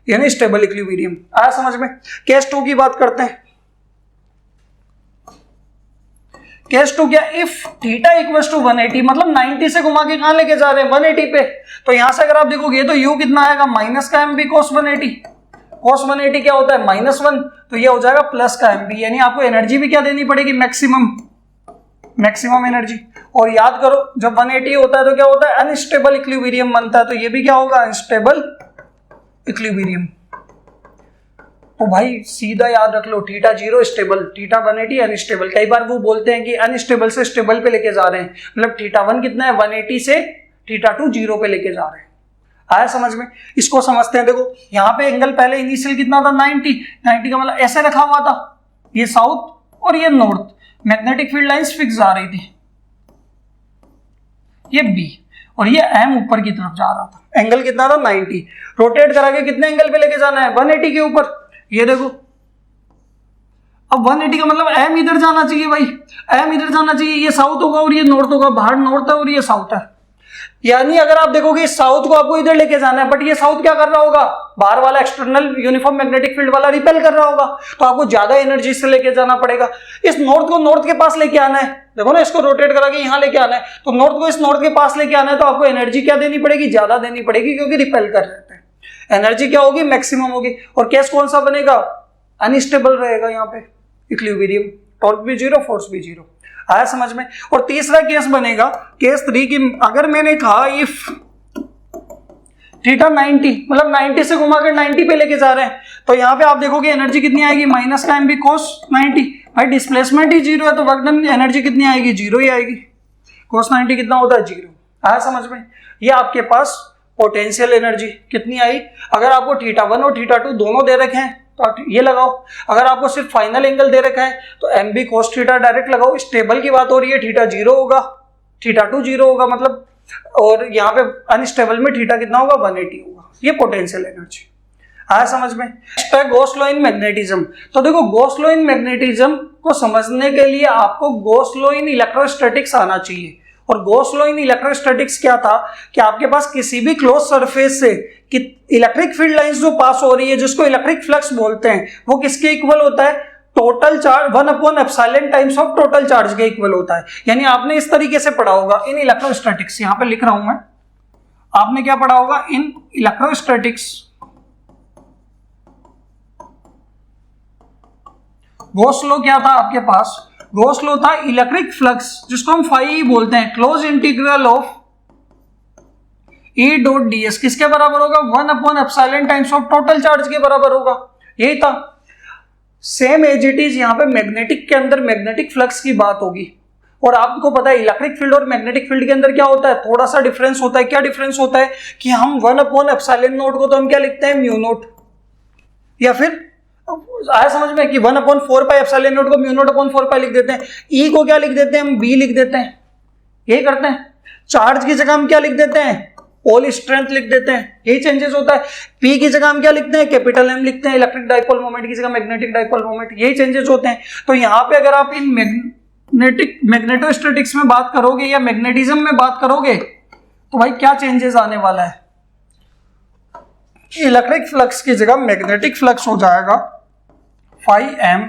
यानी स्टेबल इक्विलिब्रियम। आया समझ में। केस 2 की बात करते हैं। केस 2 क्या, इफ थीटा इक्वल्स टू 180, मतलब 90 से घुमा के कहां लेके जा रहे हैं, 180 पे। तो यहां से अगर आप देखोगे तो u कितना आएगा, माइनस का mb cos 180। cos 180 क्या होता है, -1, तो ये हो जाएगा प्लस का mb, यानी आपको एनर्जी भी क्या देनी पड़ेगी, मैक्सिमम एनर्जी। और याद करो जब 180 होता है तो क्या होता है, अनस्टेबल इक्विलिब्रियम बनता है, तो ये भी क्या होगा, अनस्टेबल इक्विलिब्रियम। तो भाई सीधा याद रख लो, थीटा 0 स्टेबल, थीटा 180 अनस्टेबल। कई बार वो बोलते हैं कि अनस्टेबल से स्टेबल पे लेके जा रहे हैं, मतलब थीटा 1 कितना है, 180 से थीटा 2 0 पे लेके जा रहे हैं। आया समझ में। इसको समझते हैं। देखो यहाँ पे एंगल पहले इनिशियल कितना था, 90 का मतलब ऐसे रखा हुआ था, ये साउथ और ये north, magnetic field lines fix जा रही थी, ये बी और ये एम ऊपर की तरफ जा रहा था। एंगल कितना था, 90। रोटेट करा के कितने एंगल पे लेके जाना है, 180 के ऊपर। ये देखो अब 180 का मतलब एम इधर जाना चाहिए भाई, एम इधर जाना चाहिए, ये साउथ होगा और ये नॉर्थ होगा, बाहर नॉर्थ है और ये साउथ है। यानी अगर आप देखोगे साउथ को आपको इधर लेके जाना है, बट ये साउथ क्या कर रहा होगा, बाहर वाला एक्सटर्नल यूनिफॉर्म मैग्नेटिक फील्ड वाला रिपेल कर रहा होगा, तो आपको ज्यादा एनर्जी से लेके जाना पड़ेगा। इस नॉर्थ को नॉर्थ के पास लेके आना है, देखो ना इसको रोटेट करा के यहां लेके आना है, तो नॉर्थ को इस नॉर्थ के पास लेके आना है, तो आपको एनर्जी क्या देनी पड़ेगी, ज्यादा देनी पड़ेगी, क्योंकि रिपेल कर रहे हैं। एनर्जी क्या होगी, मैक्सिमम होगी। और केस कौन सा बनेगा, अनस्टेबल रहेगा यहाँ पे इक्विलिब्रियम, टॉर्क भी 0, फोर्स भी 0। आया समझ में। और तीसरा केस बनेगा केस 3 की, अगर मैंने कहा इफ थीटा 90, मतलब 90 से घुमाकर 90 पे लेके जा रहे हैं, तो यहाँ पे आप देखोगे एनर्जी कितनी आएगी, माइनस का mb cos 90। भाई डिस्प्लेसमेंट ही 0 है, तो वर्क डन एनर्जी कितनी आएगी, 0 ही आएगी। cos 90 कितना होता है, 0। आया समझ में। ये आपके पास पोटेंशियल एनर्जी कितनी आई। अगर आपको थीटा 1 और थीटा 2 दोनों दे रखे हैं तो आप ये लगाओ, अगर आपको सिर्फ फाइनल एंगल दे रखा है तो mb cos थीटा डायरेक्ट लगाओ। स्टेबल की बात हो रही है, थीटा 0 होगा, थीटा 2 0 होगा मतलब, और यहाँ पे अनस्टेबल में थीटा कितना होगा, 180 होगा। ये पोटेंशियल एनर्जी। आया समझ में। नेक्स्ट है गॉस लॉ इन मैग्नेटिज्म। तो देखो गॉस लॉ इन मैग्नेटिज्म को समझने के लिए आपको गॉस लॉ इन इलेक्ट्रोस्टैटिक्स आना चाहिए। और गॉस लॉ इन इलेक्ट्रोस्टैटिक्स क्या था कि आपके पास किसी भी क्लोज सरफेस से कि इलेक्ट्रिक फील्ड लाइंस जो पास हो रही है, जिसको इलेक्ट्रिक फ्लक्स बोलते हैं, वो किसके इक्वल होता है, total charge 1/ε times of total charge के इक्वल होता है। यानी आपने इस तरीके से पढ़ा होगा इन इलेक्ट्रोस्टैटिक्स, यहां पे लिख रहा हूं मैं, आपने क्या पढ़ा होगा इन इलेक्ट्रोस्टैटिक्स, गॉस लॉ क्या था आपके पास, गॉस लॉ था इलेक्ट्रिक फ्लक्स, जिसको हम फाई बोलते हैं, close integral of E dot ds किसके बराबर होगा, 1/ε टाइम्स ऑफ टोटल चार्ज के बराबर होगा। यही था। सेम एज इट इज यहाँ पे मैग्नेटिक के अंदर मैग्नेटिक फ्लक्स की बात होगी। और आपको पता है इलेक्ट्रिक फील्ड और मैग्नेटिक फील्ड के अंदर क्या होता है, थोड़ा सा डिफरेंस होता है। क्या डिफरेंस होता है कि हम 1/ε0 को तो हम क्या लिखते हैं, म्यू नोट, या फिर आया समझ में कि 1/4πε0 को म्यू नोट अपॉन 4π लिख देते हैं। ई को क्या लिख देते हैं, हम बी लिख देते हैं, यही करते हैं। चार्ज की जगह हम क्या लिख देते हैं, पोल स्ट्रेंथ लिख देते हैं, यही चेंजेस होता है। पी की जगह हम क्या लिखते हैं, कैपिटल एम लिखते हैं, इलेक्ट्रिक डाइपोल मोमेंट की जगह मैग्नेटिक डाइपोल मोमेंट, यही चेंजेस होते हैं। तो यहाँ पे अगर आप इन मैग्नेटोस्टैटिक्स में बात करोगे या मैग्नेटिज्म में बात करोगे तो भाई क्या चेंजेस आने वाला है, इलेक्ट्रिक फ्लक्स की जगह मैग्नेटिक फ्लक्स हो जाएगा फाई एम,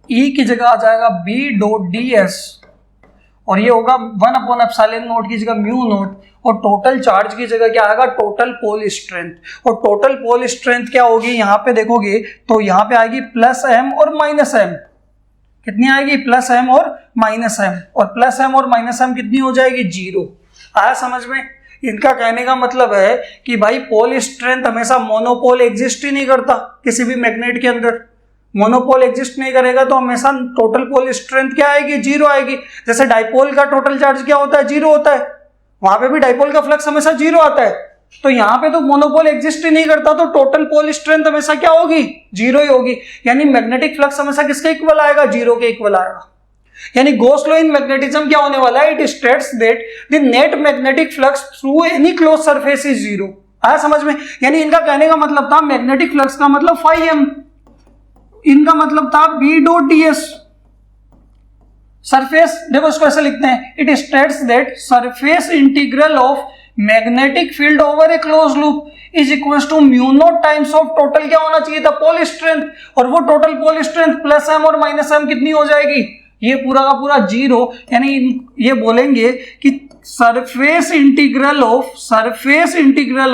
ई की जगह आ जाएगा बी डॉट डी एस, और ये होगा 1/ε0 की जगह म्यू नोट, और टोटल चार्ज की जगह क्या आएगा, टोटल पोल स्ट्रेंथ। और टोटल पोल स्ट्रेंथ क्या होगी, यहां पे देखोगे तो यहां पे आएगी प्लस एम और माइनस एम। कितनी आएगी, प्लस एम और माइनस एम, और प्लस एम और माइनस एम कितनी हो जाएगी, 0। आया समझ में। इनका कहने का मतलब है कि भाई पोल स्ट्रेंथ हमेशा मोनोपोल एग्जिस्ट ही नहीं करता, किसी भी मैग्नेट के अंदर मोनोपोल एग्जिस्ट नहीं करेगा तो हमेशा टोटल पोल स्ट्रेंथ क्या आएगी, 0 आएगी। जैसे डाइपोल का टोटल चार्ज क्या होता है, 0 होता है, वहां पे भी डाइपोल का फ्लक्स हमेशा 0 आता है। तो यहाँ पे तो मोनोपोल एग्जिस्ट ही नहीं करता, तो टोटल पोल स्ट्रेंथ हमेशा क्या होगी, 0 ही होगी। यानी मैग्नेटिक फ्लक्स हमेशा किसके इक्वल आएगा, 0 के इक्वल आएगा। यानी गॉस लॉ इन मैग्नेटिज्म क्या होने वाला है, it states that the net magnetic flux through any close surface is 0। आया समझ में। यानी इनका कहने का मतलब था मैग्नेटिक फ्लक्स का मतलब फाई एम, इनका मतलब था B dot d s, surface, देखो इसको ऐसे लिखते हैं, it states that surface integral of magnetic field over a close loop is equal to mu naught times of total क्या होना चाहिए था, पोल स्ट्रेंथ, और वो total pole strength plus m और माइनस एम कितनी हो जाएगी, ये पूरा का पूरा जीरो, यानी ये बोलेंगे कि surface integral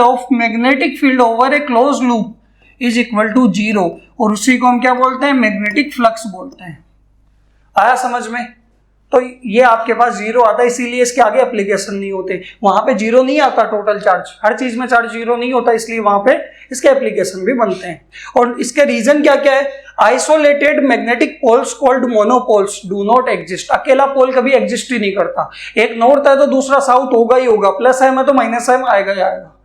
of magnetic field over a close loop is equal to zero, और उसी को हम क्या बोलते हैं, मैग्नेटिक फ्लक्स बोलते हैं। आया समझ में? तो ये आपके पास जीरो आता है, इसीलिए इसके आगे एप्लीकेशन नहीं होते, वहां पे जीरो नहीं आता, टोटल चार्ज, हर चीज में चार्ज जीरो नहीं होता, इसलिए वहां पे इसके एप्लीकेशन भी बनते हैं। और इसके रीजन क्या क्या है, isolated magnetic poles called monopoles do not exist, अकेला पोल कभी एग्जिस्ट ही नहीं करता, एक नॉर्थ है तो दूसरा साउथ होगा ही होगा, प्लस एम है तो माइनस एम आएगा ही आएगा,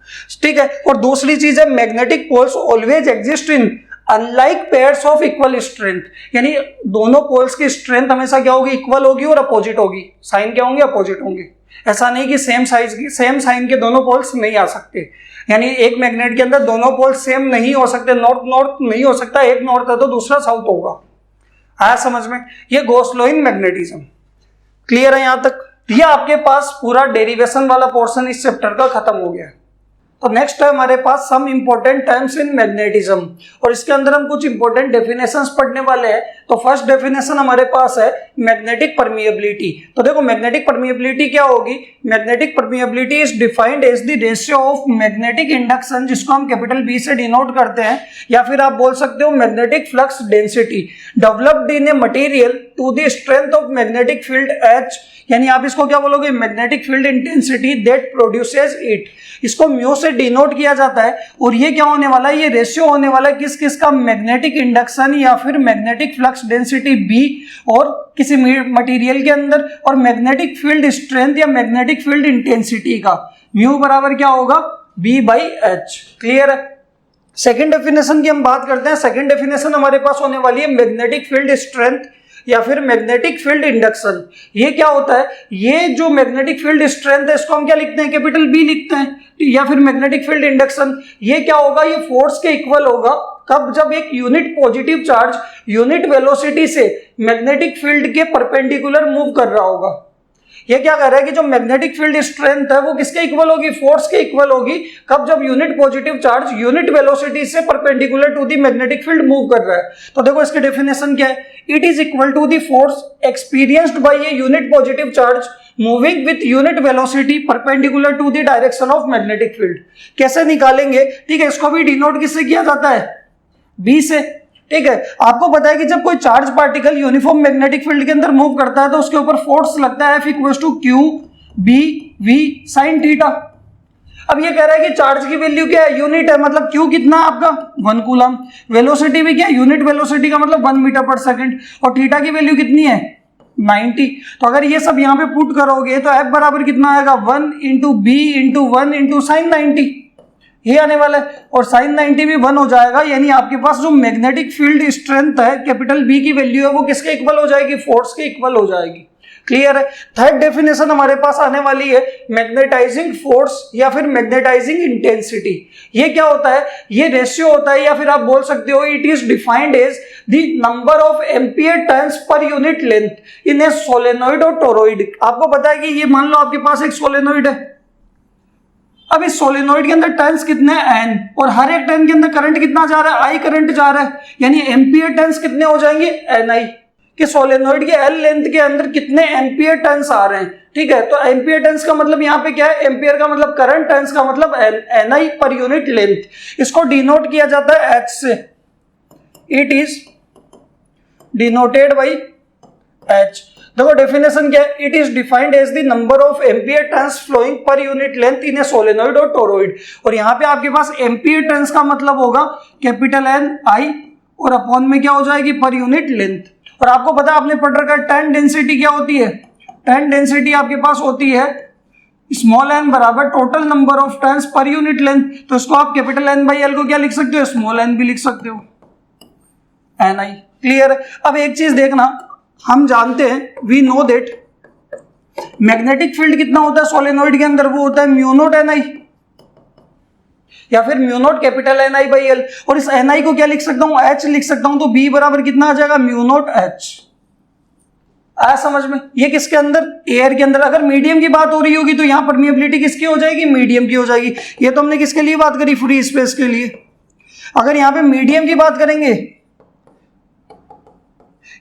ठीक है। और दूसरी चीज है, magnetic poles always exist in unlike pairs of equal strength, यानी दोनों पोल्स की स्ट्रेंथ हमेशा क्या होगी, इक्वल होगी और अपोजिट होगी, साइन क्या होंगे, अपोजिट होंगे। ऐसा नहीं कि सेम साइन के दोनों पोल्स नहीं आ सकते, यानी एक मैग्नेट के अंदर दोनों पोल्स सेम नहीं हो सकते, नॉर्थ नॉर्थ नहीं हो सकता, एक नॉर्थ है तो दूसरा साउथ होगा। आया समझ में? ये Gauss law in magnetism. Clear है यहां तक? ये आपके पास पूरा डेरिवेशन वाला पोर्शन इस चैप्टर का खत्म हो गया। तो नेक्स्ट है हमारे पास some important terms in magnetism, और इसके अंदर हम कुछ इंपॉर्टेंट डेफिनेशंस पढ़ने वाले हैं। तो फर्स्ट डेफिनेशन हमारे पास है मैग्नेटिक परमिएबिलिटी। तो देखो मैग्नेटिक परमिएबिलिटी क्या होगी, magnetic permeability is defined as the ratio of magnetic induction, जिसको हम कैपिटल बी से डिनोट करते हैं, या फिर आप बोल सकते हो magnetic flux density developed in a material to the strength of magnetic field H, यानी आप इसको क्या बोलोगे, magnetic field intensity that produces it, इसको म्यू से डिनोट किया जाता है। और ये क्या होने वाला है, ये रेशियो होने वाला है किस किस का, मैग्नेटिक इंडक्शन या फिर मैग्नेटिक फ्लक्स डेंसिटी बी और किसी मटेरियल के अंदर, और मैग्नेटिक फील्ड स्ट्रेंथ या मैग्नेटिक फील्ड इंटेंसिटी का, म्यू बराबर क्या होगा, बी बाई एच। क्लियर है? सेकेंड डेफिनेशन की हम बात करते हैं। सेकेंड डेफिनेशन हमारे पास होने वाली है मैग्नेटिक फील्ड स्ट्रेंथ या फिर मैग्नेटिक फील्ड इंडक्शन। ये क्या होता है, ये जो मैग्नेटिक फील्ड स्ट्रेंथ है इसको हम क्या लिखते हैं, कैपिटल बी लिखते हैं, या फिर मैग्नेटिक फील्ड इंडक्शन, ये क्या होगा, ये फोर्स के इक्वल होगा। कब, जब एक unit positive charge unit velocity से मैग्नेटिक फील्ड के परपेंडिकुलर मूव कर रहा होगा। ये क्या कह रहा है कि जो मैग्नेटिक फील्ड स्ट्रेंथ है वो किसके इक्वल होगी, फोर्स के इक्वल होगी। कब, जब unit positive charge unit velocity से perpendicular to the magnetic field move कर रहा है। तो देखो इसकी डेफिनेशन क्या है, it is equal to the force experienced by a unit positive charge moving with unit velocity perpendicular to the direction of magnetic field. कैसे निकालेंगे, ठीक है, इसको भी डिनोट किससे किया जाता है, बी से। ठीक है, आपको पता है कि जब कोई charge particle uniform magnetic field के अंदर मूव करता है तो उसके ऊपर फोर्स लगता है F equals to q B v sine theta. अब ये कह रहा है कि चार्ज की वैल्यू क्या है, यूनिट है, मतलब क्यू कितना आपका 1 कूलम, वेलोसिटी भी क्या है, यूनिट वेलोसिटी का मतलब 1 मीटर पर सेकंड, और थीटा की वैल्यू कितनी है 90। तो अगर ये सब यहाँ पे पुट करोगे तो F बराबर कितना आएगा 1 into B into 1 into sine 90, ये आने वाला है, और साइन 90 भी 1 हो जाएगा। यानी आपके पास जो मैग्नेटिक फील्ड स्ट्रेंथ है कैपिटल बी की वैल्यू है वो किसके इक्वल हो जाएगी, फोर्स के इक्वल हो जाएगी। क्लियर है? थर्ड डेफिनेशन हमारे पास आने वाली है मैग्नेटाइजिंग फोर्स या फिर मैग्नेटाइजिंग इंटेंसिटी। ये क्या होता है, ये रेशियो होता है, या फिर आप बोल सकते हो it is defined as the number of ampere turns per unit length in a solenoid और टोरॉइड। आपको पता है कि ये मान लो आपके पास एक सोलेनोइड है, अब इस सोलेनोइड के अंदर टर्न्स कितने हैं n, और हर एक टर्न के अंदर करंट कितना जा रहा है, I करंट जा रहा है, यानी एम्पियर टर्न्स कितने हो जाएंगे Ni, कि सोलेनोइड के L लेंथ के अंदर कितने एम्पियर टर्न्स आ रहे हैं। ठीक है, तो एम्पियर टर्न्स का मतलब यहाँ पे क्या है, एम्पियर का मतलब करंट, टर्न्स का मतलब Ni पर यूनिट लेंथ। इसको डिनोट किया जाता है H से, it is denoted by H। देखो डेफिनेशन क्या है, it is defined as the number of ampere turns flowing per unit length in a solenoid और टोरॉइड। और यहाँ पे आपके पास एम्पियर टर्न्स का मतलब होगा कैपिटल N I, और अपॉन में क्या हो जाएगी पर यूनिट लेंथ। और आपको पता है, आपने पढ़ रखा, टर्न डेंसिटी क्या होती है, टर्न डेंसिटी आपके पास होती है स्मॉल n बराबर total number of turns per unit length. तो इसको आप कैपिटल N बाई L को क्या लिख सकते हो, स्मॉल n भी लिख सकते हो, Ni। क्लियर है? अब एक चीज देखना, हम जानते हैं we know that magnetic field कितना होता है सोलेनोइड के अंदर, वो होता है म्यू नॉट Ni या फिर mu naught capital Ni by L। और इस Ni को क्या लिख सकता हूं, H लिख सकता हूं, तो B बराबर कितना आ जाएगा म्यू नॉट H। आया समझ में? ये किसके अंदर? एयर के अंदर। अगर मीडियम की बात हो रही होगी तो यहाँ परमिएबिलिटी किसकी हो जाएगी? मीडियम की हो जाएगी। ये तो हमने किसके लिए बात करी? फ्री स्पेस के लिए। अगर यहाँ पे मीडियम की बात करेंगे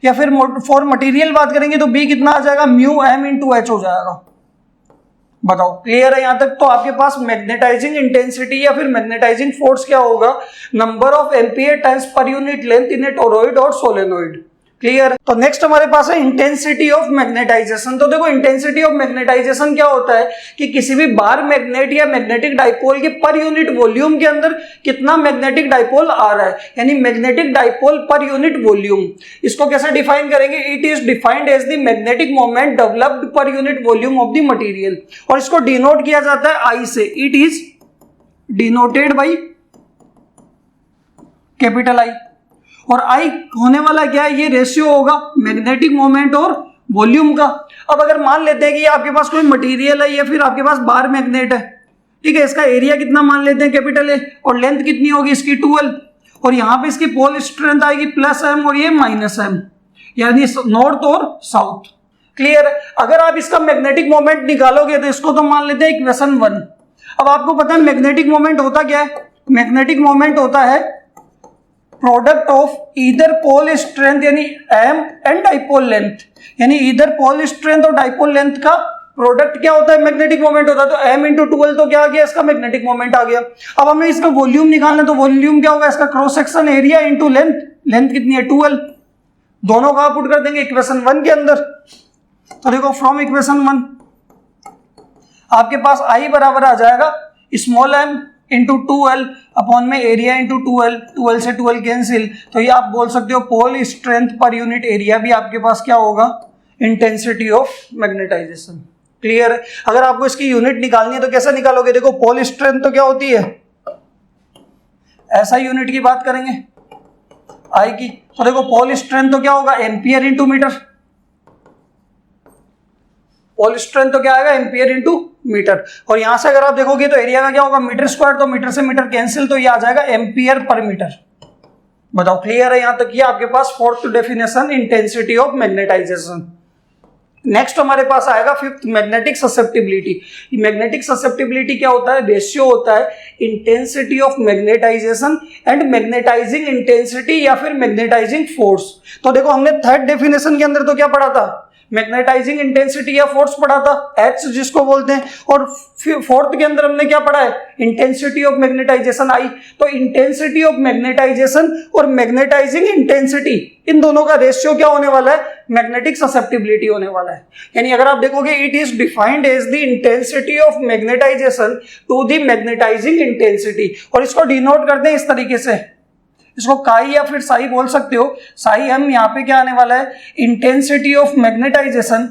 या फिर फॉर मटेरियल बात करेंगे तो बी कितना आ जाएगा? म्यू एम इंटू एच हो जाएगा। बताओ क्लियर है यहां तक? तो आपके पास मैग्नेटाइजिंग इंटेंसिटी या फिर मैग्नेटाइजिंग फोर्स क्या होगा? नंबर ऑफ एम्पियर टाइम्स पर unit length in A toroid और सोलेनोइड। क्लियर? तो नेक्स्ट हमारे पास है इंटेंसिटी ऑफ मैग्नेटाइजेशन। तो देखो इंटेंसिटी ऑफ मैग्नेटाइजेशन क्या होता है कि किसी भी बार मैग्नेट या मैग्नेटिक डाइपोल के पर यूनिट वॉल्यूम के अंदर कितना मैग्नेटिक डाइपोल आ रहा है, यानी magnetic dipole per unit volume. इसको कैसे डिफाइन करेंगे? It is defined as the magnetic moment developed per unit volume of the material, और इसको डिनोट किया जाता है आई से। It is denoted by capital I, और आई होने वाला क्या है? ये रेशियो होगा मैग्नेटिक मोमेंट और वॉल्यूम का। अब अगर मान लेते हैं कि आपके पास कोई मटेरियल है या फिर आपके पास बार मैग्नेट है, ठीक है, इसका एरिया कितना मान लेते हैं? कैपिटल ए, और लेंथ कितनी होगी इसकी? 12, और यहां पे इसकी पोल स्ट्रेंथ आएगी प्लस एम और ये माइनस एम, यानी नॉर्थ और साउथ। क्लियर? अगर आप इसका मैग्नेटिक मोमेंट निकालोगे तो इसको तो मान लेते हैं इक्वेशन 1। अब आपको पता है मैग्नेटिक मोमेंट होता क्या है? मैग्नेटिक मोमेंट होता है product of either pole strength यानी एम एंड डाइपोल लेंथ, यानी ईदर पोल स्ट्रेंथ और डाइपोल लेंथ का प्रोडक्ट क्या होता है? मैग्नेटिक मोमेंट होता है। तो एम इंटू 12 तो क्या आ गया? इसका मैग्नेटिक मोमेंट आ गया। अब हमें इसका वॉल्यूम निकालना है, तो वॉल्यूम क्या होगा? इसका cross section area into length. Length कितनी है? 12। दोनों का पुट कर देंगे इक्वेशन 1 के अंदर। तो देखो फ्रॉम इक्वेशन 1 आपके पास आई बराबर आ जाएगा small m into 2L upon में एरिया इंटू 2L, 2L से 2L कैंसिल। तो ये आप बोल सकते हो pole strength per unit area भी आपके पास क्या होगा? Intensity of magnetisation. क्लियर? अगर आपको इसकी यूनिट निकालनी है तो कैसे निकालोगे? देखो पोल स्ट्रेंथ तो क्या होती है? ऐसा यूनिट की बात करेंगे आई की। तो देखो पोल स्ट्रेंथ तो क्या होगा? Ampere into metre. Pole strength तो क्या आएगा? Ampere into metre. और यहां से अगर आप देखोगे तो एरिया का क्या होगा? मीटर स्क्वायर, तो मीटर से मीटर कैंसिल, तो ये आ जाएगा एम्पियर पर मीटर। बताओ क्लियर है यहां तक? ये आपके पास fourth definition intensity of magnetization. Next हमारे पास आएगा fifth, magnetic susceptibility. Magnetic susceptibility क्या होता है? रेशियो होता है intensity of magnetization and magnetizing intensity या फिर मैग्नेटाइजिंग फोर्स। तो देखो हमने थर्ड डेफिनेशन के अंदर तो क्या पढ़ा था? मैग्नेटाइजिंग इंटेंसिटी या फोर्स पढ़ा था, एच जिसको बोलते हैं। और फोर्थ के अंदर हमने क्या पढ़ा है? इंटेंसिटी ऑफ मैग्नेटाइजेशन आई। तो इंटेंसिटी ऑफ मैग्नेटाइजेशन और मैग्नेटाइजिंग इंटेंसिटी, इन दोनों का रेशियो क्या होने वाला है? मैग्नेटिक ससेप्टिबिलिटी होने वाला है। यानी अगर आप देखोगे it is defined as the intensity of magnetisation to the magnetising intensity. और इसको डिनोट करते हैं इस तरीके से, इसको काई या फिर साई बोल सकते हो। साई हम यहां पे क्या आने वाला है? इंटेंसिटी ऑफ मैग्नेटाइजेशन,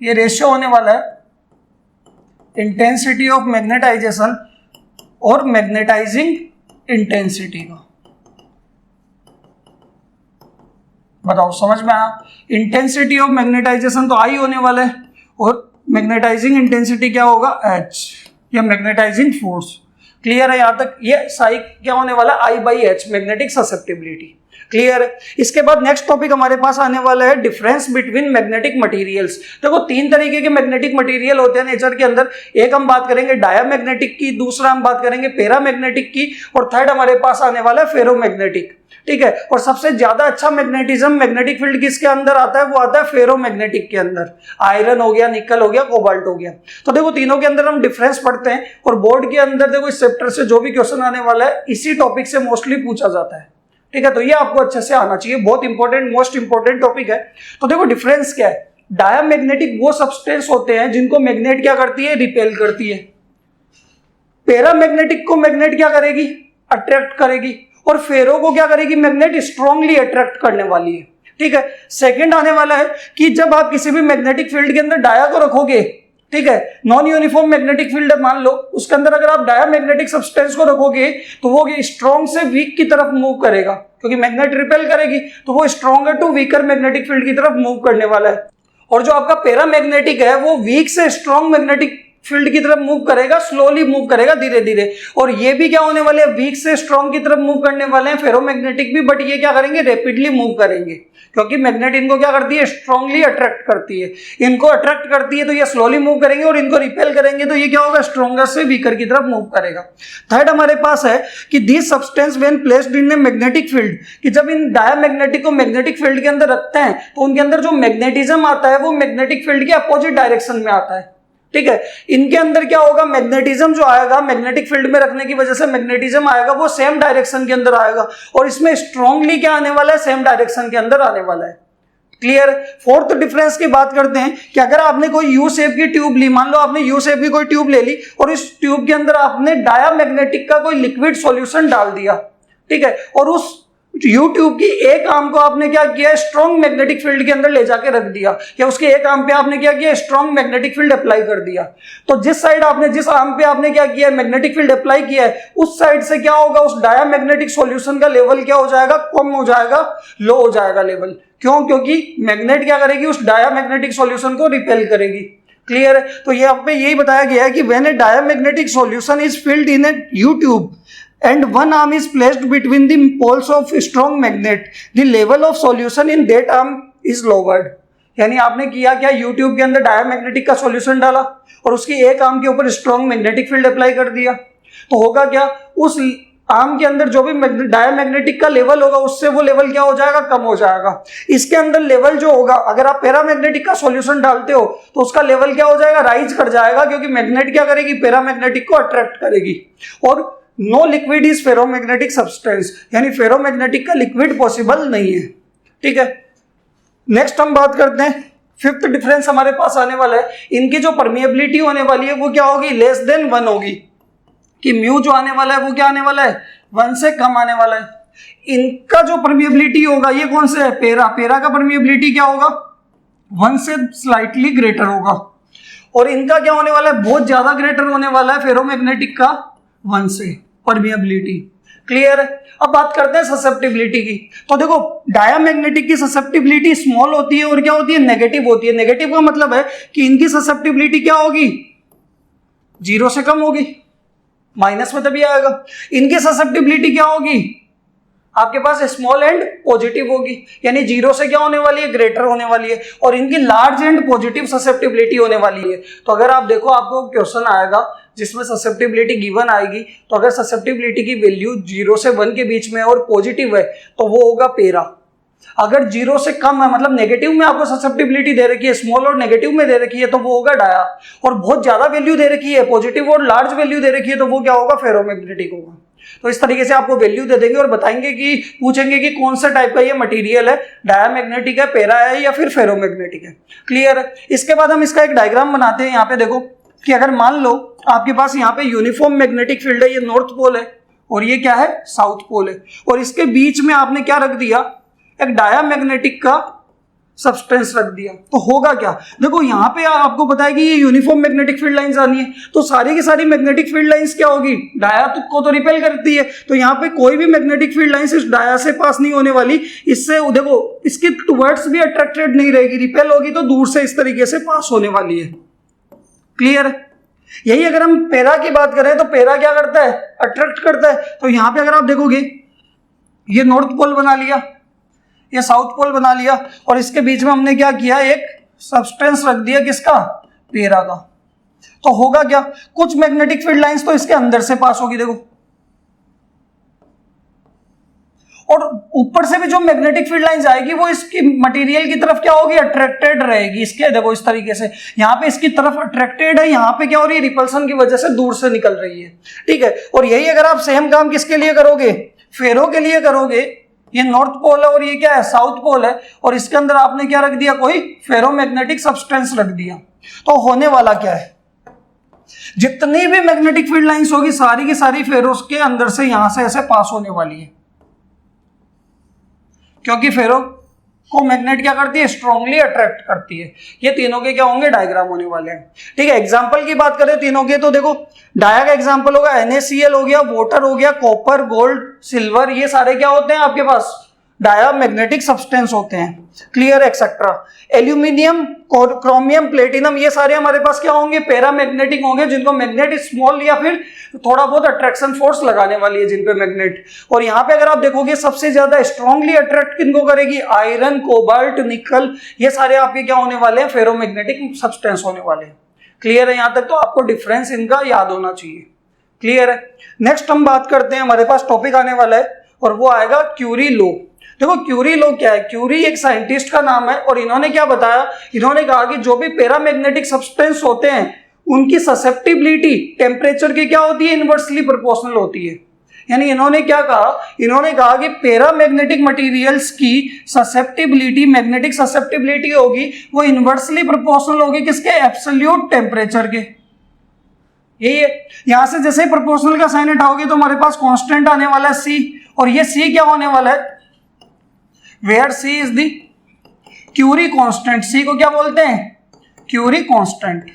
ये रेशियो होने वाला है इंटेंसिटी ऑफ मैग्नेटाइजेशन और मैग्नेटाइजिंग इंटेंसिटी का। बताओ समझ में आया? इंटेंसिटी ऑफ मैग्नेटाइजेशन तो आई होने वाला है और मैग्नेटाइजिंग इंटेंसिटी क्या होगा? एच, या मैग्नेटाइजिंग फोर्स। क्लियर है यहां तक? ये साई क्या होने वाला? I by H, magnetic susceptibility. Clear है? इसके बाद नेक्स्ट टॉपिक हमारे पास आने वाला है डिफरेंस बिटवीन मैग्नेटिक मटेरियल्स। देखो तीन तरीके के मैग्नेटिक मटेरियल होते हैं नेचर के अंदर। एक हम बात करेंगे डायामैग्नेटिक की, दूसरा हम बात करेंगे पैरामैग्नेटिक की, और थर्ड हमारे पास आने वाला है फेरोमैग्नेटिक। ठीक है? और सबसे ज्यादा अच्छा मैग्नेटिज्म, मैग्नेटिक फील्ड किसके अंदर आता है? वो आता है फेरोमैग्नेटिक के अंदर। आयरन हो गया, निकल हो गया, कोबाल्ट हो गया। तो देखो तीनों के अंदर हम डिफरेंस पढ़ते हैं, और बोर्ड के अंदर देखो इस चैप्टर से जो भी क्वेश्चन आने वाला है इसी टॉपिक से मोस्टली पूछा जाता है। ठीक है? तो ये आपको अच्छे से आना चाहिए, बहुत इंपॉर्टेंट, मोस्ट इंपॉर्टेंट टॉपिक है। तो देखो डिफरेंस क्या है? डायामैग्नेटिक वो सब्सटेंस होते हैं जिनको मैग्नेट क्या करती है? रिपेल करती है। पैरामैग्नेटिक को मैग्नेट क्या करेगी? अट्रैक्ट करेगी। और फेरो को क्या करेगी? मैग्नेट स्ट्रांगली अट्रैक्ट करने वाली है। ठीक है? सेकंड आने वाला है कि जब आप किसी भी मैग्नेटिक फील्ड के अंदर डाया को रखोगे, ठीक है, नॉन यूनिफॉर्म मैग्नेटिक फील्ड मान लो, उसके अंदर अगर आप डायामैग्नेटिक सब्सटेंस को रखोगे तो वो स्ट्रॉन्ग से वीक की तरफ मूव करेगा, क्योंकि मैग्नेट रिपेल करेगी, तो वो stronger to weaker magnetic field की तरफ मूव करने वाला है। और जो आपका पैरामैग्नेटिक है वो वीक से स्ट्रॉन्ग मैग्नेटिक फील्ड की तरफ मूव करेगा, स्लोली मूव करेगा, धीरे धीरे। और ये भी क्या होने वाले हैं, वीक से स्ट्रॉन्ग की तरफ मूव करने वाले हैं, फेरोमैग्नेटिक भी, बट ये क्या करेंगे, रैपिडली मूव करेंगे, क्योंकि मैग्नेट इनको क्या करती है, स्ट्रांगली अट्रैक्ट करती है। इनको अट्रैक्ट करती है तो ये स्लोली मूव करेंगे, और इनको रिपेल करेंगे तो ये क्या होगा, स्ट्रॉन्गर से वीकर की तरफ मूव करेगा। थर्ड हमारे पास है कि this substance when placed in a magnetic field, कि जब इन डायमैग्नेटिक को मैग्नेटिक फील्ड के अंदर रखते हैं तो उनके अंदर जो मैग्नेटिज्म आता है वो मैग्नेटिक फील्ड के अपोजिट डायरेक्शन में आता है। ठीक है, इनके अंदर क्या होगा, मैग्नेटिज्म जो आएगा, मैग्नेटिक फील्ड में रखने की वजह से मैग्नेटिज्म आएगा, वो सेम डायरेक्शन के अंदर आएगा, और इसमें स्ट्रांगली क्या आने वाला है, सेम डायरेक्शन के अंदर आने वाला है। क्लियर। फोर्थ डिफरेंस की बात करते हैं कि अगर आपने कोई यू शेप की ट्यूब ली, मान लो आपने यू शेप की कोई ट्यूब ले ली और इस ट्यूब के अंदर आपने डायामैग्नेटिक का कोई लिक्विड सॉल्यूशन डाल दिया, ठीक है, और उस यू ट्यूब की एक आर्म को आपने क्या किया, स्ट्रॉन्ग मैग्नेटिक फील्ड के अंदर ले जाके रख दिया, या उसके एक आर्म पे आपने क्या किया, स्ट्रॉन्ग मैग्नेटिक फील्ड अप्लाई कर दिया। तो जिस साइड आपने, जिस आर्म पे आपने क्या किया, मैग्नेटिक फील्ड अप्लाई किया है, उस साइड से क्या होगा, उस डायामैग्नेटिक सॉल्यूशन का लेवल क्या हो जाएगा, कम हो जाएगा, लो हो जाएगा लेवल। क्यों? क्योंकि मैग्नेट क्या करेगी, उस डायामैग्नेटिक सॉल्यूशन को रिपेल करेगी। क्लियर है। तो ये आप पे यही बताया गया है कि when A diamagnetic solution is filled in A you tube and one arm is placed between the poles of strong magnet, the level of solution in that arm is lowered। यानी आपने किया क्या, यूट्यूब के अंदर diamagnetic का solution डाला और उसकी एक आर्म के ऊपर स्ट्रॉन्ग मैग्नेटिक फील्ड अप्लाई कर दिया, तो होगा क्या, उस आर्म के अंदर जो भी डायामैग्नेटिक का लेवल होगा उससे वो लेवल क्या हो जाएगा, कम हो जाएगा। इसके अंदर लेवल जो होगा, अगर आप पैरामैग्नेटिक का सॉल्यूशन डालते हो तो उसका लेवल क्या हो जाएगा, राइज कर जाएगा, क्योंकि मैग्नेट क्या करेगी, पैरामैग्नेटिक को अट्रैक्ट करेगी। और no liquid is ferromagnetic substance, यानी फेरोमैग्नेटिक का लिक्विड पॉसिबल नहीं है। ठीक है, नेक्स्ट हम बात करते हैं, फिफ्थ डिफरेंस हमारे पास आने वाला है, इनकी जो परमिएबिलिटी होने वाली है वो क्या होगी, लेस देन 1 होगी, कि म्यू जो आने वाला है वो क्या आने वाला है, 1 से कम आने वाला है। इनका जो परमिएबिलिटी होगा, ये कौन से है, पेरा का परमिएबिलिटी क्या होगा, 1 से स्लाइटली ग्रेटर होगा, और इनका क्या होने वाला है, बहुत ज्यादा ग्रेटर होने वाला है फेरोमैग्नेटिक का, 1 से परमिएबिलिटी। क्लियर है। अब बात करते हैं ससेप्टिबिलिटी की। तो देखो, डायामैग्नेटिक की ससेप्टिबिलिटी स्मॉल होती है और क्या होती है, नेगेटिव होती है। नेगेटिव का मतलब है कि इनकी ससेप्टिबिलिटी क्या होगी, 0 से कम होगी, माइनस में तभी आएगा। इनकी ससेप्टिबिलिटी क्या होगी, आपके पास स्मॉल एंड पॉजिटिव होगी, यानी 0 से क्या होने वाली है, ग्रेटर होने वाली है, और इनकी लार्ज एंड पॉजिटिव ससेप्टिबिलिटी होने वाली है। तो अगर आप देखो, आपको क्वेश्चन आएगा जिसमें ससेप्टिबिलिटी गिवन आएगी, तो अगर ससेप्टिबिलिटी की वैल्यू 0 से 1 के बीच में और पॉजिटिव है तो वो होगा पेरा। अगर 0 से कम है, मतलब नेगेटिव में आपको ससेप्टिबिलिटी दे रखी है, स्मॉल और नेगेटिव में दे रखी है, तो वो होगा डाया। और बहुत ज्यादा वैल्यू दे रखी है, पॉजिटिव और लार्ज वैल्यू दे रखी है, तो वो क्या होगा, फेरोमैग्नेटिक होगा। तो इस तरीके से आपको वैल्यू दे देंगे और बताएंगे कि, पूछेंगे कि कौन सा टाइप का ये मटेरियल है, डायामैग्नेटिक है, पेरा है, या फिर फेरोमैग्नेटिक है। क्लियर है। इसके बाद हम इसका एक डायग्राम बनाते हैं। यहाँ पे देखो कि अगर मान लो आपके पास यहाँ पे यूनिफॉर्म मैग्नेटिक फील्ड है, ये नॉर्थ पोल है और ये क्या है, साउथ पोल है, और इसके बीच में आपने क्या रख दिया, एक डायामैग्नेटिक का सब्सटेंस रख दिया, तो होगा क्या, देखो यहाँ पे आपको पता है कि ये यूनिफॉर्म मैग्नेटिक फील्ड लाइंस आनी है, तो सारी की सारी मैग्नेटिक फील्ड लाइंस क्या होगी, डाया को तो रिपेल करती है, तो यहाँ पे कोई भी मैग्नेटिक फील्ड लाइंस इस डाया से पास नहीं होने वाली। इससे देखो, इसकी टुवर्ड्स भी अट्रैक्टेड नहीं रहेगी, रिपेल होगी तो दूर से इस तरीके से पास होने वाली है। क्लियर। यही अगर हम पेरा की बात करें तो पेरा क्या करता है, अट्रैक्ट करता है। तो यहां पे अगर आप देखोगे, ये नॉर्थ पोल बना लिया, ये साउथ पोल बना लिया, और इसके बीच में हमने क्या किया, एक सब्सटेंस रख दिया, किसका, पेरा का। तो होगा क्या, कुछ मैग्नेटिक फील्ड लाइंस तो इसके अंदर से पास होगी, देखो, और ऊपर से भी जो मैग्नेटिक फील्ड लाइंस आएगी वो इसकी मटेरियल की तरफ क्या होगी, अट्रैक्टेड रहेगी। इसके देखो इस तरीके से, यहाँ पे इसकी तरफ अट्रैक्टेड है, यहाँ पे क्या हो रही है, रिपल्सन की वजह से दूर से निकल रही है। ठीक है। और यही अगर आप सेम काम किसके लिए करोगे, फेरो के लिए करोगे, ये नॉर्थ पोल है और ये क्या है, साउथ पोल है, और इसके अंदर आपने क्या रख दिया, कोई फेरोमैग्नेटिक सब्सटेंस रख दिया, तो होने वाला क्या है, जितनी भी मैग्नेटिक फील्ड लाइंस होगी सारी की सारी फेरोस के अंदर से यहां से ऐसे पास होने वाली है, क्योंकि फेरो को मैग्नेट क्या करती है, स्ट्रांगली अट्रैक्ट करती है। ये तीनों के क्या होंगे, डायग्राम होने वाले हैं। ठीक है। एग्जांपल की बात करें तीनों के, तो देखो डाया का एग्जांपल होगा NaCl हो गया, वाटर हो गया, कॉपर, गोल्ड, सिल्वर, ये सारे क्या होते हैं आपके पास, डाया मैग्नेटिक सब्सटेंस होते हैं, clear etcetera. Aluminium, chromium, platinum, ये सारे हमारे पास क्या होंगे, पैरामैग्नेटिक होंगे, जिनको मैग्नेट स्मॉल या फिर थोड़ा बहुत अट्रैक्शन फोर्स लगाने वाली है जिन पे मैग्नेट। और यहाँ पे अगर आप देखोगे सबसे ज्यादा स्ट्रांगली अट्रैक्ट किनको करेगी, आयरन, कोबाल्ट, निकल, ये सारे आपके क्या होने वाले हैं, फेरोमैग्नेटिक सब्सटेंस होने वाले हैं। क्लियर है यहाँ तक? तो आपको डिफरेंस इनका याद होना चाहिए। क्लियर है? नेक्स्ट हम बात करते हैं, हमारे पास टॉपिक आने वाला है और वो आएगा क्यूरी लॉ। देखो क्यूरी लॉ क्या है, क्यूरी एक साइंटिस्ट का नाम है और इन्होंने क्या बताया, इन्होंने कहा कि जो भी पैरामैग्नेटिक सब्सटेंस होते हैं उनकी ससेप्टिबिलिटी टेम्परेचर की क्या होती है, इनवर्सली प्रोपोर्शनल होती है। यानी इन्होंने क्या कहा, इन्होंने कहा कि पैरामैग्नेटिक मटेरियल्स की ससेप्टिबिलिटी, मैग्नेटिक ससेप्टिबिलिटी होगी वो इनवर्सली प्रोपोर्शनल होगी किसके, एब्सोल्यूट टेम्परेचर के। यही है, यहां से जैसे प्रोपोर्शनल का साइन हटाओगे तो हमारे पास कांस्टेंट आने वाला है C, और ये C क्या होने वाला है, where C is the Curie constant. C को क्या बोलते हैं, क्यूरी कांस्टेंट।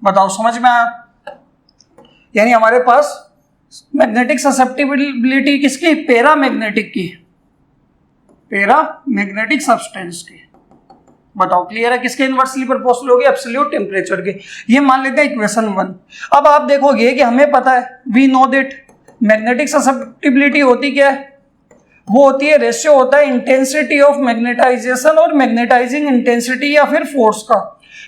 बताओ समझ में आया? यानी हमारे पास मैग्नेटिक ससेप्टिबिलिटी किसकी, पैरामैग्नेटिक की, पैरामैग्नेटिक सब्सटेंस की। बताओ क्लियर है? किसके इनवर्सली प्रोपोर्शनल होगी, एब्सोल्यूट टेम्परेचर के। ये मान लेते हैं इक्वेशन 1। अब आप देखोगे कि हमें पता है, we know that magnetic susceptibility होती क्या है, वो होती है रेशियो होता है इंटेंसिटी ऑफ मैग्नेटाइजेशन और मैग्नेटाइजिंग इंटेंसिटी या फिर फोर्स का।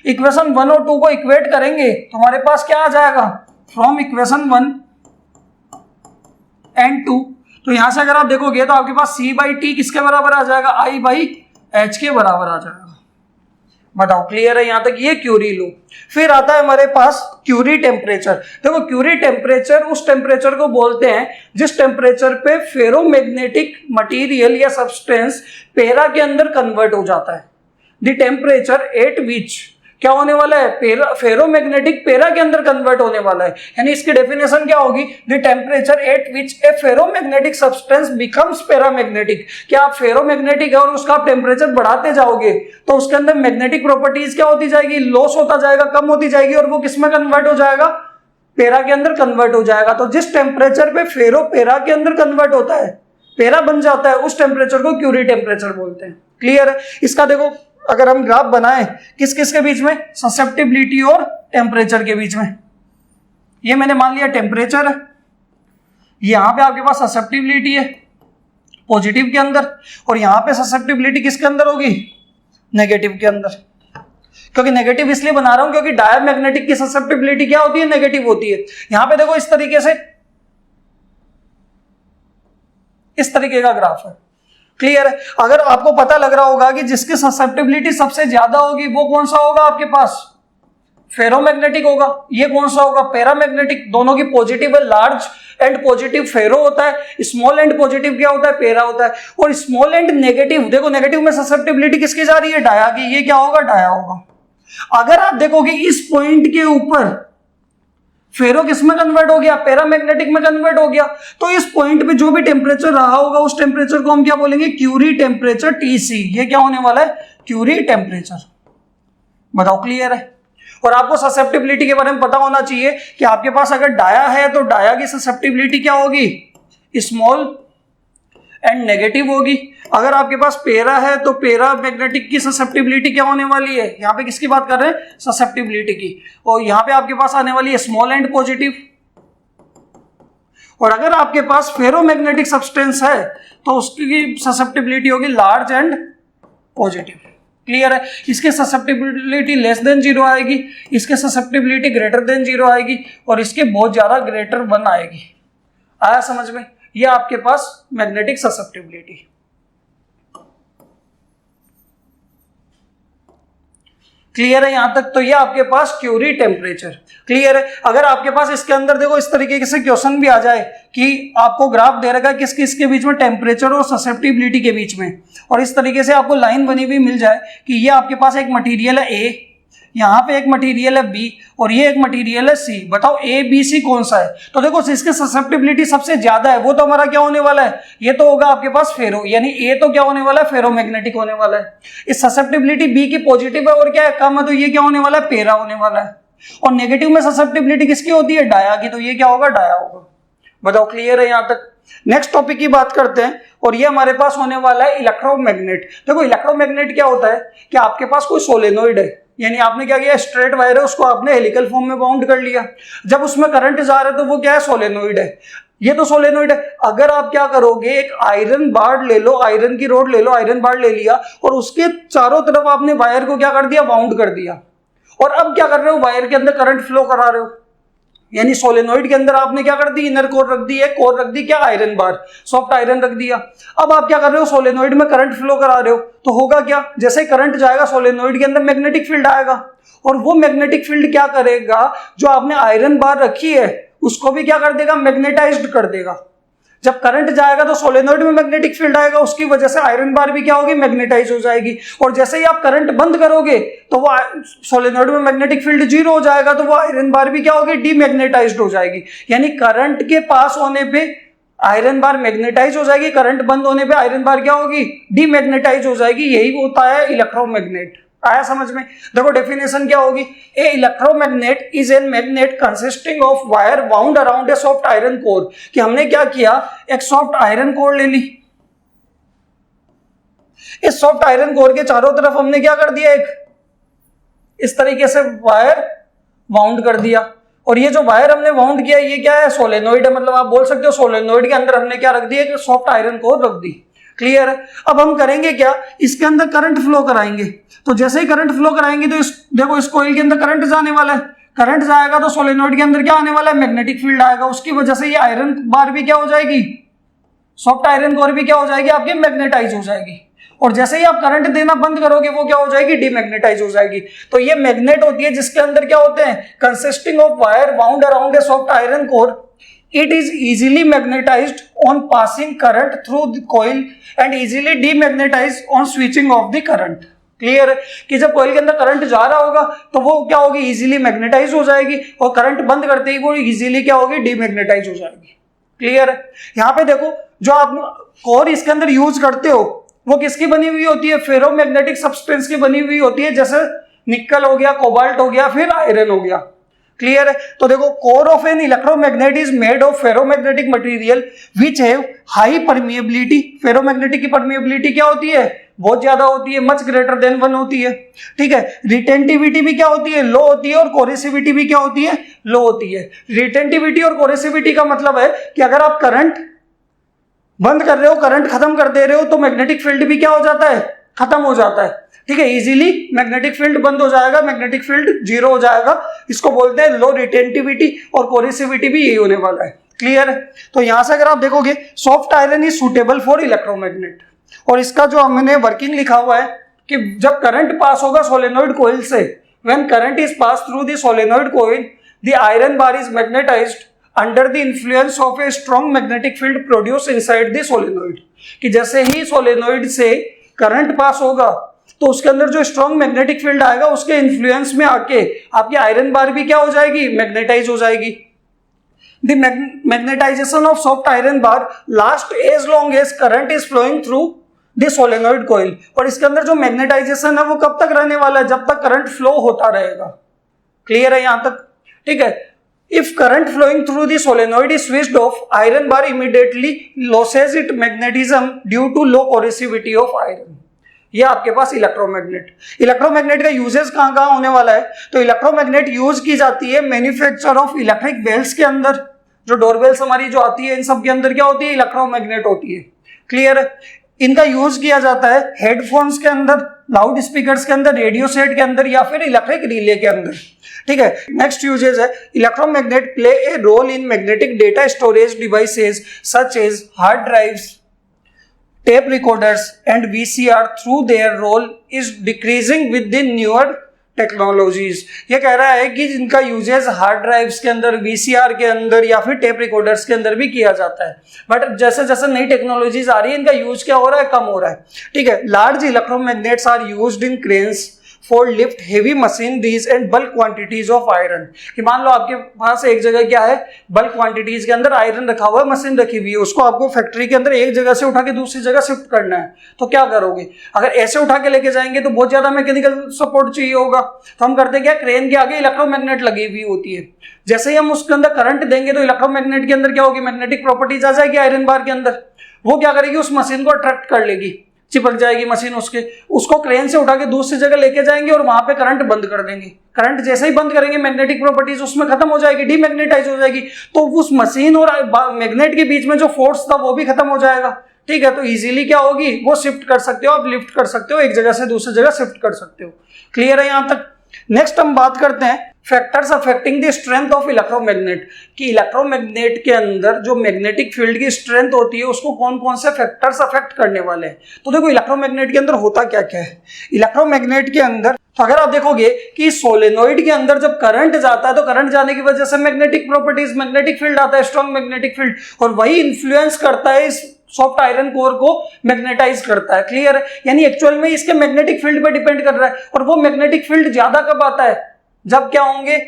इक्वेशन 1 और 2 को इक्वेट करेंगे तो हमारे पास क्या आ जाएगा, फ्रॉम इक्वेशन 1 एंड 2। तो यहां से अगर आप देखोगे तो आपके पास C/T किसके बराबर आ जाएगा, I/H के बराबर आ जाएगा। बताओ क्लियर है यहाँ तक? ये क्यूरी लॉ। फिर आता है हमारे पास क्यूरी टेम्परेचर। देखो क्यूरी टेम्परेचर उस टेम्परेचर को बोलते हैं जिस टेम्परेचर पे फेरोमैग्नेटिक मटेरियल या सब्सटेंस पैरा के अंदर कन्वर्ट हो जाता है। द टेम्परेचर एट विच क्या होने वाला है, फेरोमैग्नेटिक पैरा के अंदर कन्वर्ट होने वाला है। यानी इसकी डेफिनेशन क्या होगी, the temperature at which A ferromagnetic substance becomes paramagnetic. क्या आप फेरोमैग्नेटिक है और उसका आप टेम्परेचर बढ़ाते जाओगे तो उसके अंदर मैग्नेटिक प्रॉपर्टीज क्या होती जाएगी, लॉस होता जाएगा, कम होती जाएगी, और वो किस में कन्वर्ट हो जाएगा, पैरा के अंदर कन्वर्ट हो जाएगा। तो जिस टेम्परेचर पे फेरो पैरा के अंदर कन्वर्ट होता है, पैरा बन जाता है, उस टेम्परेचर को क्यूरी टेम्परेचर बोलते हैं। क्लियर है? इसका देखो अगर हम ग्राफ बनाएं किस किस के बीच में, ससेप्टिबिलिटी और टेम्परेचर के बीच में। ये मैंने मान लिया टेम्परेचर है, यहां पे आपके पास ससेप्टिबिलिटी है पॉजिटिव के अंदर, और यहां पे ससेप्टिबिलिटी किसके अंदर होगी, नेगेटिव के अंदर। क्योंकि नेगेटिव इसलिए बना रहा हूं क्योंकि डायमैग्नेटिक की ससेप्टिबिलिटी क्या होती है, नेगेटिव होती है। यहां पे देखो इस तरीके का ग्राफ है। क्लियर है? अगर आपको पता लग रहा होगा कि जिसकी ससेप्टिबिलिटी सबसे ज्यादा होगी वो कौन सा होगा आपके पास, फेरोमैग्नेटिक होगा। ये कौन सा होगा, पैरामैग्नेटिक। दोनों की पॉजिटिव है, लार्ज एंड पॉजिटिव फेरो होता है, स्मॉल एंड पॉजिटिव क्या होता है, पैरा होता है। और स्मॉल एंड नेगेटिव, देखो नेगेटिव में ससेप्टिबिलिटी किसकी जा रही है, डाया की। ये क्या होगा, डाया होगा। अगर आप देखोगे इस पॉइंट के ऊपर फेरो किस में कन्वर्ट हो गया, पैरामैग्नेटिक में कन्वर्ट हो गया, तो इस पॉइंट पे जो भी टेम्परेचर रहा होगा उस टेम्परेचर को हम क्या बोलेंगे, क्यूरी टेम्परेचर TC। ये क्या होने वाला है, क्यूरी टेम्परेचर। बताओ क्लियर है? और आपको ससेप्टिबिलिटी के बारे में पता होना चाहिए कि आपके पास अगर डाया है तो डाया की ससेप्टिबिलिटी क्या होगी, स्मॉल एंड नेगेटिव होगी। अगर आपके पास पैरा है तो पैरा मैग्नेटिक की ससेप्टिबिलिटी क्या होने वाली है, यहाँ पे किसकी बात कर रहे हैं, ससेप्टिबिलिटी की। और यहाँ पे आपके पास आने वाली है स्मॉल एंड पॉजिटिव। और अगर आपके पास फेरोमैग्नेटिक सब्सटेंस है तो उसकी ससेप्टिबिलिटी होगी लार्ज एंड पॉजिटिव। क्लियर है? इसके ससेप्टिबिलिटी लेस देन 0 आएगी, इसके ससेप्टिबिलिटी ग्रेटर देन 0 आएगी, और इसके बहुत ज्यादा ग्रेटर 1 आएगी। आया समझ में? ये आपके पास मैग्नेटिक ससेप्टिबिलिटी। क्लियर है यहां तक? तो ये आपके पास क्यूरी टेम्परेचर। क्लियर है? अगर आपके पास इसके अंदर देखो इस तरीके से क्वेश्चन भी आ जाए कि आपको ग्राफ दे रखा है किस किस के बीच में, टेम्परेचर और ससेप्टिबिलिटी के बीच में, और इस तरीके से आपको लाइन बनी हुई मिल जाए कि ये आपके पास एक मटेरियल है A, यहाँ पे एक मटेरियल है B, और ये एक मटेरियल है C। बताओ A, B, C कौन सा है? तो देखो इसके ससेप्टिबिलिटी सबसे ज्यादा है, वो तो हमारा क्या होने वाला है, ये तो होगा आपके पास फेरो। यानी A तो क्या होने वाला है, फेरोमैग्नेटिक होने वाला है। इस ससेप्टिबिलिटी B की पॉजिटिव है और क्या है, कम है, तो ये क्या होने वाला है, पैरा होने वाला है। और नेगेटिव में ससेप्टिबिलिटी किसकी होती है, डाया की, तो ये क्या होगा, डाया होगा। बताओ क्लियर है यहाँ तक? नेक्स्ट टॉपिक की बात करते हैं और ये हमारे पास होने वाला है इलेक्ट्रोमैग्नेट। देखो इलेक्ट्रोमैग्नेट क्या होता है कि आपके पास कोई सोलेनोइड है, यानी आपने क्या किया, स्ट्रेट वायर है उसको आपने हेलिकल फॉर्म में बाउंड कर लिया, जब उसमें करंट जा रहा है तो वो क्या है, सोलेनोइड है। ये तो सोलेनोइड है। अगर आप क्या करोगे, एक आयरन बार ले लो, आयरन की रोड ले लो, आयरन बार ले लिया और उसके चारों तरफ आपने वायर को क्या कर दिया, बाउंड कर दिया, और अब क्या कर रहे हो, वायर के अंदर करंट फ्लो करा रहे हो, यानी सोलेनोइड के अंदर आपने क्या कर दी, इनर कोर रख दी, एक कोर रख दी क्या, आयरन बार, सॉफ्ट आयरन रख दिया। अब आप क्या कर रहे हो, सोलेनोइड में करंट फ्लो करा रहे हो, तो होगा क्या, जैसे करंट जाएगा सोलेनोइड के अंदर मैग्नेटिक फील्ड आएगा, और वो मैग्नेटिक फील्ड क्या करेगा, जो आपने आयरन बार रखी है उसको भी क्या कर देगा, मैग्नेटाइज्ड कर देगा। जब करंट जाएगा तो सोलेनोइड में मैग्नेटिक फील्ड आएगा, उसकी वजह से आयरन बार भी क्या होगी, मैग्नेटाइज हो जाएगी, और जैसे ही आप करंट बंद करोगे तो वो सोलेनोइड में मैग्नेटिक फील्ड जीरो हो जाएगा, तो वो आयरन बार भी क्या होगी, डीमैग्नेटाइज्ड हो जाएगी। यानी करंट के पास होने पे आयरन बार मैग्नेटाइज हो जाएगी, करंट बंद होने पे आयरन बार क्या होगी, डीमैग्नेटाइज हो जाएगी। यही होता है इलेक्ट्रोमैग्नेट। आया समझ में? देखो डेफिनेशन क्या होगी, a electromagnet is an magnet consisting of wire bound around a soft iron core. कि हमने क्या किया, एक सॉफ्ट आयरन कोर ले ली, इस सॉफ्ट आयरन कोर के चारों तरफ हमने क्या कर दिया, एक इस तरीके से वायर बाउंड कर दिया, और ये जो वायर हमने बाउंड किया ये क्या है, सोलेनोइड है। मतलब आप बोल सकते हो सोलेनोइड के अंदर हमने क्या रख दिया, एक सॉफ्ट आयरन कोर रख दी। क्लियर है? अब हम करेंगे क्या, इसके अंदर करंट फ्लो कराएंगे, तो जैसे ही करंट फ्लो कराएंगे तो देखो इस कॉइल के अंदर करंट जाने वाला है, करंट जाएगा तो सोलेनोइड के अंदर क्या आने वाला है, मैग्नेटिक फील्ड आएगा, उसकी वजह से ये आयरन बार भी क्या हो जाएगी, सॉफ्ट आयरन कोर भी क्या हो जाएगी, आपकी मैग्नेटाइज हो जाएगी, और जैसे ही आप करंट देना बंद करोगे वो क्या हो जाएगी, डीमैग्नेटाइज हो जाएगी। तो ये मैग्नेट होती है जिसके अंदर क्या होते हैं, consisting of wire bound around a soft iron core. It is easily magnetized on passing current through the coil and easily demagnetized on switching off the current. Clear है कि जब कॉइल के अंदर करंट जा रहा होगा तो वो क्या होगी, इजीली मैग्नेटाइज हो जाएगी, और करंट बंद करते ही वो इजीली क्या होगी, डीमैग्नेटाइज हो जाएगी। क्लियर है? यहाँ पे देखो जो आप कोर इसके अंदर यूज करते हो वो किसकी बनी हुई होती है, फेरोमैग्नेटिक सब्सटेंस की बनी हुई होती है, जैसे निकल हो गया, कोबाल्ट हो गया, फिर आयरन हो गया। क्लियर है? तो देखो core of an electromagnet is made of ferromagnetic material which have high permeability. Ferromagnetic की परमिएबिलिटी क्या होती है, बहुत ज्यादा होती है, मच ग्रेटर देन 1 होती है। ठीक है? रिटेंटिविटी भी क्या होती है, लो होती है, और कोरेसिविटी भी क्या होती है, लो होती है। रिटेंटिविटी और कोरेसिविटी का मतलब है कि अगर आप करंट बंद कर रहे हो, करंट खत्म कर दे रहे हो, तो मैग्नेटिक फील्ड भी क्या हो जाता है, खत्म हो जाता है। ठीक है? इजीली मैग्नेटिक फील्ड बंद हो जाएगा, मैग्नेटिक फील्ड जीरो हो जाएगा, इसको बोलते हैं लो रिटेंटिविटी, और कोरेसिविटी भी यही होने वाला है। क्लियर है? तो यहां से अगर आप देखोगे soft iron is suitable for electromagnet, और इसका जो हमने वर्किंग लिखा हुआ है कि जब करंट पास होगा सोलेनोइड कोइल से, when current is pass through the solenoid coil the iron bar is magnetized under the influence of a strong magnetic field produce inside the solenoid. कि जैसे ही सोलेनोइड से करंट पास होगा तो उसके अंदर जो स्ट्रॉन्ग मैग्नेटिक फील्ड आएगा उसके इन्फ्लुएंस में आके आपकी आयरन बार भी क्या हो जाएगी, मैग्नेटाइज हो जाएगी। The magnetization of soft iron bar last as long as current is flowing through the solenoid coil. और इसके अंदर जो मैग्नेटाइजेशन है वो कब तक रहने वाला है, जब तक करंट फ्लो होता रहेगा। क्लियर है यहां तक? ठीक है? If current flowing through the solenoid is switched off, iron bar immediately loses its magnetism due to low corrosivity of iron. ये आपके पास इलेक्ट्रोमैग्नेट का यूजेस कहां होने वाला है, तो इलेक्ट्रोमैग्नेट यूज की जाती है मैन्युफैक्चर ऑफ इलेक्ट्रिक बेल्स के अंदर। जो डोरबेल्स हमारी जो आती है इन सब के अंदर क्या होती है, इलेक्ट्रोमैग्नेट होती है। क्लियर है? इनका यूज किया जाता है हेडफोन्स के अंदर, लाउड स्पीकर्स के अंदर, रेडियो सेट के अंदर, या फिर इलेक्ट्रिक रिले के अंदर। ठीक है? नेक्स्ट यूजेस है electromagnet play a role in magnetic data storage devices such as hard drives, tape recorders and VCR through their role is decreasing with the newer technologies। ये कह रहा है कि इनका यूजेस हार्ड ड्राइव्स के अंदर, VCR के अंदर, या फिर टेप रिकॉर्डर्स के अंदर भी किया जाता है, बट जैसे जैसे नई टेक्नोलॉजीज आ रही है इनका यूज क्या हो रहा है, कम हो रहा है। ठीक है? Large electromagnets are used in cranes for lift heavy machineries and bulk quantities of iron. कि मान लो आपके पास एक जगह क्या है, बल्क क्वांटिटीज के अंदर आयरन रखा हुआ है, मशीन रखी हुई है, उसको आपको फैक्ट्री के अंदर एक जगह से उठा के दूसरी जगह शिफ्ट करना है, तो क्या करोगे? अगर ऐसे उठा के लेके जाएंगे तो बहुत ज्यादा मैकेनिकल सपोर्ट चाहिए होगा, तो हम करते क्या, क्रेन के आगे इलेक्ट्रोमैग्नेट लगी हुई होती है, जैसे ही हम उसके अंदर करंट देंगे तो इलेक्ट्रोमैग्नेट के अंदर क्या होगी, मैग्नेटिक प्रॉपर्टीज आ जाएगी आयरन बार के अंदर, वो क्या करेगी, उस मशीन को अट्रैक्ट कर लेगी, चिपक जाएगी मशीन उसको क्रेन से उठा के दूसरी जगह लेके जाएंगे और वहां पे करंट बंद कर देंगे। करंट जैसे ही बंद करेंगे मैग्नेटिक प्रॉपर्टीज उसमें खत्म हो जाएगी, डीमैग्नेटाइज हो जाएगी, तो उस मशीन और मैग्नेट के बीच में जो फोर्स था वो भी खत्म हो जाएगा। ठीक है, तो इजीली क्या होगी, वो शिफ्ट कर सकते हो, आप लिफ्ट कर सकते हो, एक जगह से दूसरी जगह शिफ्ट कर सकते हो। क्लियर है यहां तक? नेक्स्ट हम बात करते हैं factors affecting the strength of electromagnet, कि इलेक्ट्रोमैग्नेट के अंदर जो मैग्नेटिक फील्ड की स्ट्रेंथ होती है उसको कौन कौन से फैक्टर्स अफेक्ट करने वाले हैं। तो देखो इलेक्ट्रोमैग्नेट के अंदर होता क्या क्या है। इलेक्ट्रोमैग्नेट के अंदर तो अगर आप देखोगे कि सोलेनोइड के अंदर जब करंट जाता है तो करंट जाने की वजह से मैग्नेटिक प्रॉपर्टीज, मैग्नेटिक फील्ड आता है, स्ट्रॉन्ग मैग्नेटिक फील्ड, और वही इन्फ्लुएंस करता है इस सॉफ्ट आयरन कोर को मैग्नेटाइज करता है। क्लियर है? यानी एक्चुअल में इसके मैग्नेटिक फील्ड पे डिपेंड कर रहा है, और वो मैग्नेटिक फील्ड ज्यादा कब आता है, जब क्या होंगे,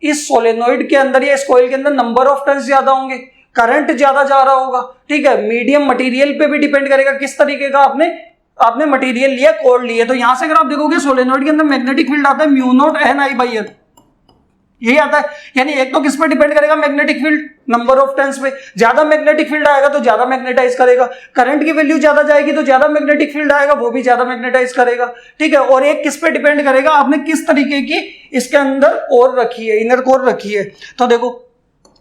इस सोलेनोइड के अंदर या इस कॉइल के अंदर नंबर ऑफ टर्न्स ज्यादा होंगे, करंट ज्यादा जा रहा होगा। ठीक है, मीडियम मटेरियल पे भी डिपेंड करेगा, किस तरीके का आपने मटेरियल लिया, कोर लिए। तो यहां से अगर आप देखोगे सोलेनोइड के अंदर मैग्नेटिक फील्ड आता है mu not an I by L, यही आता है। यानी एक तो किस पर डिपेंड करेगा, magnetic field, number of turns पे, ज्यादा मैग्नेटिक फील्ड आएगा तो ज्यादा मैग्नेटाइज करेगा, करंट की वैल्यू ज्यादा जाएगी तो ज्यादा मैग्नेटिक फील्ड आएगा, वो भी ज्यादा मैग्नेटाइज करेगा। ठीक है, और एक किस पे डिपेंड करेगा, आपने किस तरीके की इसके अंदर कोर रखी है, इनर कोर रखी है। तो देखो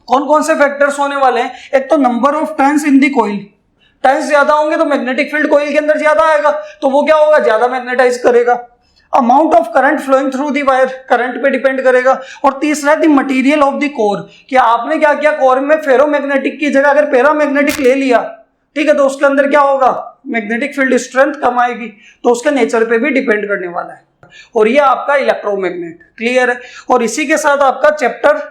कौन कौन से फैक्टर्स होने वाले हैं, एक तो number of turns in the coil, turns ज्यादा होंगे तो मैग्नेटिक फील्ड कॉइल के अंदर ज्यादा आएगा, तो वो क्या होगा, ज्यादा मैग्नेटाइज करेगा। Amount of current flowing through the wire, current पे डिपेंड करेगा। और तीसरा the material of the core, कि आपने क्या किया, कोर में फेरोमैग्नेटिक की जगह अगर पैरामैग्नेटिक ले लिया, ठीक है, तो उसके अंदर क्या होगा, मैग्नेटिक फील्ड स्ट्रेंथ कम आएगी, तो उसके नेचर पे भी डिपेंड करने वाला है। और ये आपका इलेक्ट्रोमैग्नेट। क्लियर है? और इसी के साथ आपका चैप्टर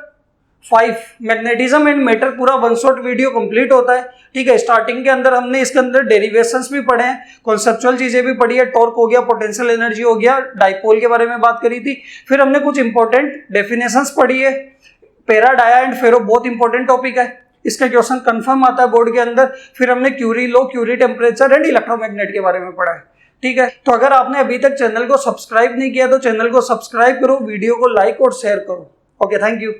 5 मैग्नेटिज्म एंड मैटर पूरा वन शॉट वीडियो कंप्लीट होता है। ठीक है, स्टार्टिंग के अंदर हमने इसके अंदर डेरिवेशंस भी पढ़े हैं, कॉन्सेप्चुअल चीजें भी पढ़ी है, टॉर्क हो गया, पोटेंशियल एनर्जी हो गया, डाइपोल के बारे में बात करी थी, फिर हमने कुछ इंपॉर्टेंट डेफिनेशंस पढ़ी है। पैरा, डाया एंड फेरो बहुत इंपॉर्टेंट टॉपिक है, इसका क्वेश्चन कंफर्म आता है बोर्ड के अंदर। फिर हमने Curie law, Curie temperature and electromagnet के बारे में पढ़ा है। ठीक है, तो अगर आपने अभी तक चैनल को सब्सक्राइब नहीं किया तो चैनल को सब्सक्राइब करो, वीडियो को लाइक और शेयर करो। Okay, thank you.